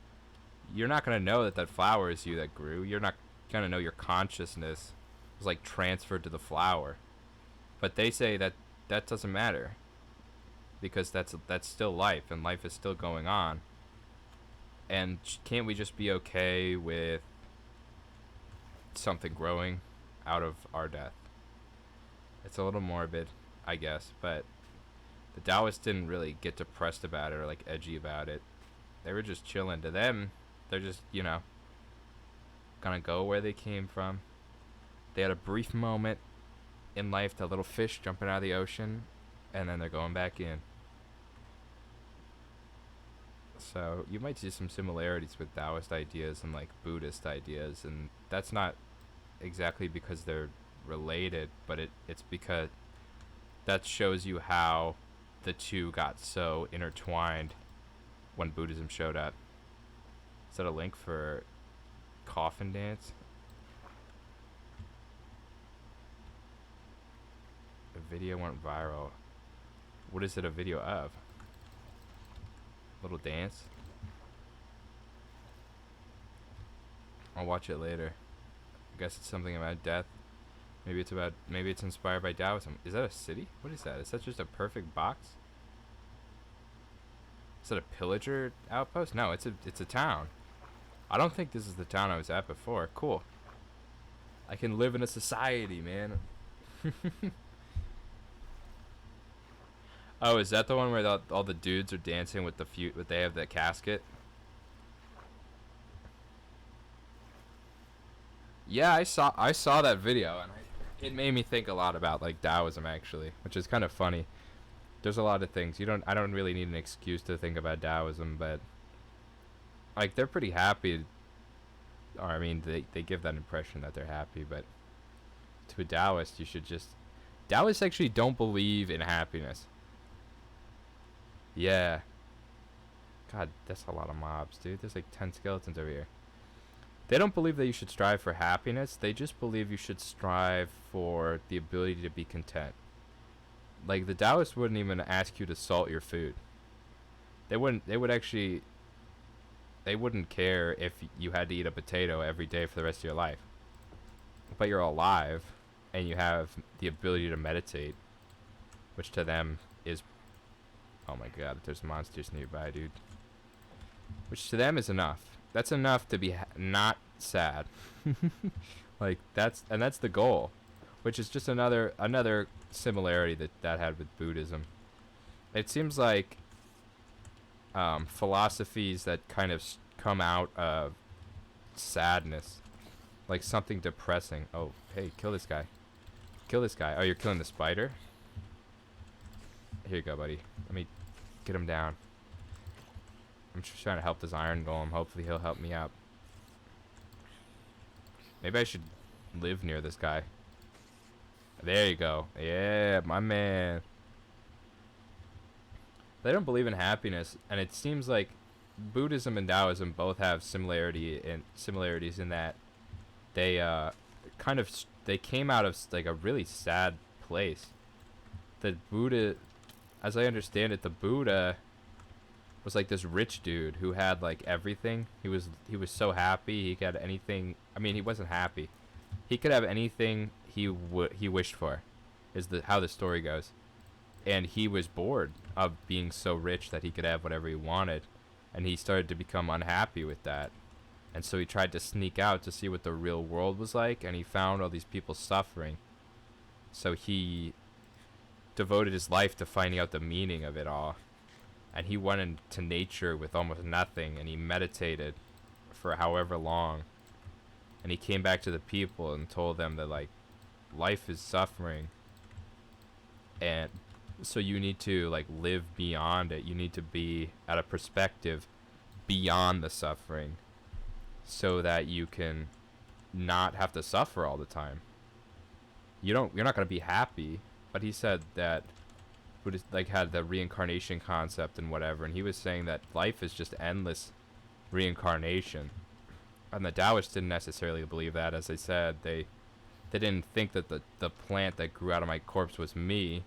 you're not going to know that that flower is you that grew. You're not going to know your consciousness was like transferred to the flower. But they say that that doesn't matter because that's still life and life is still going on. And can't we just be okay with something growing out of our death? It's a little morbid, I guess, but the Taoists didn't really get depressed about it or like edgy about it. They were just chilling. To them, they're just, gonna go where they came from. They had a brief moment in life, that little fish jumping out of the ocean, and then they're going back in. So you might see some similarities with Taoist ideas and like Buddhist ideas, and that's not exactly because they're related, but it's because that shows you how the two got so intertwined when Buddhism showed up. Is that a link for coffin dance? A video went viral. What is it a video of? Little dance? I'll watch it later. I guess it's something about death. Maybe it's inspired by Taoism. Is that a city? What is that? Is that just a perfect box? Is that a pillager outpost? No, it's a town. I don't think this is the town I was at before. Cool. I can live in a society, man. Oh, is that the one where all the dudes are dancing with but they have the casket? Yeah, I saw that video, and it made me think a lot about like Taoism actually, which is kind of funny. There's a lot of things I don't really need an excuse to think about Taoism, but like they're pretty happy, or I mean they give that impression that they're happy, but to a Taoist Taoists actually don't believe in happiness. Yeah. God, that's a lot of mobs, dude. There's like 10 skeletons over here. They don't believe that you should strive for happiness. They just believe you should strive for the ability to be content. Like, the Taoists wouldn't even ask you to salt your food. They would actually they wouldn't care if you had to eat a potato every day for the rest of your life. But you're alive and you have the ability to meditate, which to them is, oh my god, there's monsters nearby, dude. Which to them is enough. That's enough to be not sad. Like that's the goal, which is just another similarity that had with Buddhism. It seems like philosophies that kind of come out of sadness, like something depressing. Oh, hey, kill this guy. Kill this guy. Oh, you're killing the spider? Here you go, buddy. Let me get him down. I'm just trying to help this iron golem. Hopefully he'll help me out. Maybe I should live near this guy. There you go. Yeah, my man. They don't believe in happiness, and it seems like Buddhism and Taoism both have similarities in that they they came out of like a really sad place. The Buddha, as I understand it, the Buddha was like this rich dude who had like everything. He was so happy he could have anything. I mean, he wasn't happy. He could have anything he wished for, is how the story goes. And he was bored of being so rich that he could have whatever he wanted, and he started to become unhappy with that. And so he tried to sneak out to see what the real world was like, and he found all these people suffering. So he devoted his life to finding out the meaning of it all. And he went into nature with almost nothing, and he meditated for however long. And he came back to the people and told them that, like, life is suffering. And so you need to, like, live beyond it. You need to be at a perspective beyond the suffering so that you can not have to suffer all the time. You're not going to be happy. But he said that Buddhist, like, had the reincarnation concept and whatever, and he was saying that life is just endless reincarnation. And the Daoists didn't necessarily believe that. As I said, they didn't think that the plant that grew out of my corpse was me.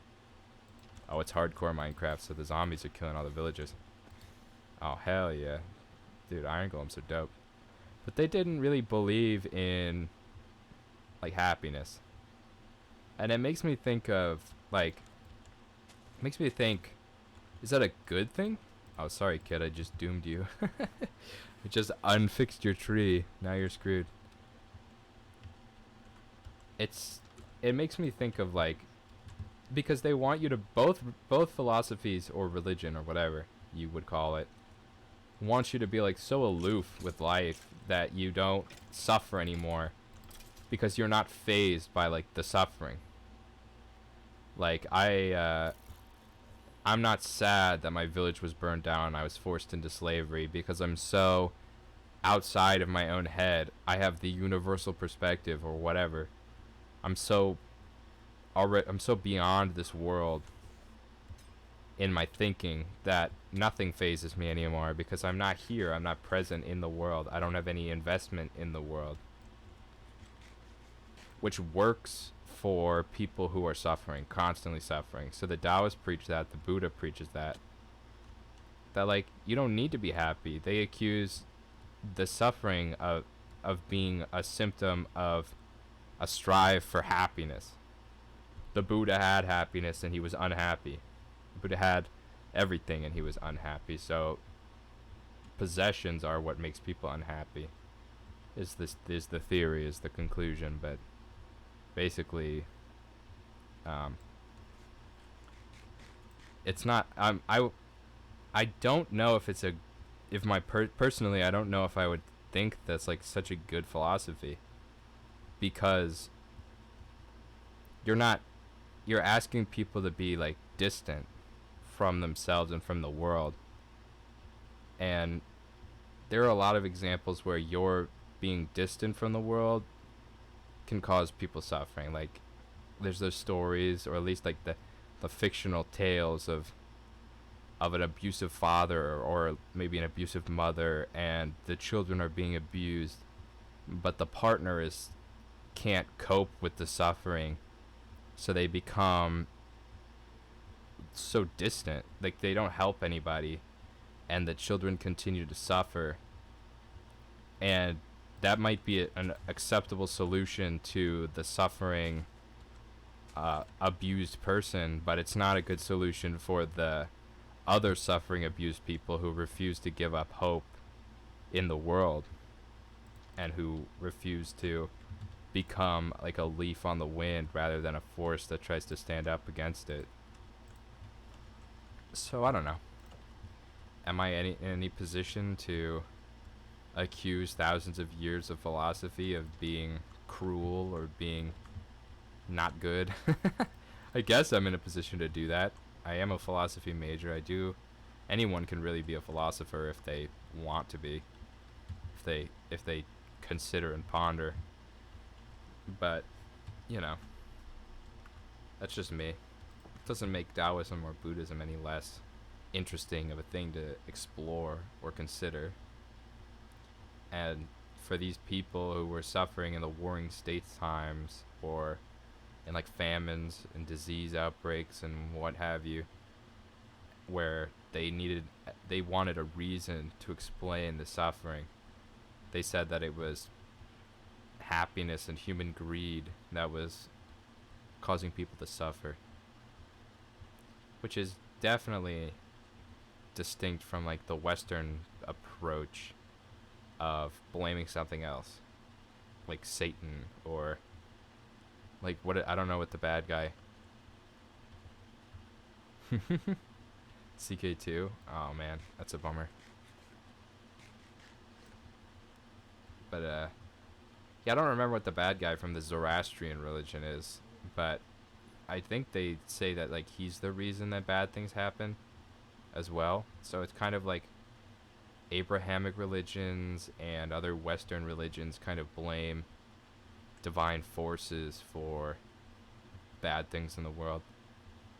Oh, it's hardcore Minecraft, so the zombies are killing all the villagers. Oh, hell yeah. Dude, iron golems are dope. But they didn't really believe in, like, happiness. And it makes me think of, like, is that a good thing? Oh, sorry, kid, I just doomed you. I just unfixed your tree. Now you're screwed. It makes me think of, like, because they want you to both philosophies or religion or whatever you would call it want you to be, like, so aloof with life that you don't suffer anymore because you're not fazed by, like, the suffering. Like, I'm not sad that my village was burned down and I was forced into slavery because I'm so outside of my own head. I have the universal perspective or whatever. I'm so beyond this world in my thinking that nothing phases me anymore because I'm not here. I'm not present in the world. I don't have any investment in the world. Which works for people who are suffering, constantly suffering. So the Taoists preach that, the Buddha preaches that. That, like, you don't need to be happy. They accuse the suffering of being a symptom of a strive for happiness. The Buddha had happiness and he was unhappy. The Buddha had everything and he was unhappy. So possessions are what makes people unhappy. Is the theory, is the conclusion, but basically it's not. I don't know if it's personally, I don't know if I would think that's, like, such a good philosophy, because you're asking people to be, like, distant from themselves and from the world. And there are a lot of examples where you're being distant from the world can cause people suffering. Like, there's those stories, or at least, like, the fictional tales of an abusive father or maybe an abusive mother, and the children are being abused, but the partner can't cope with the suffering, so they become so distant. Like, they don't help anybody, and the children continue to suffer, And that might be an acceptable solution to the suffering, abused person, but it's not a good solution for the other suffering, abused people who refuse to give up hope in the world and who refuse to become like a leaf on the wind rather than a force that tries to stand up against it. So I don't know. Am I in any position to accuse thousands of years of philosophy of being cruel or being not good? I guess I'm in a position to do that. I am a philosophy major. I do. Anyone can really be a philosopher if they want to be, if they consider and ponder. But you know, that's just me. It doesn't make Taoism or Buddhism any less interesting of a thing to explore or consider. And for these people who were suffering in the warring states times, or in like famines and disease outbreaks and what have you, where they wanted a reason to explain the suffering. They said that it was happiness and human greed that was causing people to suffer, which is definitely distinct from like the Western approach of blaming something else, like Satan, or like what, I don't know what the bad guy. CK2. Oh man, that's a bummer. But yeah, I don't remember what the bad guy from the Zoroastrian religion is, but I think they say that like he's the reason that bad things happen as well. So it's kind of like Abrahamic religions and other Western religions kind of blame divine forces for bad things in the world.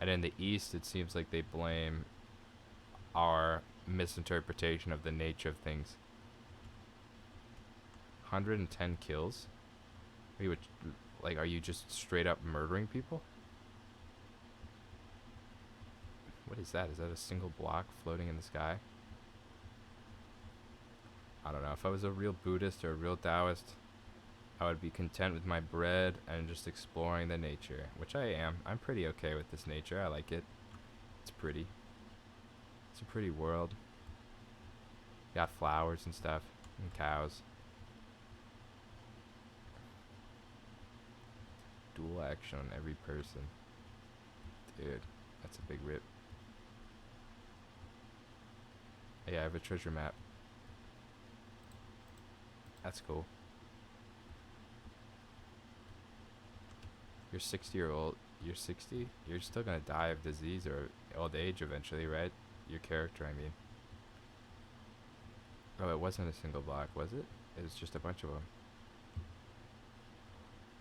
And in the East, it seems like they blame our misinterpretation of the nature of things. 110 kills? Are you, like, are you just straight up murdering people? What is that? Is that a single block floating in the sky? I don't know. If I was a real Buddhist or a real Taoist, I would be content with my bread and just exploring the nature, which I am. I'm pretty okay with this nature. I like it. It's pretty. It's a pretty world. Got flowers and stuff, and cows. Dual action on every person. Dude, that's a big rip. Yeah, I have a treasure map. That's cool. You're 60 or old. You're 60? You're still gonna die of disease or old age eventually, right? Your character, I mean. Oh, it wasn't a single block, was it? It was just a bunch of them.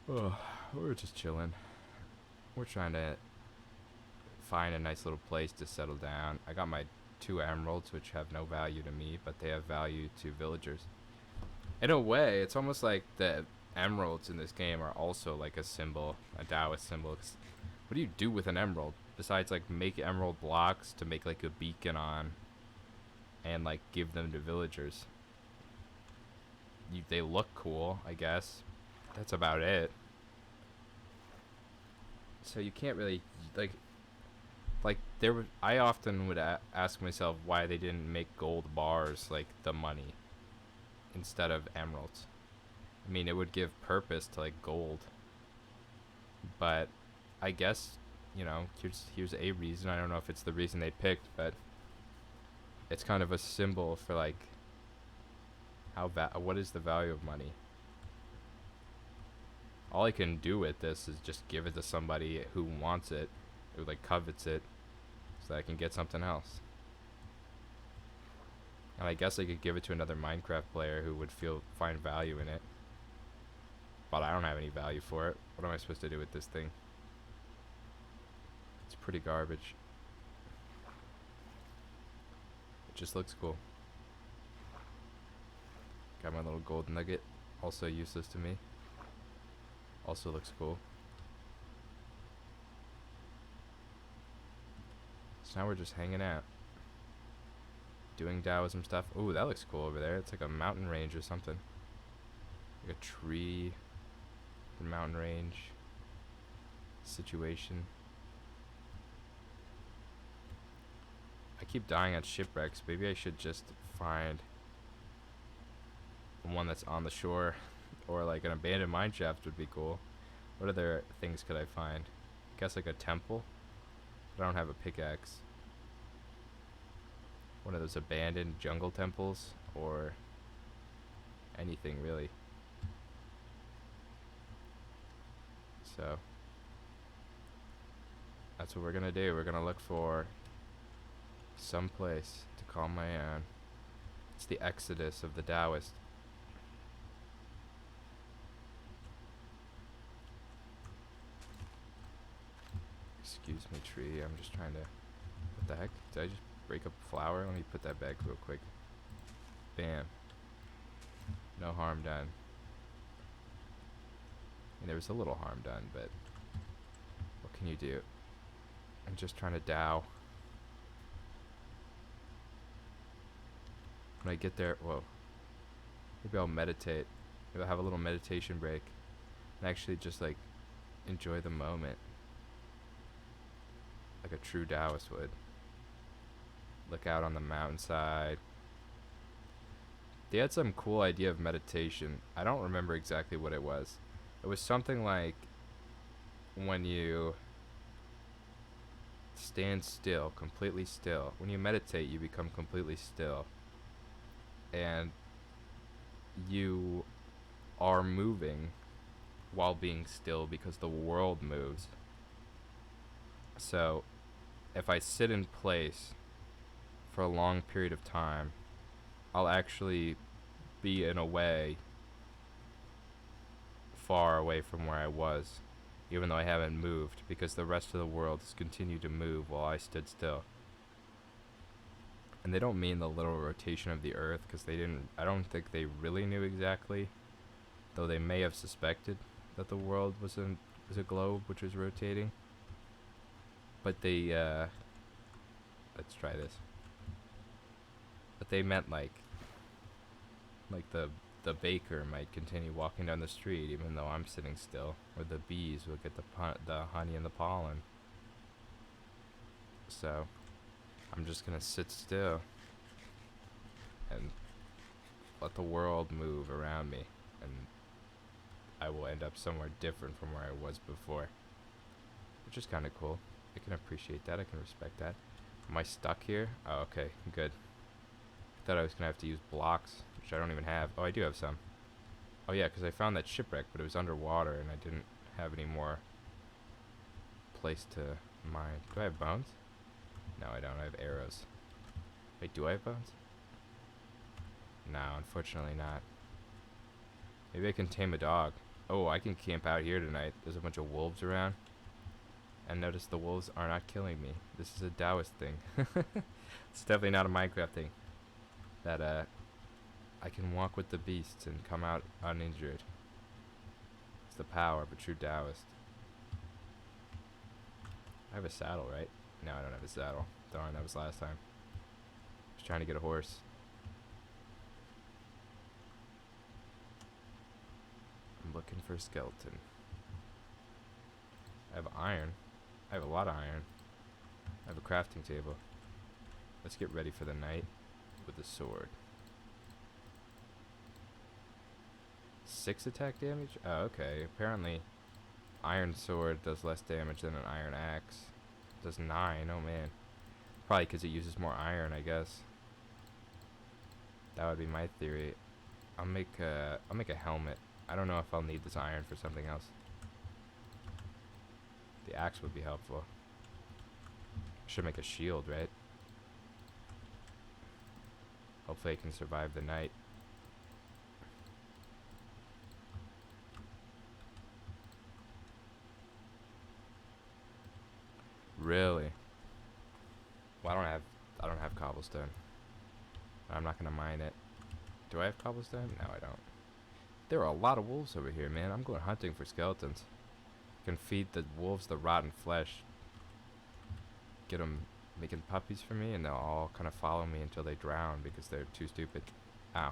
Oh, we're just chilling. We're trying to find a nice little place to settle down. I got my 2 emeralds, which have no value to me, but they have value to villagers. In a way, it's almost like the emeralds in this game are also like a symbol, a Daoist symbol. 'Cause what do you do with an emerald besides like make emerald blocks to make like a beacon on and like give them to villagers? They look cool, I guess. That's about it. So you can't really like there were, I often would ask myself why they didn't make gold bars like the money instead of emeralds. I mean, it would give purpose to like gold. But I guess, here's a reason. I don't know if it's the reason they picked, but it's kind of a symbol for like what is the value of money? All I can do with this is just give it to somebody who wants it, who like covets it, so that I can get something else. And I guess I could give it to another Minecraft player who would find value in it. But I don't have any value for it. What am I supposed to do with this thing? It's pretty garbage. It just looks cool. Got my little gold nugget. Also useless to me. Also looks cool. So now we're just hanging out. doing Taoism stuff. Ooh, that looks cool over there. It's like a mountain range or something. Like a tree, mountain range situation. I keep dying at shipwrecks. Maybe I should just find one that's on the shore, or like an abandoned mine shaft would be cool. What other things could I find? I guess like a temple. But I don't have a pickaxe. One of those abandoned jungle temples, or anything really. So that's what we're gonna do. We're gonna look for some place to call my own. It's the exodus of the Daoist. Excuse me, tree. I'm just trying to... What the heck? Did I just break up a flower? Let me put that back real quick. Bam. No harm done. I mean, there was a little harm done, but what can you do? I'm just trying to Dao. When I get there, whoa. Maybe I'll meditate. Maybe I'll have a little meditation break and actually just like enjoy the moment. Like a true Taoist would. Look out on the mountainside. They had some cool idea of meditation. I don't remember exactly what it was. It was something like when you stand still, completely still. When you meditate, you become completely still. And you are moving while being still because the world moves. So if I sit in place for a long period of time, I'll actually be in a way far away from where I was, even though I haven't moved, because the rest of the world has continued to move while I stood still. And they don't mean the literal rotation of the earth, because I don't think they really knew exactly, though they may have suspected that the world was a globe which was rotating. But they, let's try this. But they meant like the baker might continue walking down the street even though I'm sitting still, or the bees will get the honey and the pollen. So I'm just gonna sit still and let the world move around me, and I will end up somewhere different from where I was before, which is kind of cool. I can appreciate that. I can respect that. Am I stuck here? Oh, okay, good. I thought I was gonna have to use blocks, which I don't even have. Oh, I do have some. Oh yeah, because I found that shipwreck, but it was underwater, and I didn't have any more place to mine. Do I have bones? No, I don't. I have arrows. Wait, do I have bones? No, unfortunately not. Maybe I can tame a dog. Oh, I can camp out here tonight. There's a bunch of wolves around. And notice the wolves are not killing me. This is a Daoist thing. It's definitely not a Minecraft thing. That, I can walk with the beasts and come out uninjured. It's the power of a true Daoist. I have a saddle, right? No, I don't have a saddle. Darn, that was last time. I was trying to get a horse. I'm looking for a skeleton. I have iron. I have a lot of iron. I have a crafting table. Let's get ready for the night with the sword. 6 attack damage? Oh, okay. Apparently, iron sword does less damage than an iron axe. It does 9. Oh man. Probably because it uses more iron, I guess. That would be my theory. I'll make a helmet. I don't know if I'll need this iron for something else. The axe would be helpful. Should make a shield, right? Hopefully I can survive the night. Really? Well, I don't have cobblestone. I'm not gonna mine it. Do I have cobblestone? No, I don't. There are a lot of wolves over here, man. I'm going hunting for skeletons. I can feed the wolves the rotten flesh. Get them making puppies for me, and they'll all kind of follow me until they drown because they're too stupid. Ow.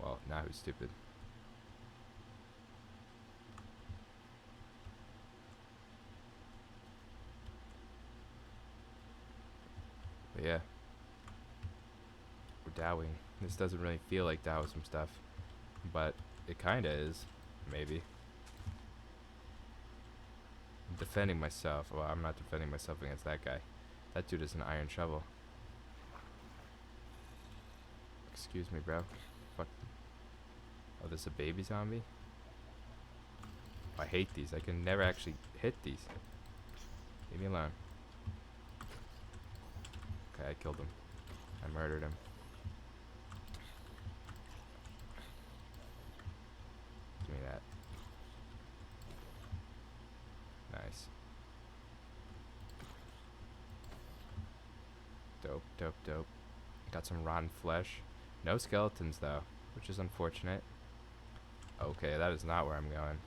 Well, now who's stupid? But yeah, we're dowing. This doesn't really feel like Taoism stuff, but it kinda is, maybe. I'm defending myself. Well, I'm not defending myself against that guy. That dude is an iron shovel. Excuse me, bro. Fuck. Oh, there's a baby zombie? Oh, I hate these. I can never actually hit these. Leave me alone. Okay, I killed him. I murdered him. Give me that. Nice. Dope, dope, dope. Got some rotten flesh. No skeletons, though, which is unfortunate. Okay, that is not where I'm going.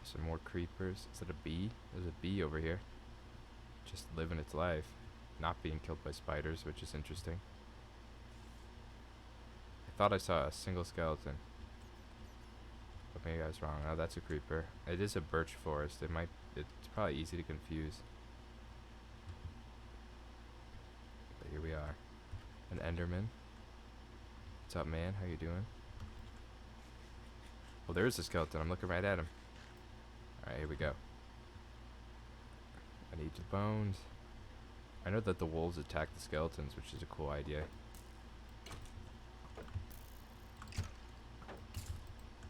Some more creepers. Is it a bee? There's a bee over here. Just living its life. Not being killed by spiders, which is interesting. I thought I saw a single skeleton. But maybe I was wrong. Oh, that's a creeper. It is a birch forest. It's probably easy to confuse. But here we are. An Enderman. What's up, man? How you doing? Well, there is a skeleton. I'm looking right at him. Alright, here we go. I need the bones. I know that the wolves attack the skeletons, which is a cool idea.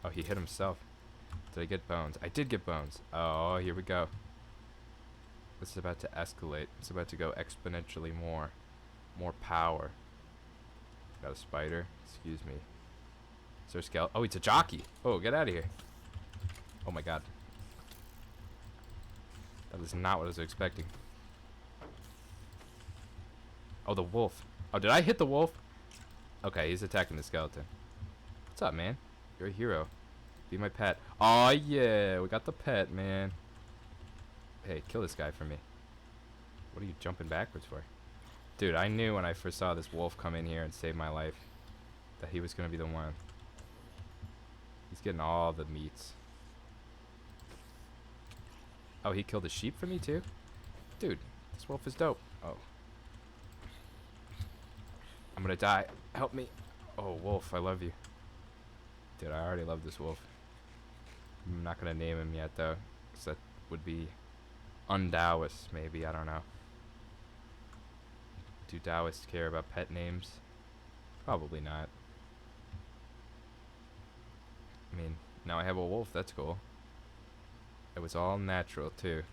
Oh, he hit himself. Did I get bones? I did get bones. Oh, here we go. This is about to escalate. It's about to go exponentially more. More power. Got a spider. Excuse me. Is there a skeleton? Oh, it's a jockey. Oh, get out of here. Oh my god. That is not what I was expecting. Oh, the wolf. Oh, did I hit the wolf? Okay, he's attacking the skeleton. What's up, man? You're a hero. Be my pet. Oh yeah, we got the pet, man. Hey, kill this guy for me. What are you jumping backwards for? Dude, I knew when I first saw this wolf come in here and save my life that he was gonna be the one. He's getting all the meats. Oh, he killed a sheep for me too? Dude, this wolf is dope. Oh. I'm gonna die. Help me. Oh, wolf, I love you. Dude, I already love this wolf. I'm not gonna name him yet though, because that would be un-Daoist, maybe. I don't know. Do Daoists care about pet names? Probably not. I mean, now I have a wolf. That's cool. It was all natural too.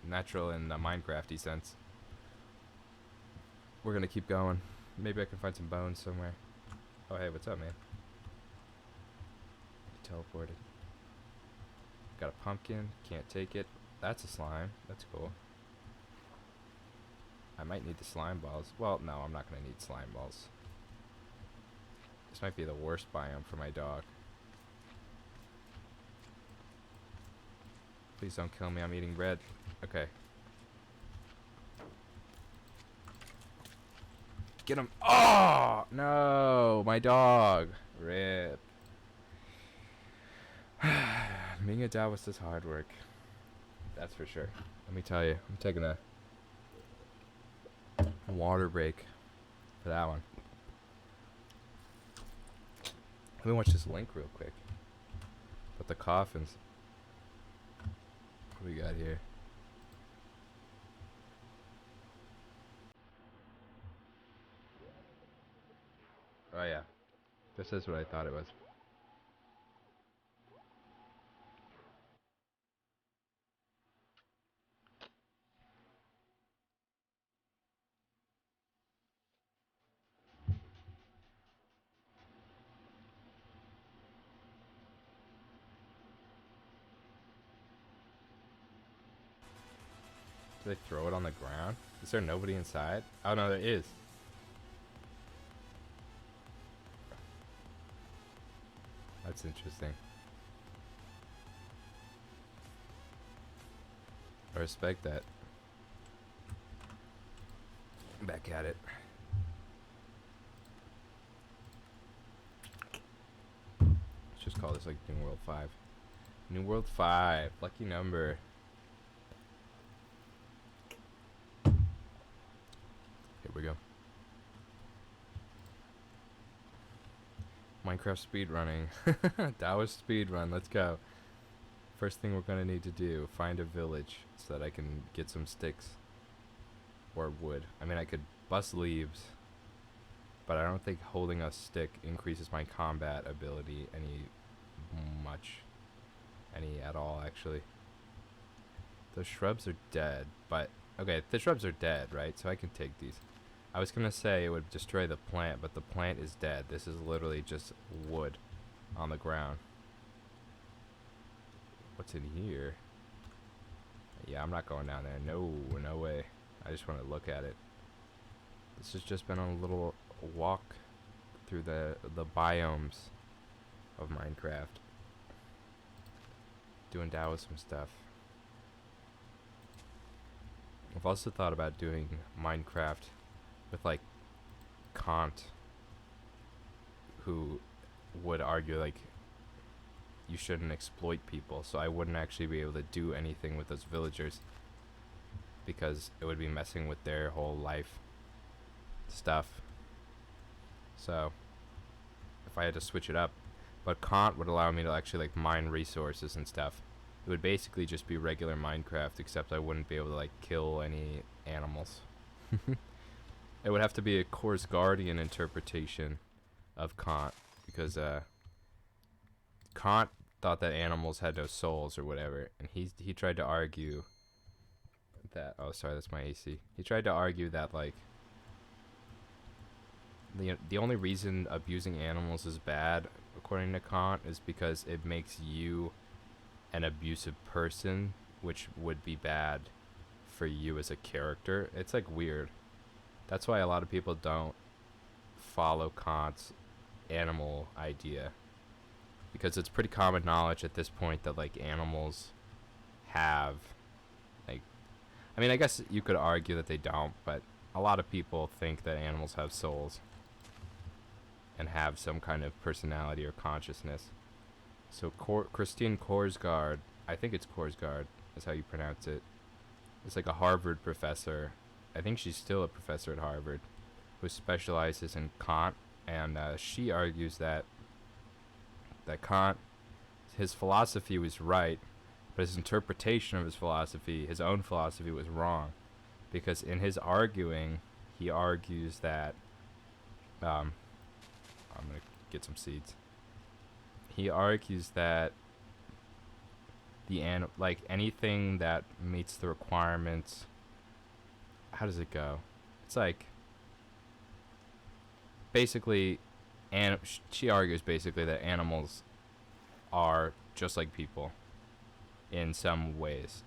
Natural in the Minecrafty sense. We're gonna keep going. Maybe I can find some bones somewhere. Oh hey, what's up, man? Teleported. Got a pumpkin. Can't take it. That's a slime. That's cool. I might need the slime balls. Well, no, I'm not gonna need slime balls. This might be the worst biome for my dog. Please don't kill me. I'm eating bread. Okay. Get him. Oh no, my dog. Rip. Being a Daoist is hard work. That's for sure. Let me tell you, I'm taking a water break for that one. Let me watch this link real quick. About the coffins. What do we got here? Oh yeah. This is what I thought it was. Do they throw it on the ground? Is there nobody inside? Oh no, there is. That's interesting. I respect that. Back at it. Let's just call this like New World 5. New World 5. Lucky number. Here we go. Minecraft speedrunning. Daoist speedrun. Let's go. First thing we're going to need to do, find a village so that I can get some sticks. Or wood. I mean, I could bust leaves. But I don't think holding a stick increases my combat ability any at all, actually. The shrubs are dead, but okay, the shrubs are dead, right? So I can take these. I was gonna say it would destroy the plant, but the plant is dead. This is literally just wood on the ground. What's in here? Yeah, I'm not going down there. No way. I just want to look at it. This has just been a little walk through the biomes of Minecraft. Doing Daoism stuff. I've also thought about doing Minecraft with like Kant, who would argue like you shouldn't exploit people, so I wouldn't actually be able to do anything with those villagers because it would be messing with their whole life stuff. So if I had to switch it up, but Kant would allow me to actually like mine resources and stuff. It would basically just be regular Minecraft, except I wouldn't be able to like kill any animals. It would have to be a Course Guardian interpretation of Kant, because Kant thought that animals had no souls or whatever, and he tried to argue that, oh sorry, that's my AC. He tried to argue that like the only reason abusing animals is bad, according to Kant, is because it makes you an abusive person, which would be bad for you as a character. It's like weird. That's why a lot of people don't follow Kant's animal idea, because it's pretty common knowledge at this point that like animals have like, I mean, I guess you could argue that they don't, but a lot of people think that animals have souls and have some kind of personality or consciousness. So Christine Korsgaard, I think it's Korsgaard is how you pronounce it. It's like a Harvard professor. I think she's still a professor at Harvard, who specializes in Kant, and she argues that Kant, his philosophy was right, but his interpretation of his philosophy, his own philosophy, was wrong, because in his arguing, he argues that I'm gonna get some seeds. He argues that like anything that meets the requirements. How does it go? It's like basically, she argues basically that animals are just like people in some ways.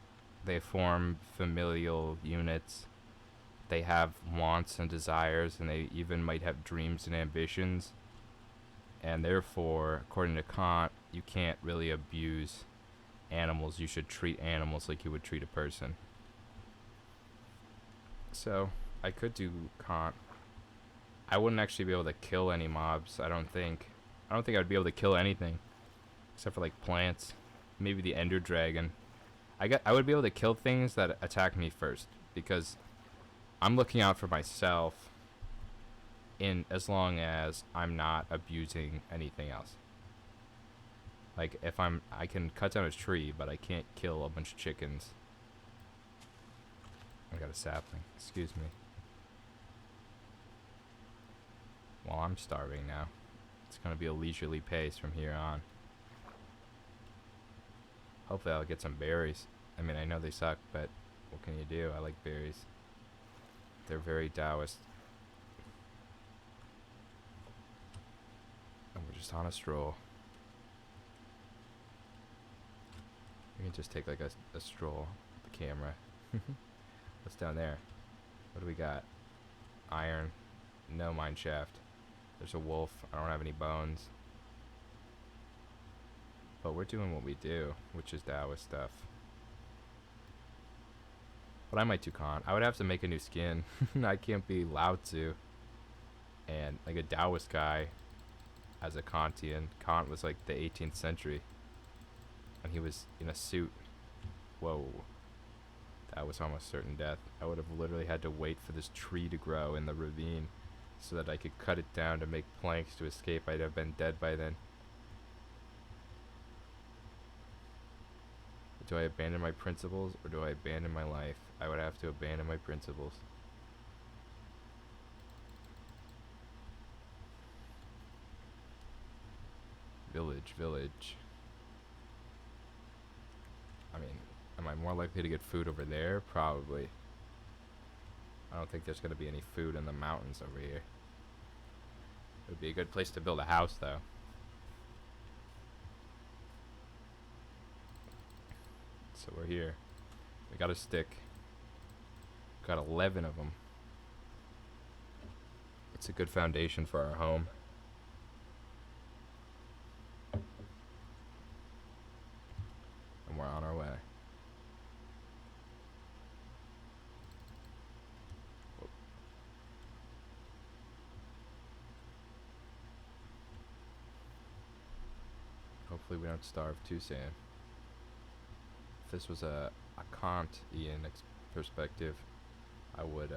They form familial units. They have wants and desires, and they even might have dreams and ambitions. And therefore, according to Kant, you can't really abuse animals. You should treat animals like you would treat a person. So, I could do Kant. I wouldn't actually be able to kill any mobs, I don't think. I don't think I'd be able to kill anything. Except for, like, plants. Maybe the Ender Dragon. I would be able to kill things that attack me first, because I'm looking out for myself in as long as I'm not abusing anything else. Like, if I can cut down a tree, but I can't kill a bunch of chickens. I got a sapling. Excuse me. Well, I'm starving now. It's gonna be a leisurely pace from here on. Hopefully I'll get some berries. I mean, I know they suck, but what can you do? I like berries. They're very Daoist. And we're just on a stroll. We can just take like a stroll with the camera. What's down there? What do we got? Iron. No mine shaft. There's a wolf. I don't have any bones. But we're doing what we do, which is Daoist stuff. But I might do Kant. I would have to make a new skin. I can't be Lao Tzu and like a Daoist guy as a Kantian. Kant was like the 18th century, and he was in a suit. Whoa, that was almost certain death. I would have literally had to wait for this tree to grow in the ravine so that I could cut it down to make planks to escape. I'd have been dead by then. Do I abandon my principles or do I abandon my life? I would have to abandon my principles. Village, village. I mean, am I more likely to get food over there? Probably. I don't think there's going to be any food in the mountains over here. It would be a good place to build a house, though. So we're here. We got a stick. Got 11 of them. It's a good foundation for our home. And we're on our way. Hopefully we don't starve too soon. If this was a Kantian perspective, I would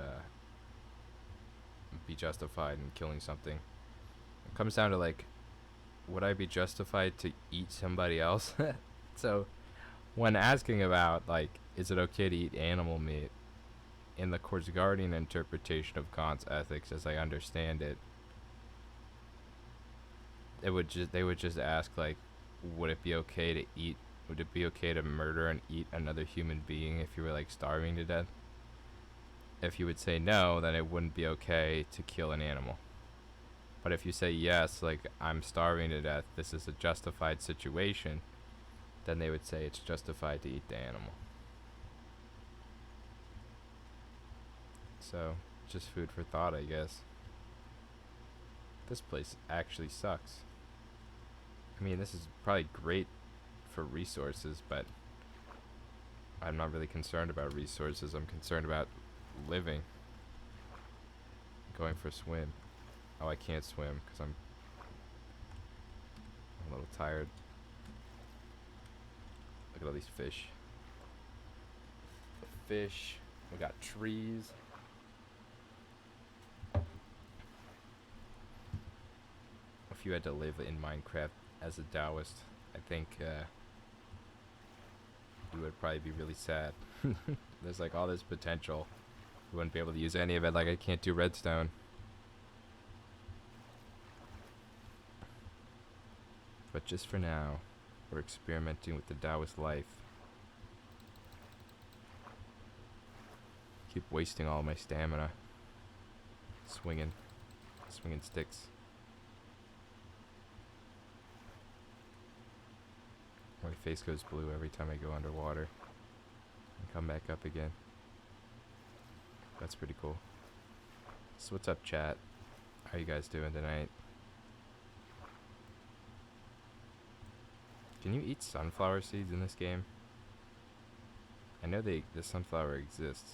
be justified in killing something. It comes down to like, would I be justified to eat somebody else? So, when asking about like, is it okay to eat animal meat, in the Korsgaardian interpretation of Kant's ethics, as I understand it, they would just ask like, would it be okay to eat? Would it be okay to murder and eat another human being if you were like starving to death? If you would say no, then it wouldn't be okay to kill an animal. But if you say yes, like I'm starving to death, this is a justified situation, then they would say it's justified to eat the animal. So, just food for thought, I guess. This place actually sucks. I mean, this is probably great for resources, but I'm not really concerned about resources. I'm concerned about living. Going for a swim. Oh, I can't swim because I'm a little tired. Look at all these fish. The fish. We got trees. If you had to live in Minecraft as a Daoist, I think you would probably be really sad. There's like all this potential. You wouldn't be able to use any of it. Like I can't do redstone. But just for now, we're experimenting with the Daoist life. Keep wasting all my stamina. Swinging sticks. My face goes blue every time I go underwater and come back up again. That's pretty cool. So what's up, chat? How you guys doing tonight? Can you eat sunflower seeds in this game? I know the sunflower exists.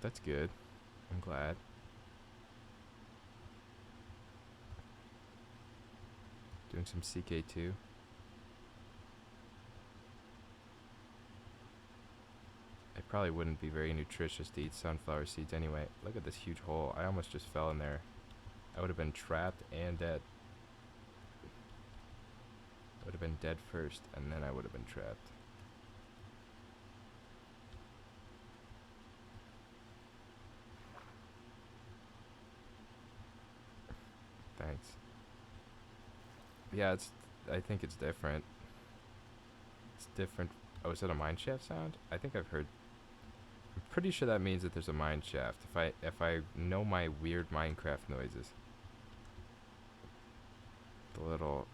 That's good. I'm glad. Doing some CK2. It probably wouldn't be very nutritious to eat sunflower seeds anyway. Look at this huge hole. I almost just fell in there. I would have been trapped and dead. I would have been dead first, and then I would have been trapped. Thanks. Yeah, I think it's different. It's different. Oh, is that a mine shaft sound? I think I've heard. I'm pretty sure that means that there's a mine shaft. If I know my weird Minecraft noises. The little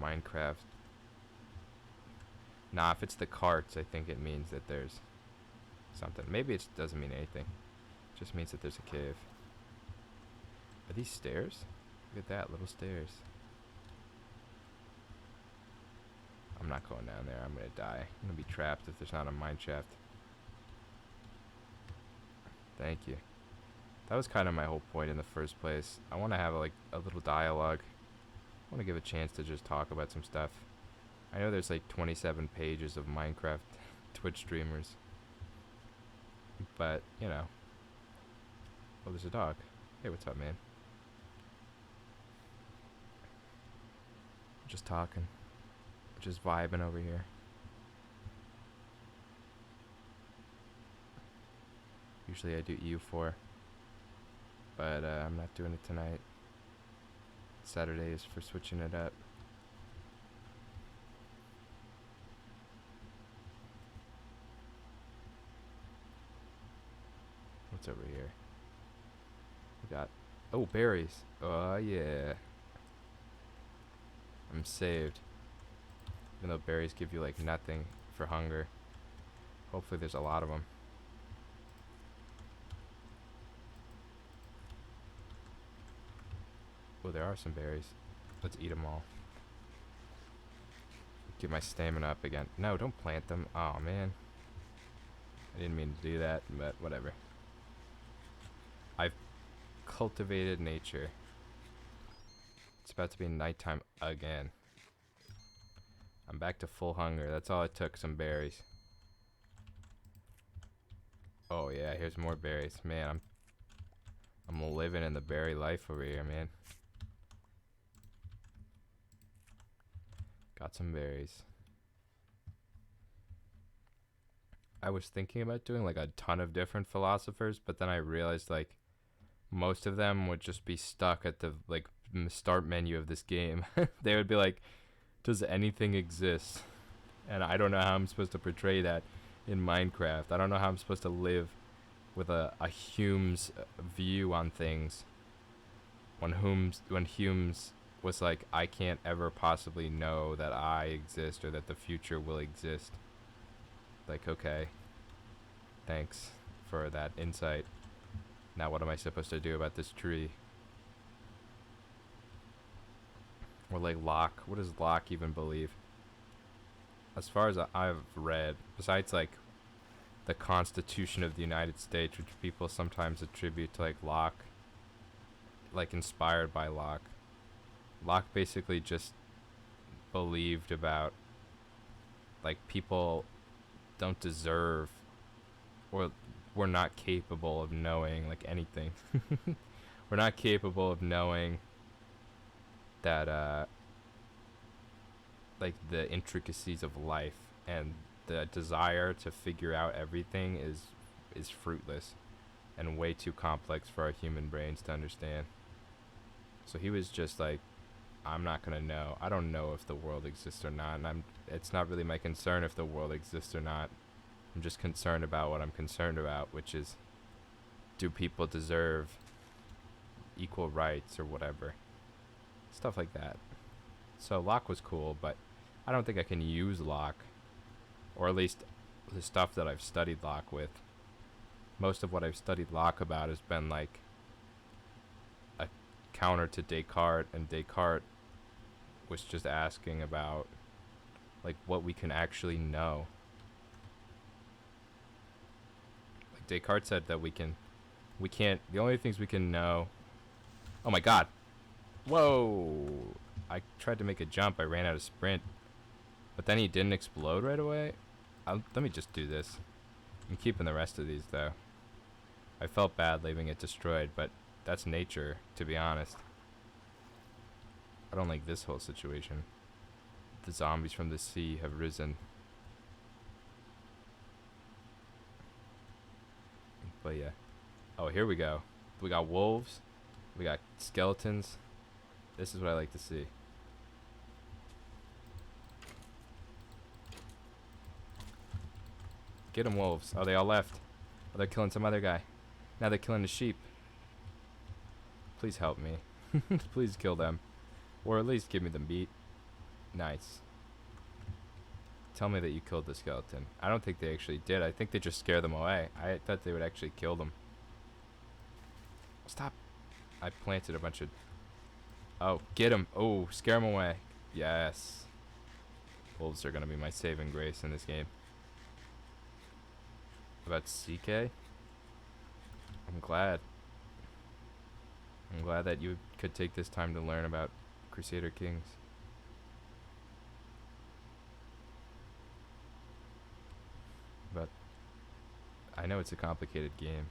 Minecraft. Nah, if it's the carts, I think it means that there's something. Maybe it doesn't mean anything. It just means that there's a cave. Are these stairs? Look at that, little stairs. I'm not going down there. I'm gonna die. I'm gonna be trapped if there's not a mine shaft. Thank you. That was kind of my whole point in the first place. I want to have like a little dialogue. I want to give a chance to just talk about some stuff. I know there's like 27 pages of Minecraft Twitch streamers. But, you know. Oh, there's a dog. Hey, what's up, man? Just talking. Just vibing over here. Usually I do EU4. But I'm not doing it tonight. Saturday is for switching it up. What's over here? We got... Oh, berries. Oh, yeah. I'm saved. Even though berries give you, like, nothing for hunger. Hopefully there's a lot of them. Oh, there are some berries. Let's eat them all. Get my stamina up again. No, don't plant them. Oh, man. I didn't mean to do that, but whatever. I've cultivated nature. It's about to be nighttime again. I'm back to full hunger. That's all it took, some berries. Oh yeah, here's more berries. Man, I'm living in the berry life over here, man. Got some berries. I was thinking about doing like a ton of different philosophers, but then I realized like most of them would just be stuck at the like start menu of this game. They would be like, does anything exist? And I don't know how I'm supposed to portray that in Minecraft. I don't know how I'm supposed to live with a Hume's view on things. When Hume's was like, I can't ever possibly know that I exist or that the future will exist. Like, okay, thanks for that insight. Now what am I supposed to do about this tree? Or like Locke. What does Locke even believe? As far as I've read, besides like the Constitution of the United States, which people sometimes attribute to like Locke, like inspired by Locke. Locke basically just believed about like people don't deserve or we're not capable of knowing like anything. We're not capable of knowing that like the intricacies of life, and the desire to figure out everything is fruitless and way too complex for our human brains to understand. So he was just like, I'm not gonna know. I don't know if the world exists or not, and it's not really my concern if the world exists or not. I'm just concerned about what I'm concerned about, which is, do people deserve equal rights or whatever? Stuff like that. So Locke was cool, but I don't think I can use Locke, or at least the stuff that I've studied Locke with. Most of what I've studied Locke about has been like a counter to Descartes, and Descartes was just asking about like what we can actually know. Like Descartes said that we can't, the only things we can know. Oh my god. Whoa. I tried to make a jump, I ran out of sprint. But then he didn't explode right away. Let me just do this. I'm keeping the rest of these though. I felt bad leaving it destroyed, but that's nature, to be honest. I don't like this whole situation. The zombies from the sea have risen. But yeah. Oh, here we go. We got wolves. We got skeletons. This is what I like to see. Get them, wolves. Oh, they all left. Oh, they're killing some other guy. Now they're killing the sheep. Please help me. Please kill them. Or at least give me the meat. Nice. Tell me that you killed the skeleton. I don't think they actually did. I think they just scared them away. I thought they would actually kill them. Stop. I planted a bunch of... Oh, get him. Oh, scare him away. Yes. Wolves are going to be my saving grace in this game. About CK? I'm glad. I'm glad that you could take this time to learn about Crusader Kings. But I know it's a complicated game.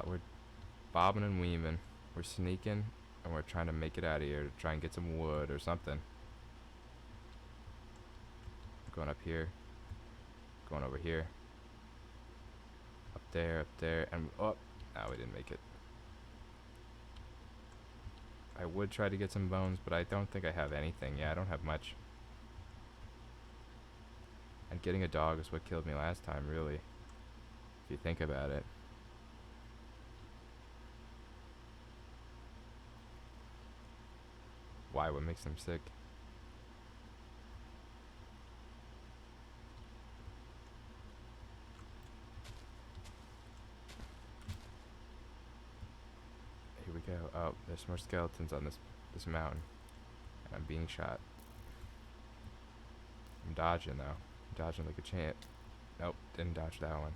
We're bobbing and weaving. We're sneaking, and we're trying to make it out of here to try and get some wood or something. Going up here. Going over here. Up there, and oh, no, we didn't make it. I would try to get some bones, but I don't think I have anything. Yeah, I don't have much. And getting a dog is what killed me last time, really. If you think about it. Why? What makes them sick? Here we go. Oh, there's more skeletons on this mountain. And I'm being shot. I'm dodging, though. I'm dodging like a champ. Nope, didn't dodge that one.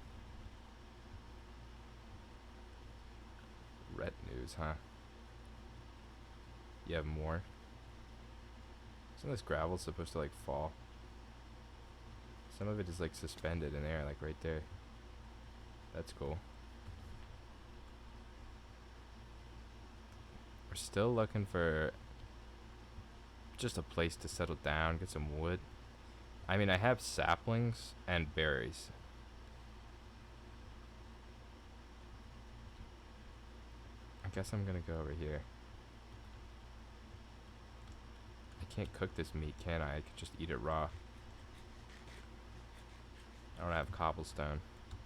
Retinues, huh? You have more? Some of this gravel's supposed to, like, fall. Some of it is, like, suspended in air, like, right there. That's cool. We're still looking for just a place to settle down, get some wood. I mean, I have saplings and berries. I guess I'm gonna go over here. I can't cook this meat, can I? I could just eat it raw. I don't have cobblestone,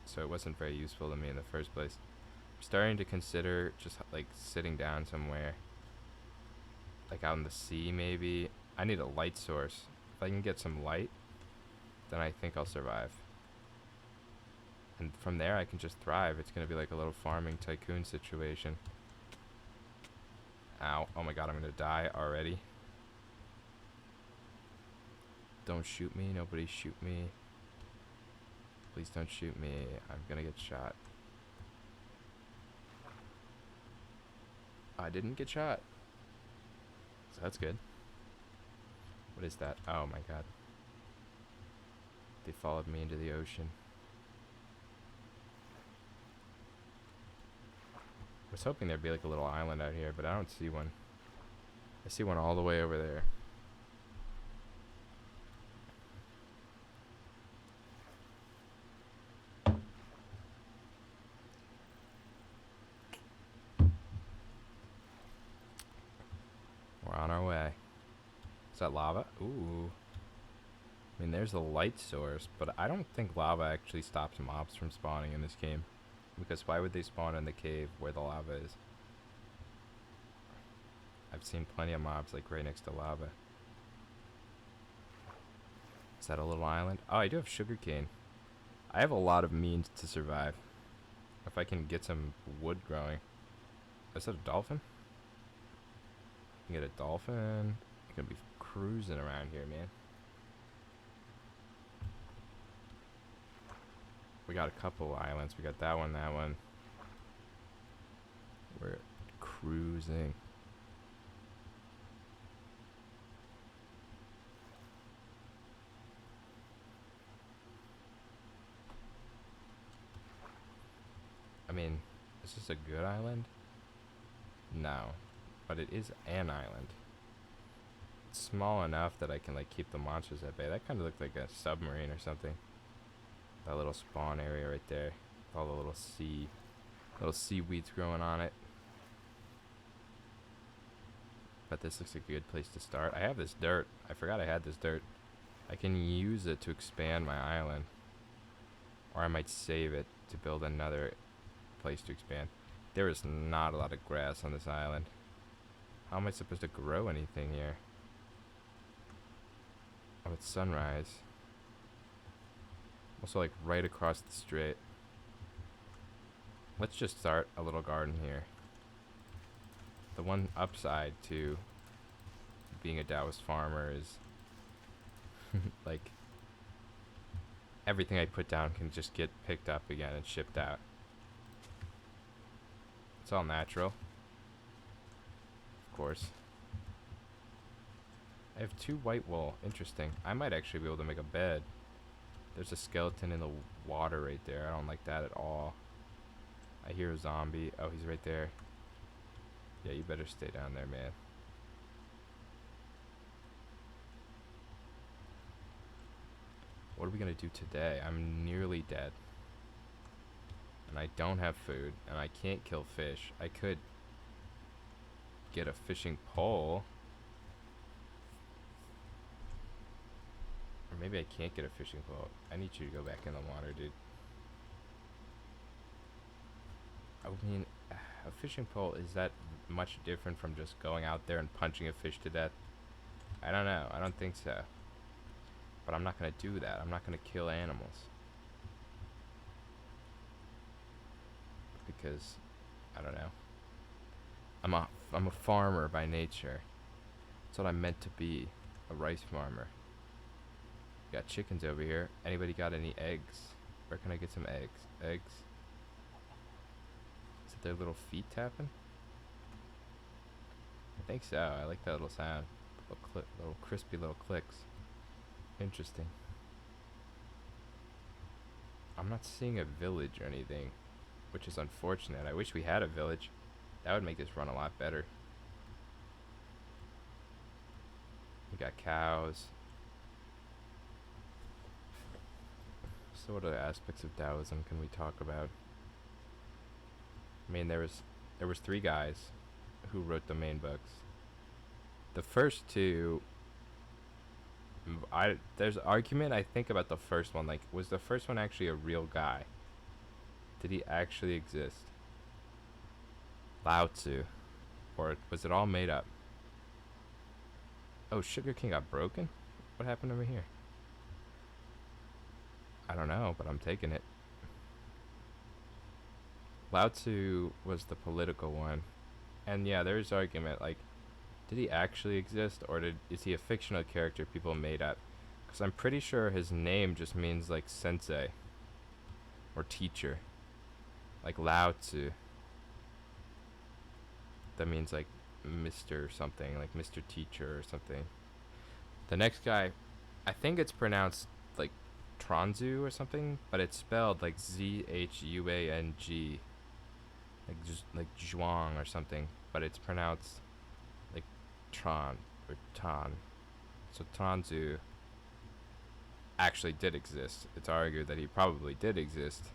so it wasn't very useful to me in the first place. I'm starting to consider just like sitting down somewhere, like out in the sea maybe. I need a light source. If I can get some light, then I think I'll survive. And from there I can just thrive. It's gonna be like a little farming tycoon situation. Ow. Oh my god, I'm gonna die already. Don't shoot me. Nobody shoot me. Please don't shoot me. I'm gonna get shot. I didn't get shot. So that's good. What is that? Oh my god. They followed me into the ocean. I was hoping there'd be like a little island out here, but I don't see one. I see one all the way over there. We're on our way. Is that lava? Ooh. I mean, there's a light source, but I don't think lava actually stops mobs from spawning in this game. Because why would they spawn in the cave where the lava is? I've seen plenty of mobs like right next to lava. Is that a little island? Oh, I do have sugarcane. I have a lot of means to survive. If I can get some wood growing. Is that a dolphin? You can get a dolphin. You're gonna be cruising around here, man. We got a couple islands. We got that one, that one. We're cruising. I mean, is this a good island? No. But it is an island. It's small enough that I can like keep the monsters at bay. That kind of looked like a submarine or something. That little spawn area right there. All the little seaweeds growing on it. But this looks like a good place to start. I have this dirt. I forgot I had this dirt. I can use it to expand my island. Or I might save it to build another place to expand. There is not a lot of grass on this island. How am I supposed to grow anything here? Oh, it's sunrise. Also, like, right across the strait. Let's just start a little garden here. the one upside to being a Daoist farmer is like everything I put down can just get picked up again and shipped out. It's all natural, of course. I have 2 white wool. Interesting. I might actually be able to make a bed. There's a skeleton in the water right there. I don't like that at all. I hear a zombie. Oh, he's right there. Yeah, you better stay down there, man. What are we gonna do today? I'm nearly dead. And I don't have food. And I can't kill fish. I could get a fishing pole. Or maybe I can't get a fishing pole. I need you to go back in the water, dude. I mean, a fishing pole, is that much different from just going out there and punching a fish to death? I don't know. I don't think so. But I'm not going to do that. I'm not going to kill animals. Because, I don't know. I'm a farmer by nature. That's what I'm meant to be. A rice farmer. Got chickens over here. Anybody got any eggs? Where can I get some eggs? Eggs? Is it their little feet tapping? I think so. I like that little sound. Little crispy little clicks. Interesting. I'm not seeing a village or anything, which is unfortunate. I wish we had a village. That would make this run a lot better. We got cows. So what other aspects of Taoism can we talk about? I mean, there was 3 guys who wrote the main books. The first 2, there's argument I think about the first one. Like, was the first one actually a real guy? Did he actually exist? Lao Tzu, or was it all made up? Oh, Sugar King got broken? What happened over here? I don't know, but I'm taking it. Lao Tzu was the political one. And yeah, there's argument, like, did he actually exist, or is he a fictional character people made up? Because I'm pretty sure his name just means, like, sensei. Or teacher. Like Lao Tzu. That means, like, Mr. something, like Mr. Teacher or something. The next guy, I think it's pronounced, like, Tronzu or something, but it's spelled like Zhuang. Like just like Zhuang or something, but it's pronounced like Tron or Tan. So Tronzu actually did exist. It's argued that he probably did exist.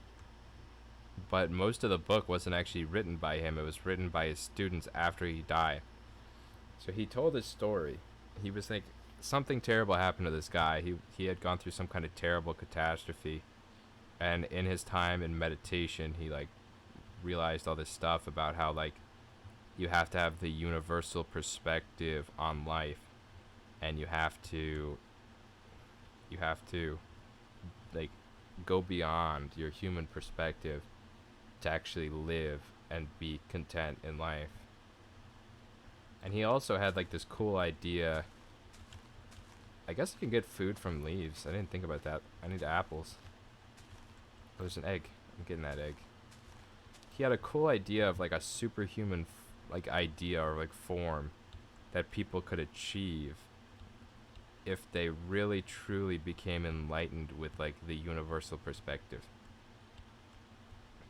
But most of the book wasn't actually written by him. It was written by his students after he died. So he told his story. He was like, something terrible happened to this guy. He had gone through some kind of terrible catastrophe, and in his time in meditation, he like realized all this stuff about how like you have to have the universal perspective on life, and you have to like go beyond your human perspective to actually live and be content in life. And he also had like this cool idea. I guess you can get food from leaves. I didn't think about that. I need apples. Oh, there's an egg. I'm getting that egg. He had a cool idea of like a superhuman like idea or like form that people could achieve if they really truly became enlightened with like the universal perspective.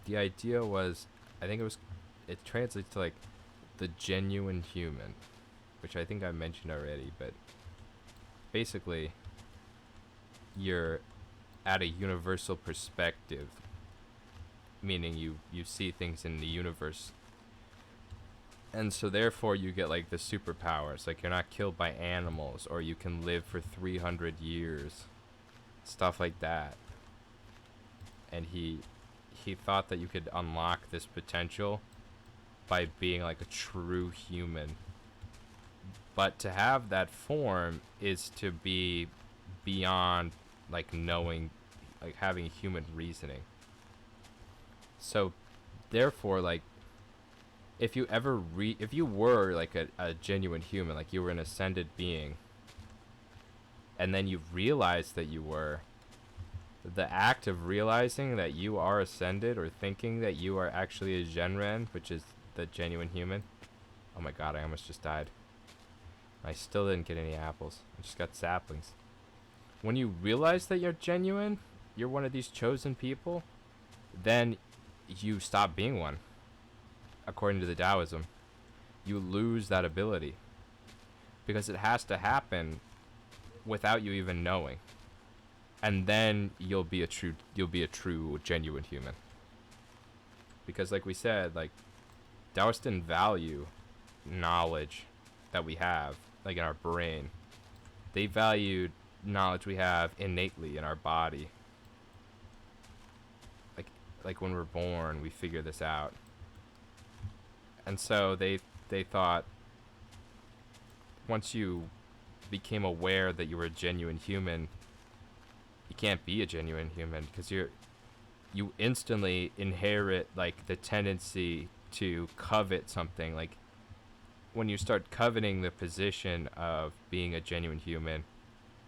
The idea was, it translates to like the genuine human, which I think I mentioned already, but basically you're at a universal perspective, meaning you see things in the universe, and so therefore you get like the superpowers, like you're not killed by animals, or you can live for 300 years, stuff like that. And he thought that you could unlock this potential by being like a true human. But to have that form is to be beyond like knowing, like having human reasoning. So therefore, like if you were like a genuine human, like you were an ascended being, and then you realized that you were, the act of realizing that you are ascended or thinking that you are actually a genren, which is the genuine human. Oh my god, I almost just died. I still didn't get any apples. I just got saplings. When you realize that you're genuine, you're one of these chosen people, then you stop being one. According to the Taoism, you lose that ability because it has to happen without you even knowing. And then you'll be a true genuine human. Because like we said, like Daoists didn't value knowledge that we have, like in our brain. They valued knowledge we have innately in our body. Like when we're born, we figure this out. And so they thought once you became aware that you were a genuine human, you can't be a genuine human because you instantly inherit like the tendency to covet something. Like when you start coveting the position of being a genuine human,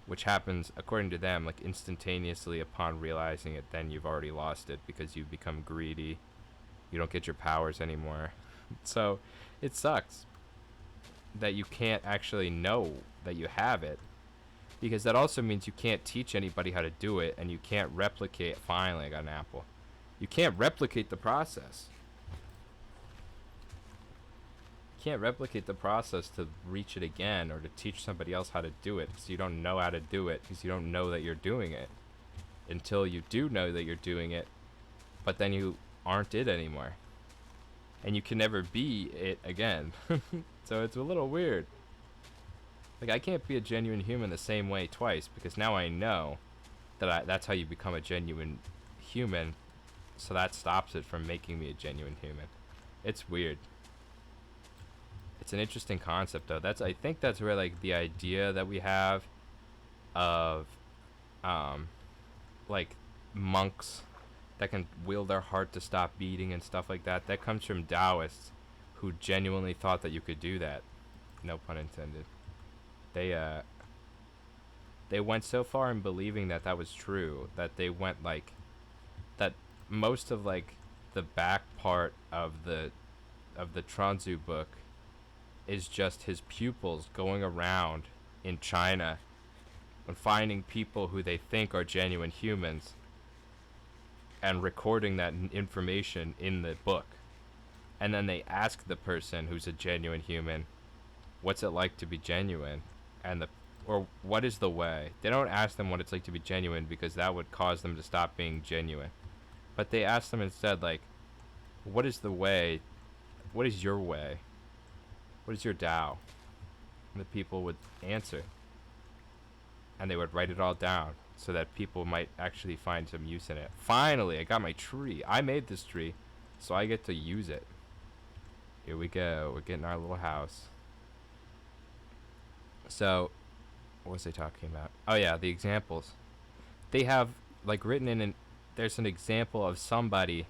which happens according to them like instantaneously upon realizing it, then you've already lost it because you become greedy. You don't get your powers anymore. So it sucks that you can't actually know that you have it, because that also means you can't teach anybody how to do it, and you can't replicate. Finally, I got an apple. You can't replicate the process. You can't replicate the process to reach it again or to teach somebody else how to do it, because you don't know how to do it, because you don't know that you're doing it until you do know that you're doing it, but then you aren't it anymore. And you can never be it again. So it's a little weird. Like, I can't be a genuine human the same way twice, because now I know that that's how you become a genuine human, so that stops it from making me a genuine human. It's weird. It's an interesting concept, though. I think that's where, like, the idea that we have of, like, monks that can will their heart to stop beating and stuff like that, that comes from Daoists who genuinely thought that you could do that. No pun intended. They went so far in believing that that was true that they went like that. Most of like the back part of the Chuanzu book is just his pupils going around in China and finding people who they think are genuine humans and recording that information in the book. And then they ask the person who's a genuine human, what's it like to be genuine? Or what is the way? They don't ask them what it's like to be genuine, because that would cause them to stop being genuine. But they ask them instead, like, what is the way? What is your way? What is your Tao? And the people would answer. And they would write it all down so that people might actually find some use in it. Finally, I got my tree. I made this tree, so I get to use it. Here we go. We're getting our little house. So, what was I talking about? Oh yeah, the examples. They have like written in there's an example of somebody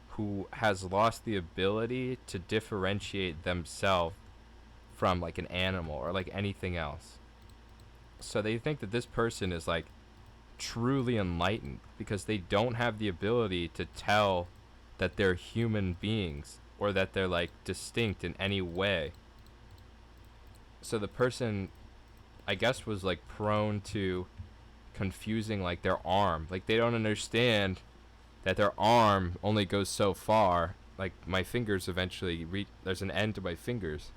who has lost the ability to differentiate themselves from like an animal or like anything else. So they think that this person is like truly enlightened because they don't have the ability to tell that they're human beings or that they're like distinct in any way. So the person, I guess, was like prone to confusing like their arm. Like they don't understand that their arm only goes so far. Like my fingers eventually there's an end to my fingers.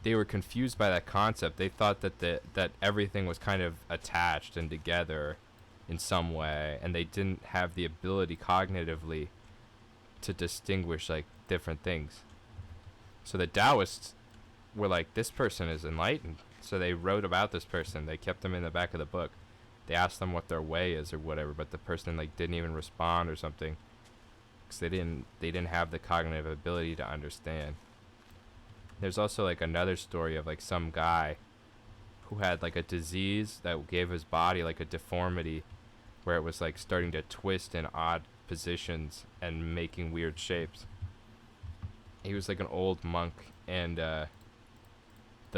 They were confused by that concept. They thought that that everything was kind of attached and together in some way, and they didn't have the ability cognitively to distinguish like different things. So the Taoists were like, this person is enlightened. So they wrote about this person. They kept them in the back of the book. They asked them what their way is or whatever, but the person like didn't even respond or something, because they didn't have the cognitive ability to understand. There's also like another story of like some guy who had like a disease that gave his body like a deformity where it was like starting to twist in odd positions and making weird shapes. he was like an old monk, and the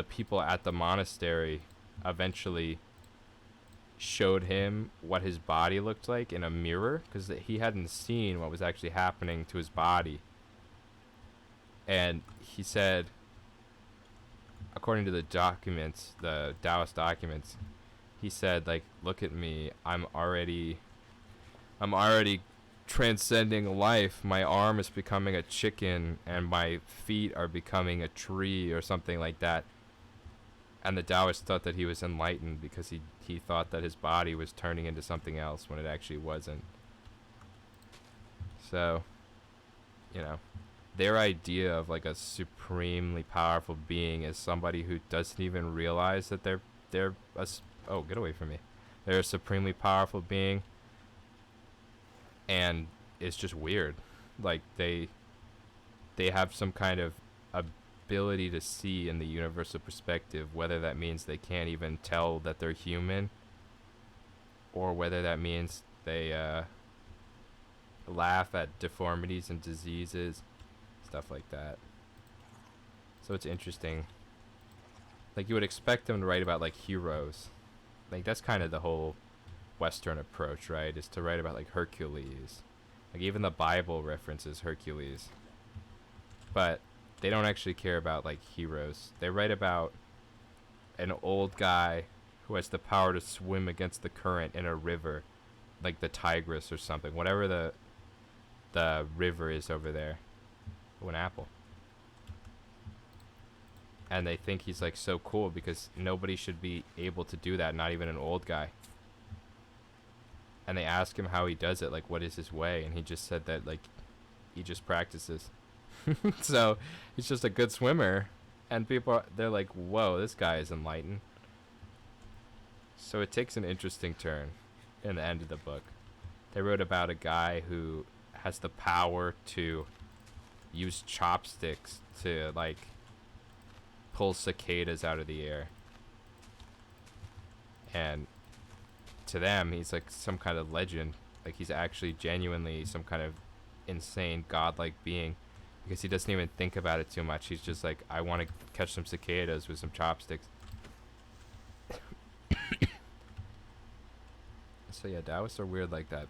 people at the monastery eventually showed him what his body looked like in a mirror, because he hadn't seen what was actually happening to his body. And he said, according to the documents, the Daoist documents, he said, like, look at me, I'm already transcending life. My arm is becoming a chicken and my feet are becoming a tree, or something like that. And the Taoist thought that he was enlightened because he thought that his body was turning into something else when it actually wasn't. So, you know, their idea of like a supremely powerful being is somebody who doesn't even realize that they're oh, get away from me. They're a supremely powerful being, and it's just weird. Like they have some kind of ability to see in the universal perspective, whether that means they can't even tell that they're human, or whether that means they laugh at deformities and diseases, stuff like that. So it's interesting. Like, you would expect them to write about like heroes. Like, that's kind of the whole Western approach, right? Is to write about like Hercules. Like, even the Bible references Hercules. But they don't actually care about like heroes. They write about an old guy who has the power to swim against the current in a river, like the Tigris or something, whatever the river is over there. Oh, an apple. And they think he's like so cool because nobody should be able to do that, not even an old guy. And they ask him how he does it, like what is his way, and he just said that like he just practices. So he's just a good swimmer, and they're like, whoa, this guy is enlightened. So it takes an interesting turn in the end of the book. They wrote about a guy who has the power to use chopsticks to like pull cicadas out of the air, and to them he's like some kind of legend. Like, he's actually genuinely some kind of insane godlike being, because he doesn't even think about it too much. He's just like, I want to catch some cicadas with some chopsticks. So yeah, Taoists are weird like that,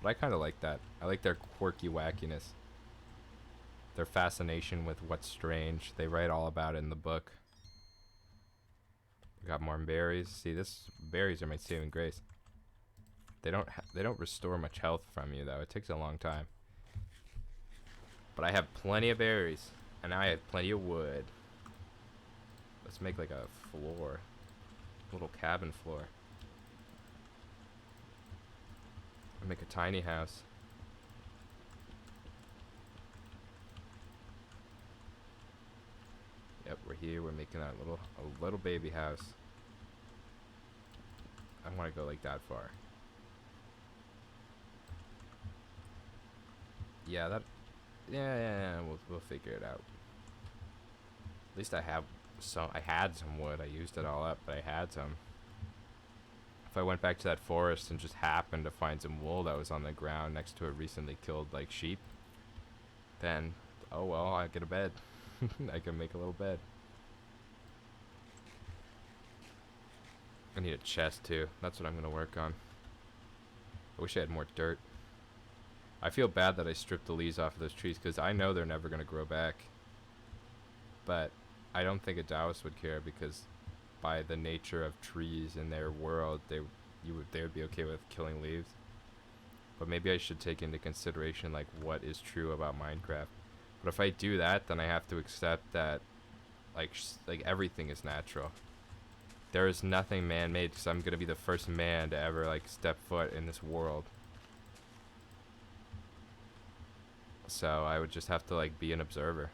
but I kind of like that. I like their quirky wackiness, their fascination with what's strange. They write all about it in the book. We got more berries. See, berries are my saving grace. They don't restore much health from you though. It takes a long time. But I have plenty of berries, and now I have plenty of wood. Let's make like a floor, a little cabin floor. I'll make a tiny house. Yep, we're here. We're making a little baby house. I want to go like that far. Yeah, that. Yeah. We'll figure it out. At least I have some. I had some wood. I used it all up, but I had some. If I went back to that forest and just happened to find some wool that was on the ground next to a recently killed like sheep, then oh well, I get a bed. I can make a little bed. I need a chest too. That's what I'm gonna work on. I wish I had more dirt. I feel bad that I stripped the leaves off of those trees because I know they're never gonna grow back. But I don't think a Taoist would care, because by the nature of trees in their world, they would be okay with killing leaves. But maybe I should take into consideration like what is true about Minecraft. But if I do that, then I have to accept that like everything is natural. There is nothing man-made, because I'm gonna be the first man to ever like step foot in this world. So I would just have to like be an observer,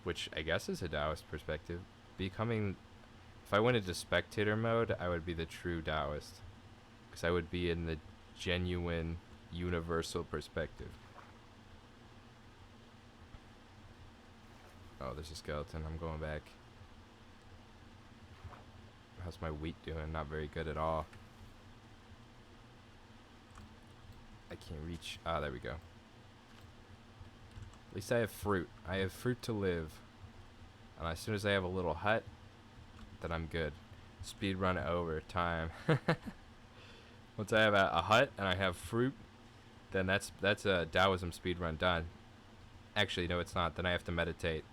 which I guess is a Taoist perspective. If I went into spectator mode, I would be the true Taoist, because I would be in the genuine universal perspective. Oh, there's a skeleton. I'm going back. How's my wheat doing? Not very good at all. I can't reach. Ah, there we go. At least I have fruit. I have fruit to live. And as soon as I have a little hut, then I'm good. Speed run over time. Once I have a hut and I have fruit, then that's a Taoism speed run done. Actually, no, it's not. Then I have to meditate.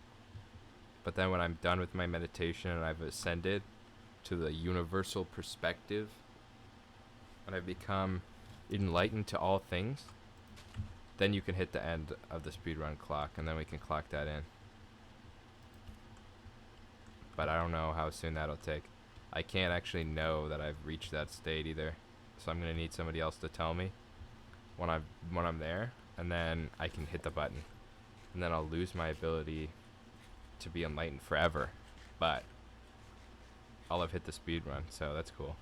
But then when I'm done with my meditation and I've ascended to the universal perspective, and I've become enlightened to all things, then you can hit the end of the speedrun clock, and then we can clock that in. But I don't know how soon that'll take. I can't actually know that I've reached that state either, so I'm gonna need somebody else to tell me when I'm there, and then I can hit the button, and then I'll lose my ability to be enlightened forever. But I'll have hit the speed run, so that's cool.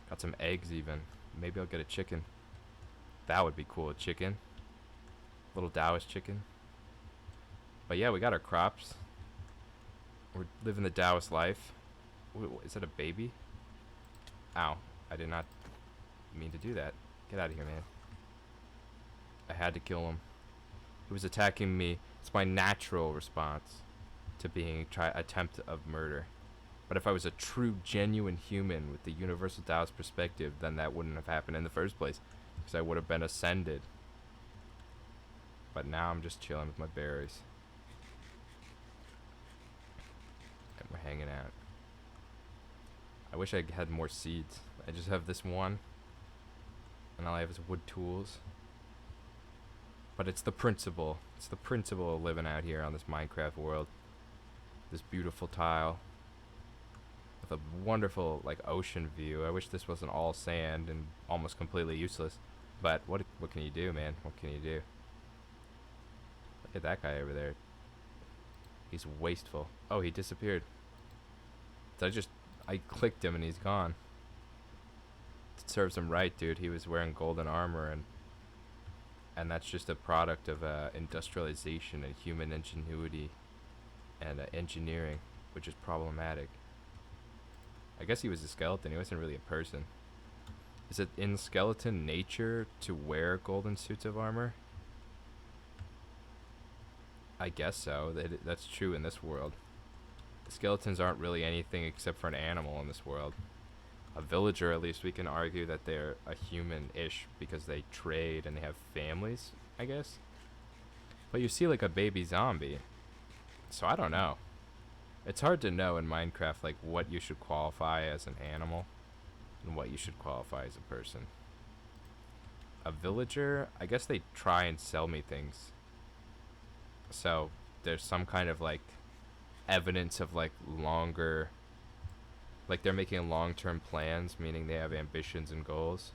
Got some eggs even. Maybe I'll get a chicken. That would be cool, a chicken. Little Daoist chicken. But yeah, we got our crops. We're living the Daoist life. Is that a baby? Ow. I did not mean to do that. Get out of here, man. I had to kill him. He was attacking me. It's my natural response to being attempt of murder. But if I was a true, genuine human with the universal Taoist perspective, then that wouldn't have happened in the first place, because I would have been ascended. But now I'm just chilling with my berries. And we're hanging out. I wish I had more seeds. I just have this one, and all I have is wood tools. But it's the principle. It's the principle of living out here on this Minecraft world. This beautiful tile with a wonderful like ocean view. I wish this wasn't all sand and almost completely useless. But what can you do, man? What can you do? Look at that guy over there. He's wasteful. Oh, he disappeared. I clicked him and he's gone. It serves him right, dude. He was wearing golden armor, and that's just a product of industrialization and human ingenuity and engineering, which is problematic. I guess he was a skeleton. He wasn't really a person. Is it in skeleton nature to wear golden suits of armor? I guess so. That's true in this world. Skeletons aren't really anything except for an animal in this world. A villager, at least we can argue that they're a human-ish because they trade and they have families, I guess. But you see like a baby zombie. So I don't know. It's hard to know in Minecraft like what you should qualify as an animal and what you should qualify as a person. A villager, I guess they try and sell me things. So there's some kind of like evidence of like longer, like they're making long-term plans, meaning they have ambitions and goals.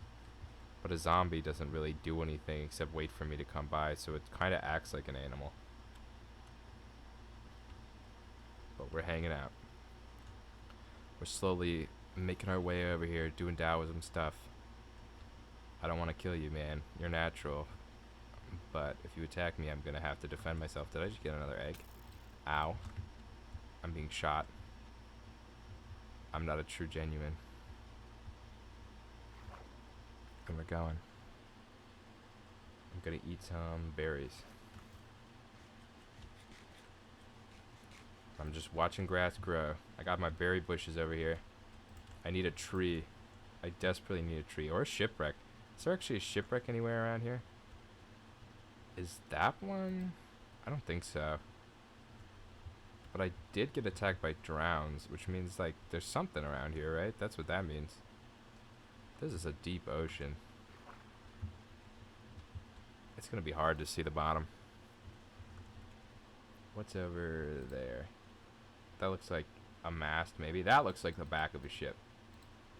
But a zombie doesn't really do anything except wait for me to come by, so it kind of acts like an animal. But we're hanging out. We're slowly making our way over here, doing Taoism stuff. I don't want to kill you, man. You're natural. But if you attack me, I'm going to have to defend myself. Did I just get another egg? Ow. I'm being shot. I'm not a true genuine. And we're going. I'm going to eat some berries. I'm just watching grass grow. I got my berry bushes over here. I need a tree. I desperately need a tree. Or a shipwreck. Is there actually a shipwreck anywhere around here? Is that one? I don't think so. But I did get attacked by drowns, which means like there's something around here, right? That's what that means. This is a deep ocean. It's gonna be hard to see the bottom. What's over there? That looks like a mast, maybe. That looks like the back of a ship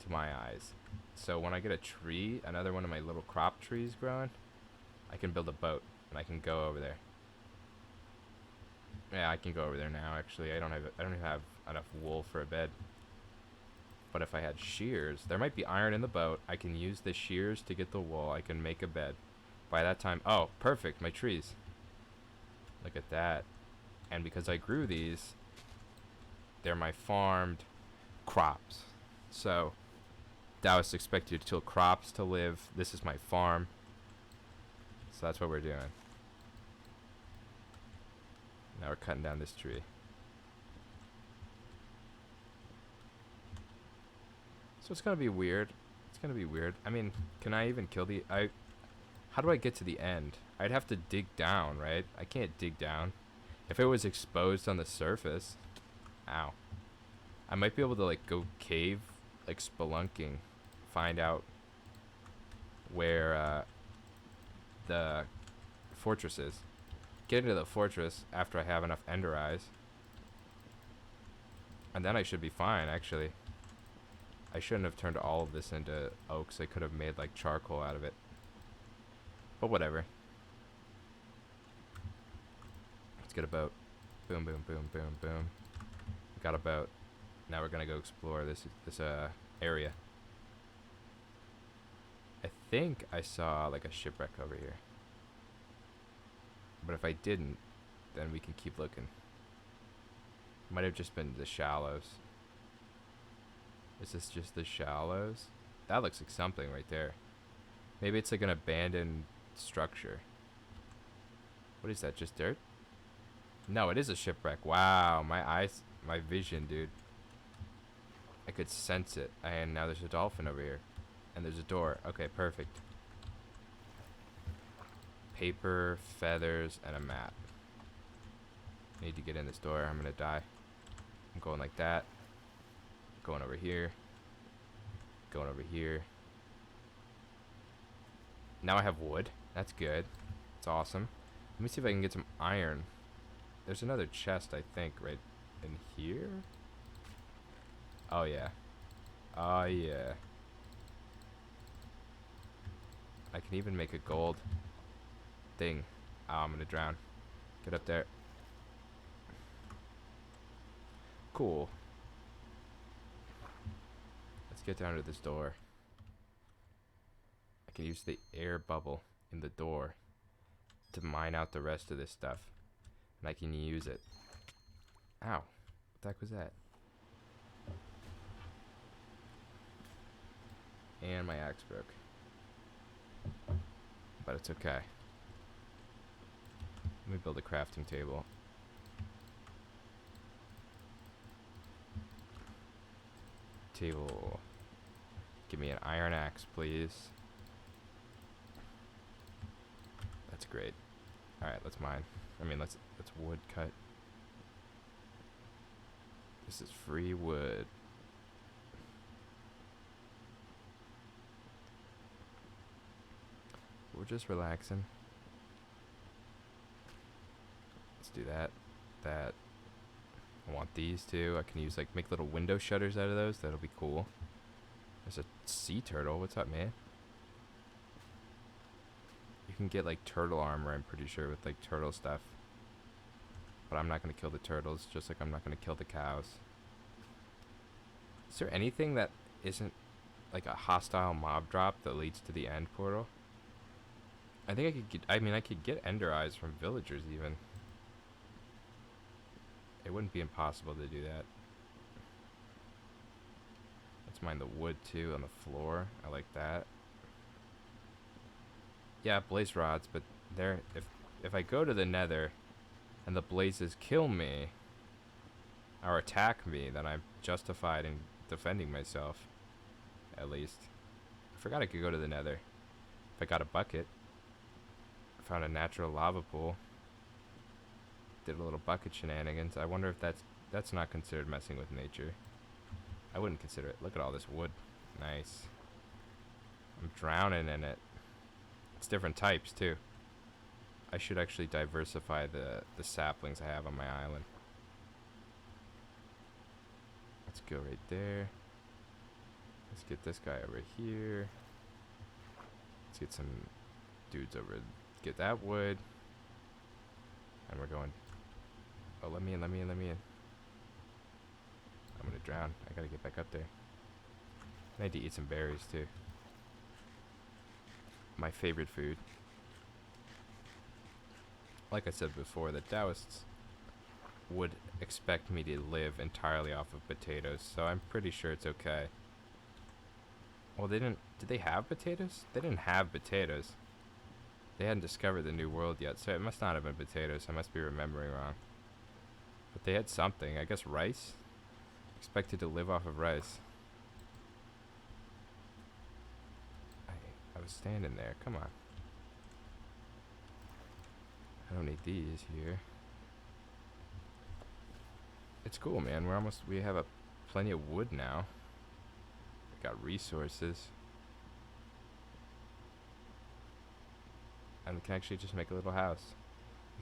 to my eyes. So when I get a tree, another one of my little crop trees growing, I can build a boat and I can go over there. Yeah, I can go over there now. Actually, I don't even have enough wool for a bed. But if I had shears, there might be iron in the boat. I can use the shears to get the wool. I can make a bed. By that time, oh, perfect, my trees. Look at that. And because I grew these, they're my farmed crops. So, Taoists expect you to till crops to live. This is my farm. So that's what we're doing. Now we're cutting down this tree. So it's gonna be weird. It's gonna be weird. I mean, can I even kill the... How do I get to the end? I'd have to dig down, right? I can't dig down. If it was exposed on the surface... Ow. I might be able to, like, go cave, like, spelunking. Find out where, the fortress is. Get into the fortress after I have enough ender eyes. And then I should be fine, actually. I shouldn't have turned all of this into oaks. I could have made, like, charcoal out of it. But whatever. Let's get a boat. Boom, boom, boom, boom, boom. Got a boat. Now we're gonna go explore this area. I think I saw, like, a shipwreck over here. But if I didn't, then we can keep looking. Might have just been the shallows. Is this just the shallows? That looks like something right there. Maybe it's like an abandoned structure. What is that, just dirt? No, it is a shipwreck. Wow, my eyes, my vision, dude. I could sense it. And now there's a dolphin over here. And there's a door. Okay, perfect. Paper, feathers, and a map. Need to get in this door. I'm gonna die. I'm going like that. Going over here. Going over here. Now I have wood. That's good. That's awesome. Let me see if I can get some iron. There's another chest, I think, right in here. Oh, yeah. Oh, yeah. I can even make a gold thing. Oh, I'm gonna drown. Get up there. Cool. Let's get down to this door. I can use the air bubble in the door to mine out the rest of this stuff. And I can use it. Ow. What the heck was that? And my axe broke. But it's okay. Let me build a crafting table. Table. Give me an iron axe, please. That's great. Alright, let's mine. I mean, let's wood cut. This is free wood. We're just relaxing. Let's do that. That. I want these too. I can use, like, make little window shutters out of those. That'll be cool. There's a sea turtle. What's up, man? You can get, like, turtle armor, I'm pretty sure, with, like, turtle stuff. But I'm not going to kill the turtles, just like I'm not going to kill the cows. Is there anything that isn't, like, a hostile mob drop that leads to the end portal? I think I could get, I could get ender eyes from villagers, even. It wouldn't be impossible to do that. Let's mine the wood, too, on the floor. I like that. Yeah, blaze rods, but they're, if I go to the nether and the blazes kill me or attack me, then I'm justified in defending myself, at least. I forgot I could go to the nether. If I got a bucket, I found a natural lava pool, did a little bucket shenanigans. I wonder if that's not considered messing with nature. I wouldn't consider it. Look at all this wood. Nice. I'm drowning in it. It's different types, too. I should actually diversify the saplings I have on my island. Let's go right there. Let's get this guy over here. Let's get some dudes over. Get that wood. And we're going. Oh, let me in, let me in, let me in. I'm gonna drown. I gotta get back up there. I need to eat some berries, too. My favorite food. Like I said before, the Daoists would expect me to live entirely off of potatoes, so I'm pretty sure it's okay. Well, they didn't... Did they have potatoes? They didn't have potatoes. They hadn't discovered the new world yet, so it must not have been potatoes. I must be remembering wrong. But they had something. I guess rice? Expected to live off of rice. I was standing there. Come on. I don't need these here. It's cool, man. We have plenty of wood now. We got resources. And we can actually just make a little house.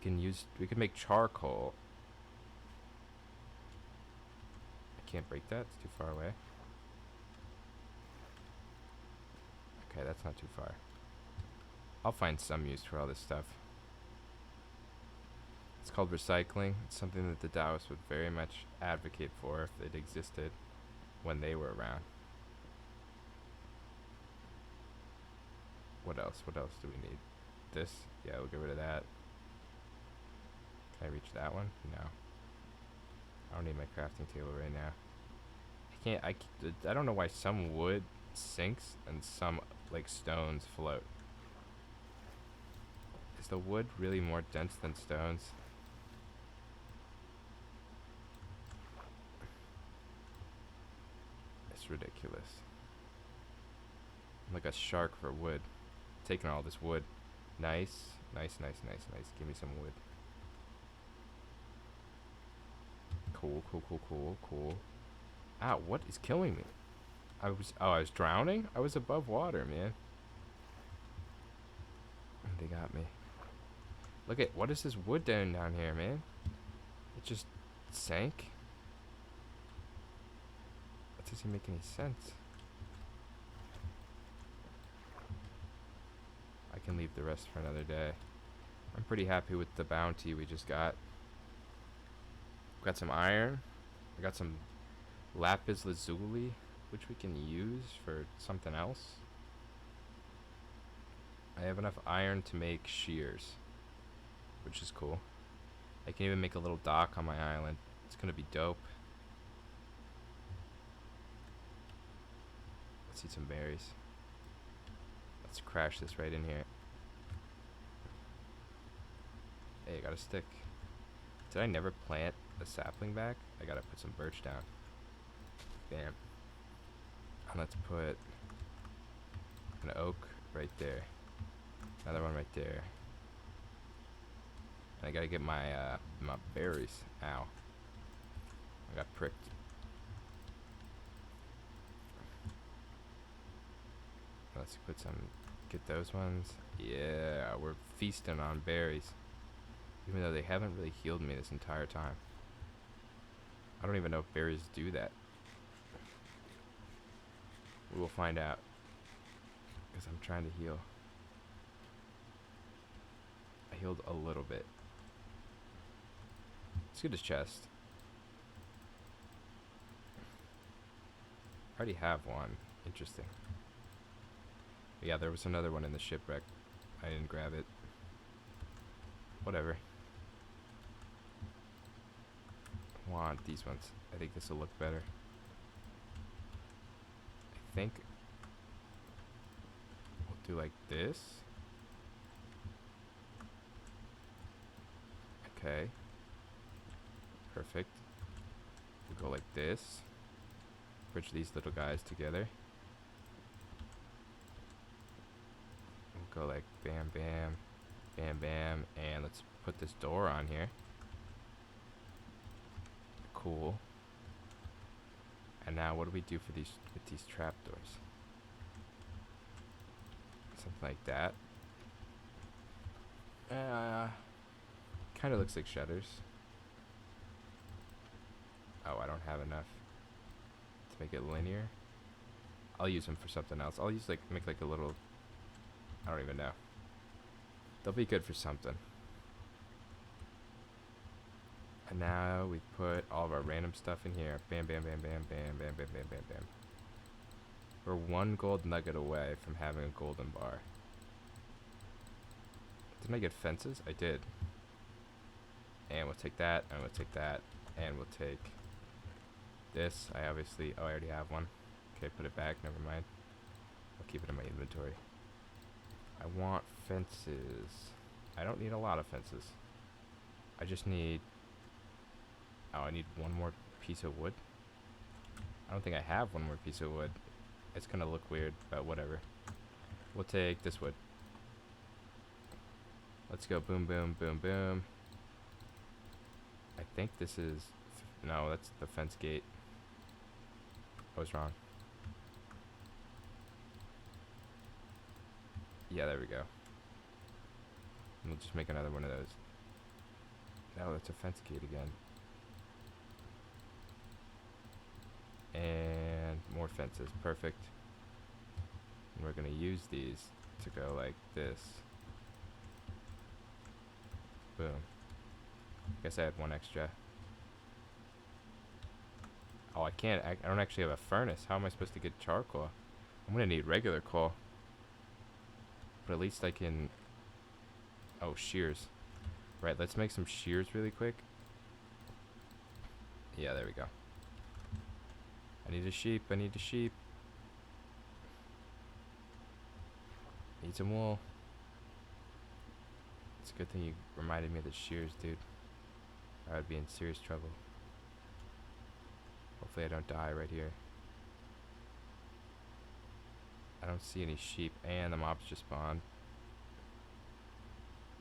We can make charcoal. I can't break that, it's too far away. Okay, that's not too far. I'll find some use for all this stuff. It's called recycling. It's something that the Daoists would very much advocate for if it existed when they were around. What else? What else do we need? This? Yeah, we'll get rid of that. Can I reach that one? No. I don't need my crafting table right now. I don't know why some wood sinks and some, like, stones float. Is the wood really more dense than stones? It's ridiculous. I'm like a shark for wood. Taking all this wood. Nice. Nice, nice, nice, nice. Give me some wood. Cool, cool, cool, cool, cool. Ow, what is killing me? I was drowning? I was above water, man. They got me. Look at, what is this wood down here, man? It just sank? That doesn't make any sense. I can leave the rest for another day. I'm pretty happy with the bounty we just got. Got some iron. I got some lapis lazuli, which we can use for something else. I have enough iron to make shears, which is cool. I can even make a little dock on my island. It's gonna be dope. Let's eat some berries. Let's crash this right in here. Hey, I got a stick. Did I never plant a sapling back? I gotta put some birch down. Bam. And let's put an oak right there. Another one right there. And I gotta get my my berries. Ow. I got pricked. Let's put some, get those ones. Yeah, we're feasting on berries. Even though they haven't really healed me this entire time. I don't even know if berries do that. We will find out. Because I'm trying to heal. I healed a little bit. Let's get his chest. I already have one. Interesting. But yeah, there was another one in the shipwreck. I didn't grab it. Whatever. Want these ones. I think this will look better. I think we'll do like this. Okay. Perfect. We'll go like this. Bridge these little guys together. We'll go like bam, bam, bam, bam, and let's put this door on here. Cool. And now what do we do for these with these trapdoors? Something like that. Kind of looks like shutters. Oh, I don't have enough to make it linear. I'll use them for something else. I'll use make like a little, I don't even know. They'll be good for something. And now we put all of our random stuff in here. Bam, bam, bam, bam, bam, bam, bam, bam, bam, bam. We're one gold nugget away from having a golden bar. Didn't I get fences? I did. And we'll take that, and we'll take that, and we'll take this. I already have one. Okay, put it back, never mind. I'll keep it in my inventory. I want fences. I don't need a lot of fences. I just need... Oh, I need one more piece of wood. I don't think I have one more piece of wood. It's gonna look weird, but whatever. We'll take this wood. Let's go boom, boom, boom, boom. I think this is... No, that's the fence gate. I was wrong. Yeah, there we go. And we'll just make another one of those. No, that's a fence gate again. And more fences. Perfect. And we're going to use these to go like this. Boom. Guess I had one extra. Oh, I can't. I don't actually have a furnace. How am I supposed to get charcoal? I'm going to need regular coal. But at least I can... Oh, shears. Right, let's make some shears really quick. Yeah, there we go. I need a sheep. I need a sheep. Need some wool. It's a good thing you reminded me of the shears, dude. I would be in serious trouble. Hopefully I don't die right here. I don't see any sheep, and the mobs just spawned.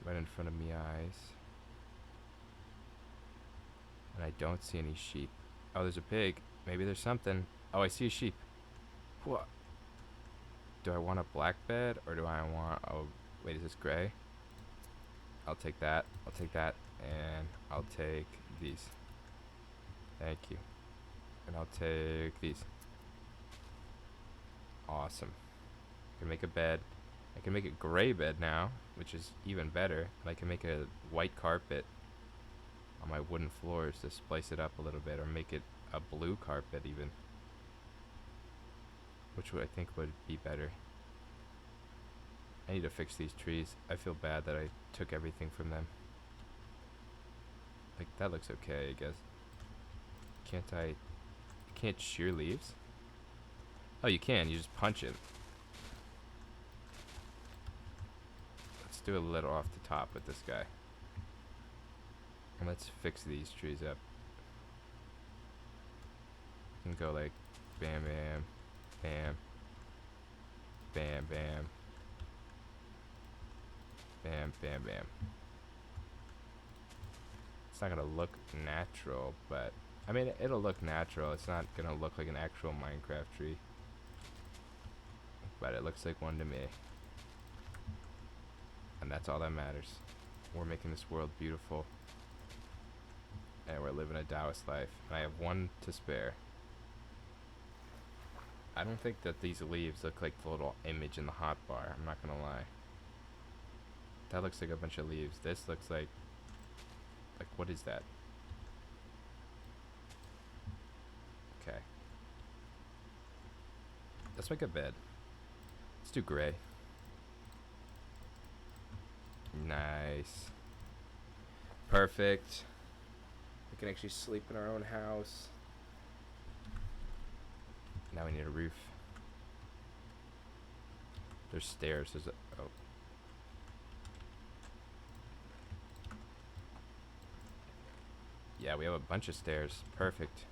Right in front of me eyes. And I don't see any sheep. Oh, there's a pig. Maybe there's something. Oh, I see a sheep. What? Do I want a black bed, or do I want... Oh, wait, is this gray? I'll take that. I'll take that. And I'll take these. Thank you. And I'll take these. Awesome. I can make a bed. I can make a gray bed now, which is even better. And I can make a white carpet on my wooden floors to spice it up a little bit, or make it a blue carpet even. Which I think would be better. I need to fix these trees. I feel bad that I took everything from them. Like, that looks okay, I guess. Can't I... Can't shear leaves? Oh, you can. You just punch it. Let's do a little off the top with this guy. And let's fix these trees up. And go like bam, bam, bam, bam, bam, bam, bam, bam. It's not gonna look natural, but I mean, it'll look natural. It's not gonna look like an actual Minecraft tree, but it looks like one to me, and that's all that matters. We're making this world beautiful, and we're living a Daoist life, and I have one to spare. I don't think that these leaves look like the little image in the hotbar. I'm not gonna lie. That looks like a bunch of leaves. This looks like what is that? Okay. Let's make a bed. Let's do gray. Nice. Perfect. We can actually sleep in our own house. Now we need a roof. There's stairs. There's a... Oh. Yeah, we have a bunch of stairs. Perfect.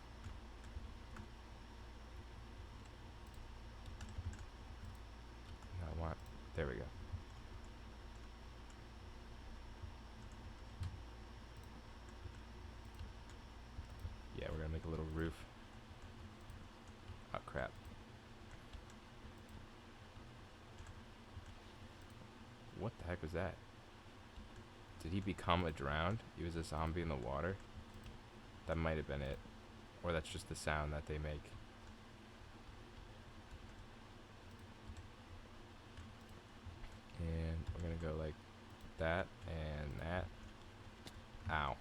I want... There we go. Yeah, we're gonna make a little roof. Oh, crap. What the heck was that? Did he become a drowned? He was a zombie in the water? That might have been it. Or that's just the sound that they make. And we're gonna go like that and that. Ow.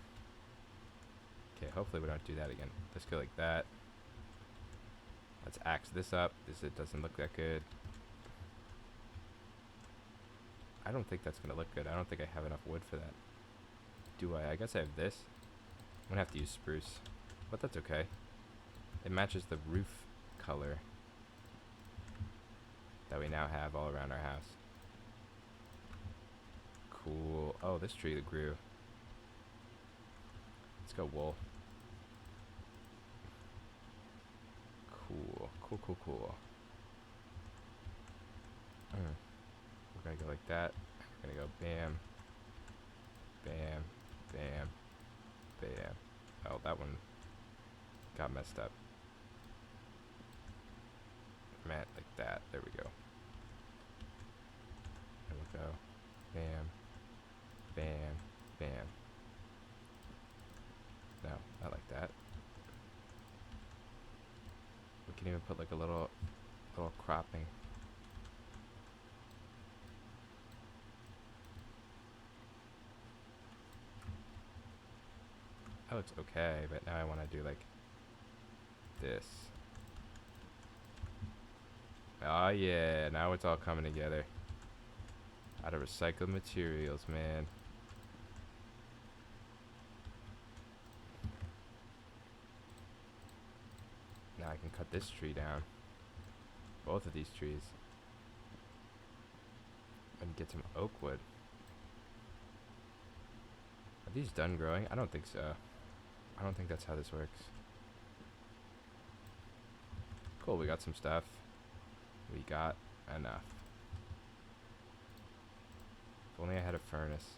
Okay, hopefully we don't do that again. Let's go like that. Let's axe this up. It doesn't look that good. I don't think that's gonna look good. I don't think I have enough wood for that. Do I? I guess I have this. I'm gonna have to use spruce, but that's okay. It matches the roof color that we now have all around our house. Cool. Oh, this tree that grew. Let's go wool. Cool. Cool, cool, cool. We're gonna go like that. We're gonna go bam, bam, bam, bam. Oh, that one got messed up. Meant like that. There we go. And we'll go bam, bam, bam. No, not like that. We can even put like a little cropping. That looks okay, but now I want to do like this. Oh yeah, now it's all coming together. Out of recycled materials, man. Now I can cut this tree down. Both of these trees. And get some oak wood. Are these done growing? I don't think so. I don't think that's how this works. Cool, we got some stuff. We got enough. If only I had a furnace.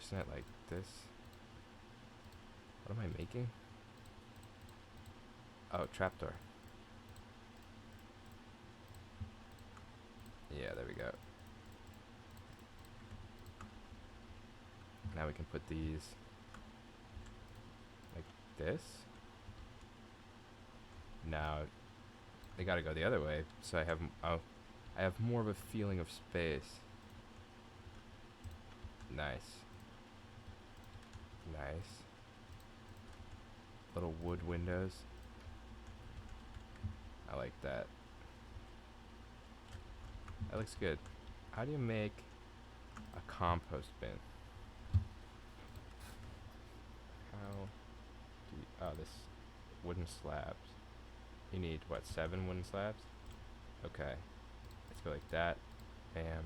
Isn't it like this? What am I making? Oh, trapdoor. Yeah, there we go. Now we can put these like this. Now they gotta go the other way, so I have more of a feeling of space. Nice. Nice. Little wood windows. I like that. That looks good. How do you make a compost bin? How do you, oh, this wooden slabs. You need, what, 7 wooden slabs? Okay. Let's go like that. Bam. And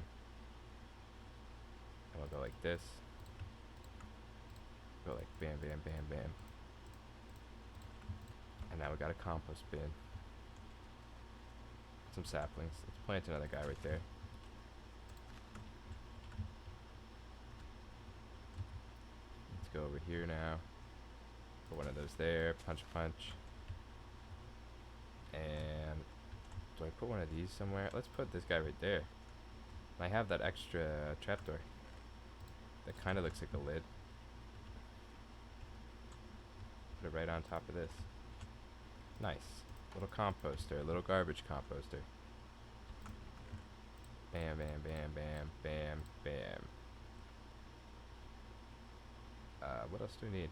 we'll go like this. Go like bam, bam, bam, bam. And now we got a compost bin. Some saplings. Let's plant another guy right there. Let's go over here now. Put one of those there. Punch, punch. And do I put one of these somewhere? Let's put this guy right there. I have that extra trapdoor. That kind of looks like a lid. Put it right on top of this. Nice. Little composter, little garbage composter. Bam, bam, bam, bam, bam, bam. What else do we need?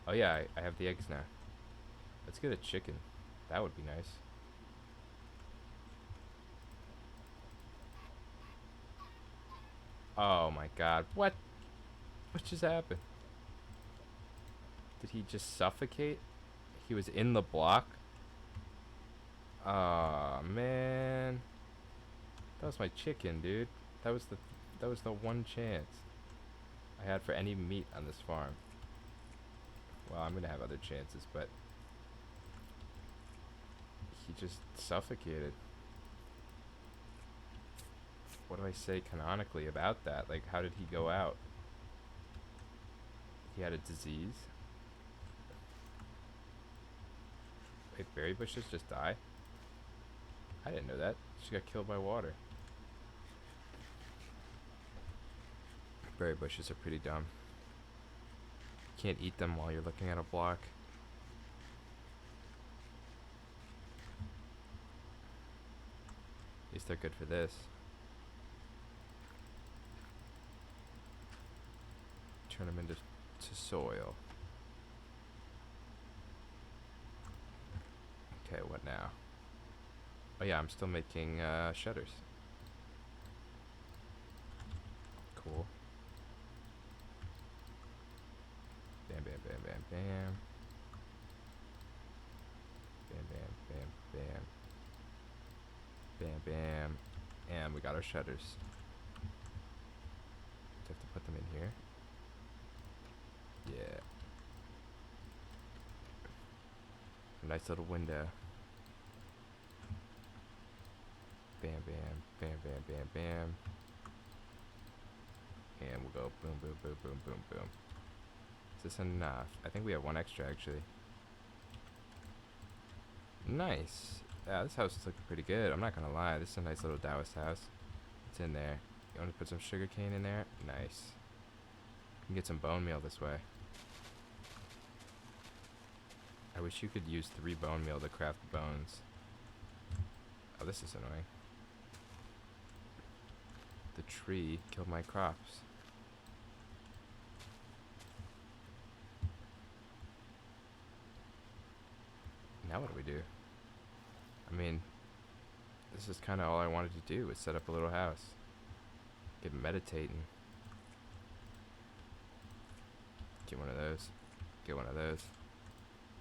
Oh yeah, I have the eggs now. Let's get a chicken. That would be nice. Oh my god, what? What just happened? Did he just suffocate? He was in the block? Aw, man. That was my chicken, dude. That was the one chance I had for any meat on this farm. Well, I'm gonna have other chances, but he just suffocated. What do I say canonically about that? Like, how did he go out? He had a disease? Wait, berry bushes just die? I didn't know that. She got killed by water. Berry bushes are pretty dumb. Can't eat them while you're looking at a block. At least they're good for this. Turn them into soil. Okay, what now? Oh yeah, I'm still making shutters. Cool. Bam, bam, bam, bam, bam. Bam, bam, bam, bam. Bam, bam. And we got our shutters. here. Yeah. Nice little window. Bam, bam, bam, bam, bam, bam. And we'll go boom, boom, boom, boom, boom, boom. Is this enough? I think we have one extra, actually. Nice. Yeah, this house is looking pretty good. I'm not gonna lie. This is a nice little Daoist house. It's in there. You want to put some sugar cane in there? Nice. You can get some bone meal this way. I wish you could use 3 bone meal to craft bones. Oh, this is annoying. The tree killed my crops. Now what do we do? I mean, this is kind of all I wanted to do, was set up a little house. Get meditating. Get one of those. Get one of those.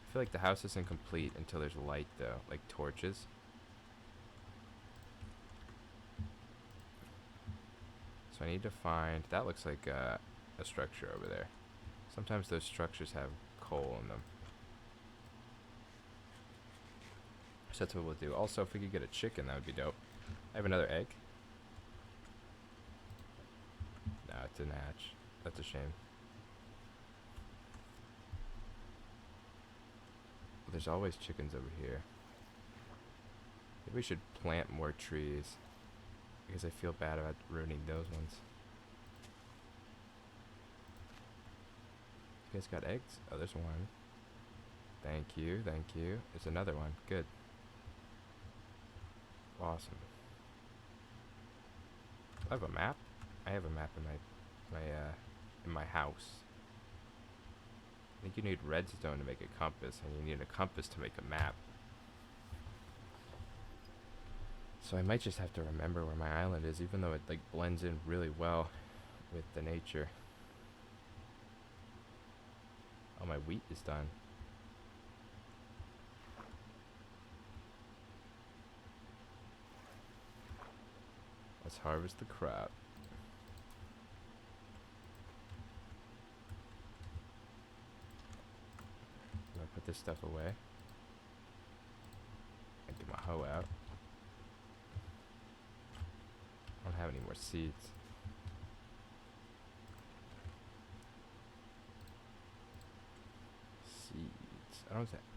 I feel like the house isn't complete until there's light, though, like torches. So I need to find... That looks like a structure over there. Sometimes those structures have coal in them. So that's what we'll do. Also, if we could get a chicken, that would be dope. I have another egg. No, it didn't hatch. That's a shame. There's always chickens over here. Maybe we should plant more trees, because I feel bad about ruining those ones. You guys got eggs? Oh, there's one. Thank you, thank you. There's another one. Good. Awesome. I have a map. I have a map in my house. I think you need redstone to make a compass, and you need a compass to make a map. So I might just have to remember where my island is, even though it like blends in really well with the nature. Oh, my wheat is done. Let's harvest the crop. I'm gonna put this stuff away. And get my hoe out. I don't have any more seeds. Seeds.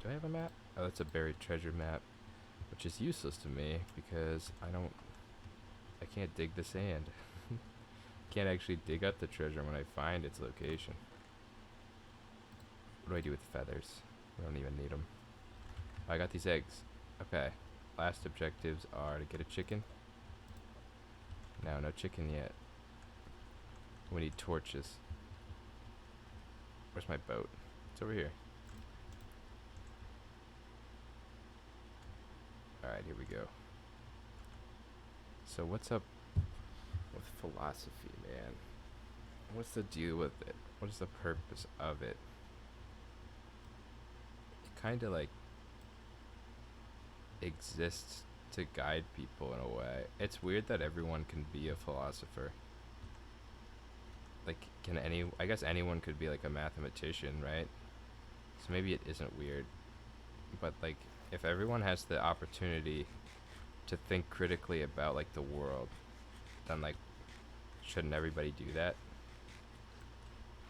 Do I have a map? Oh, that's a buried treasure map, which is useless to me because I can't dig the sand. Can't actually dig up the treasure when I find its location. What do I do with feathers? I don't even need them. Oh, I got these eggs. Okay. Last objectives are to get a chicken. No chicken yet. We need torches. Where's my boat? It's over here. Alright, here we go. So what's up with philosophy, man? What's the deal with it? What is the purpose of it? It kind of like exists to guide people in a way. It's weird that everyone can be a philosopher. Like, I guess anyone could be like a mathematician, right? So maybe it isn't weird. But like, if everyone has the opportunity to think critically about like the world, then like, shouldn't everybody do that?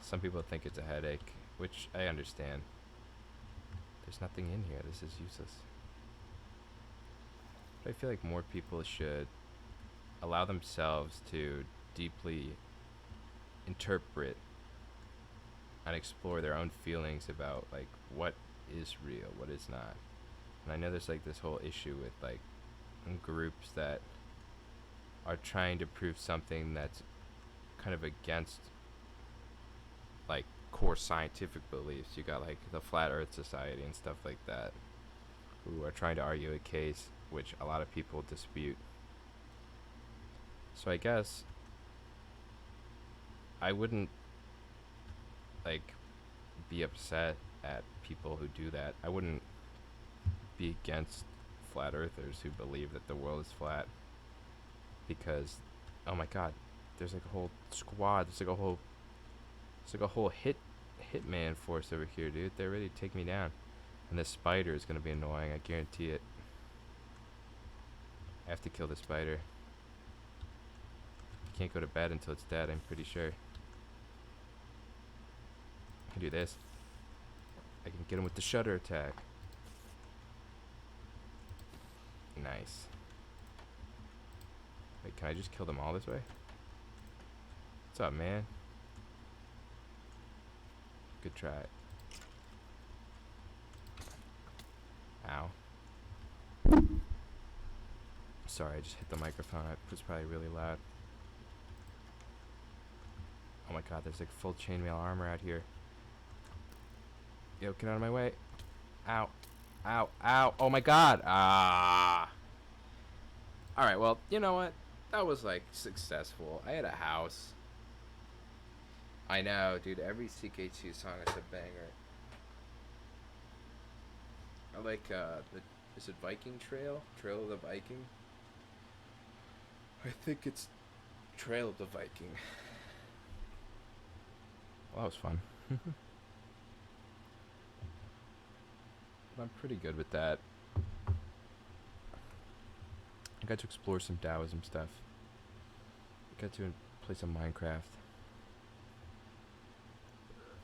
Some people think it's a headache, which I understand. There's nothing in here. This is useless. But I feel like more people should allow themselves to deeply interpret and explore their own feelings about like what is real, what is not. And I know there's like this whole issue with like groups that are trying to prove something that's kind of against like core scientific beliefs. You got like the Flat Earth Society and stuff like that, who are trying to argue a case which a lot of people dispute. So I guess I wouldn't like be upset at people who do that. I wouldn't be against flat earthers who believe that the world is flat, because oh my god, there's like a whole squad, there's like a whole It's like a whole hitman force over here, dude. They're ready to take me down. And this spider is gonna be annoying, I guarantee it. I have to kill the spider. Can't go to bed until it's dead, I'm pretty sure. I can do this. I can get him with the shutter attack. Nice. Wait, can I just kill them all this way? What's up, man? Good try. Ow. Sorry, I just hit the microphone. It was probably really loud. Oh my god, there's like full chainmail armor out here. Yo, get out of my way. Ow. Ow. Ow. Oh my god. Ah. Alright, well, you know what? That was like successful. I had a house. I know, dude. Every CK2 song is a banger. I like is it Viking Trail? Trail of the Viking? I think it's Trail of the Viking. Well, that was fun. I'm pretty good with that. I got to explore some Daoism stuff. I got to play some Minecraft.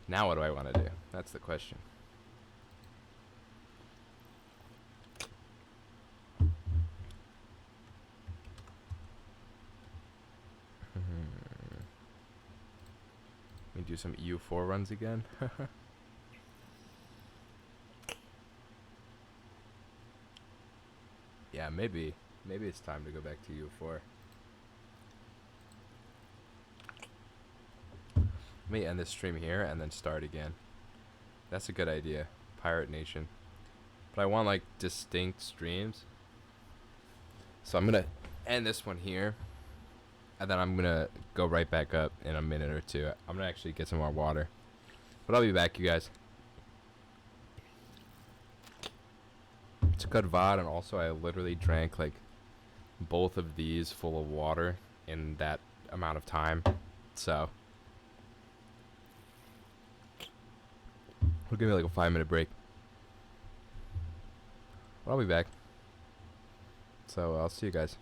Now what do I want to do? That's the question. Let me do some EU4 runs again. Yeah, maybe it's time to go back to EU4. Let me end this stream here and then start again. That's a good idea. Pirate Nation. But I want like distinct streams. So I'm gonna end this one here. And then I'm gonna go right back up in a minute or two. I'm gonna actually get some more water. But I'll be back, you guys. It's a good VOD, and also I literally drank like both of these full of water in that amount of time. So we'll give me like a 5-minute break. But I'll be back. So I'll see you guys.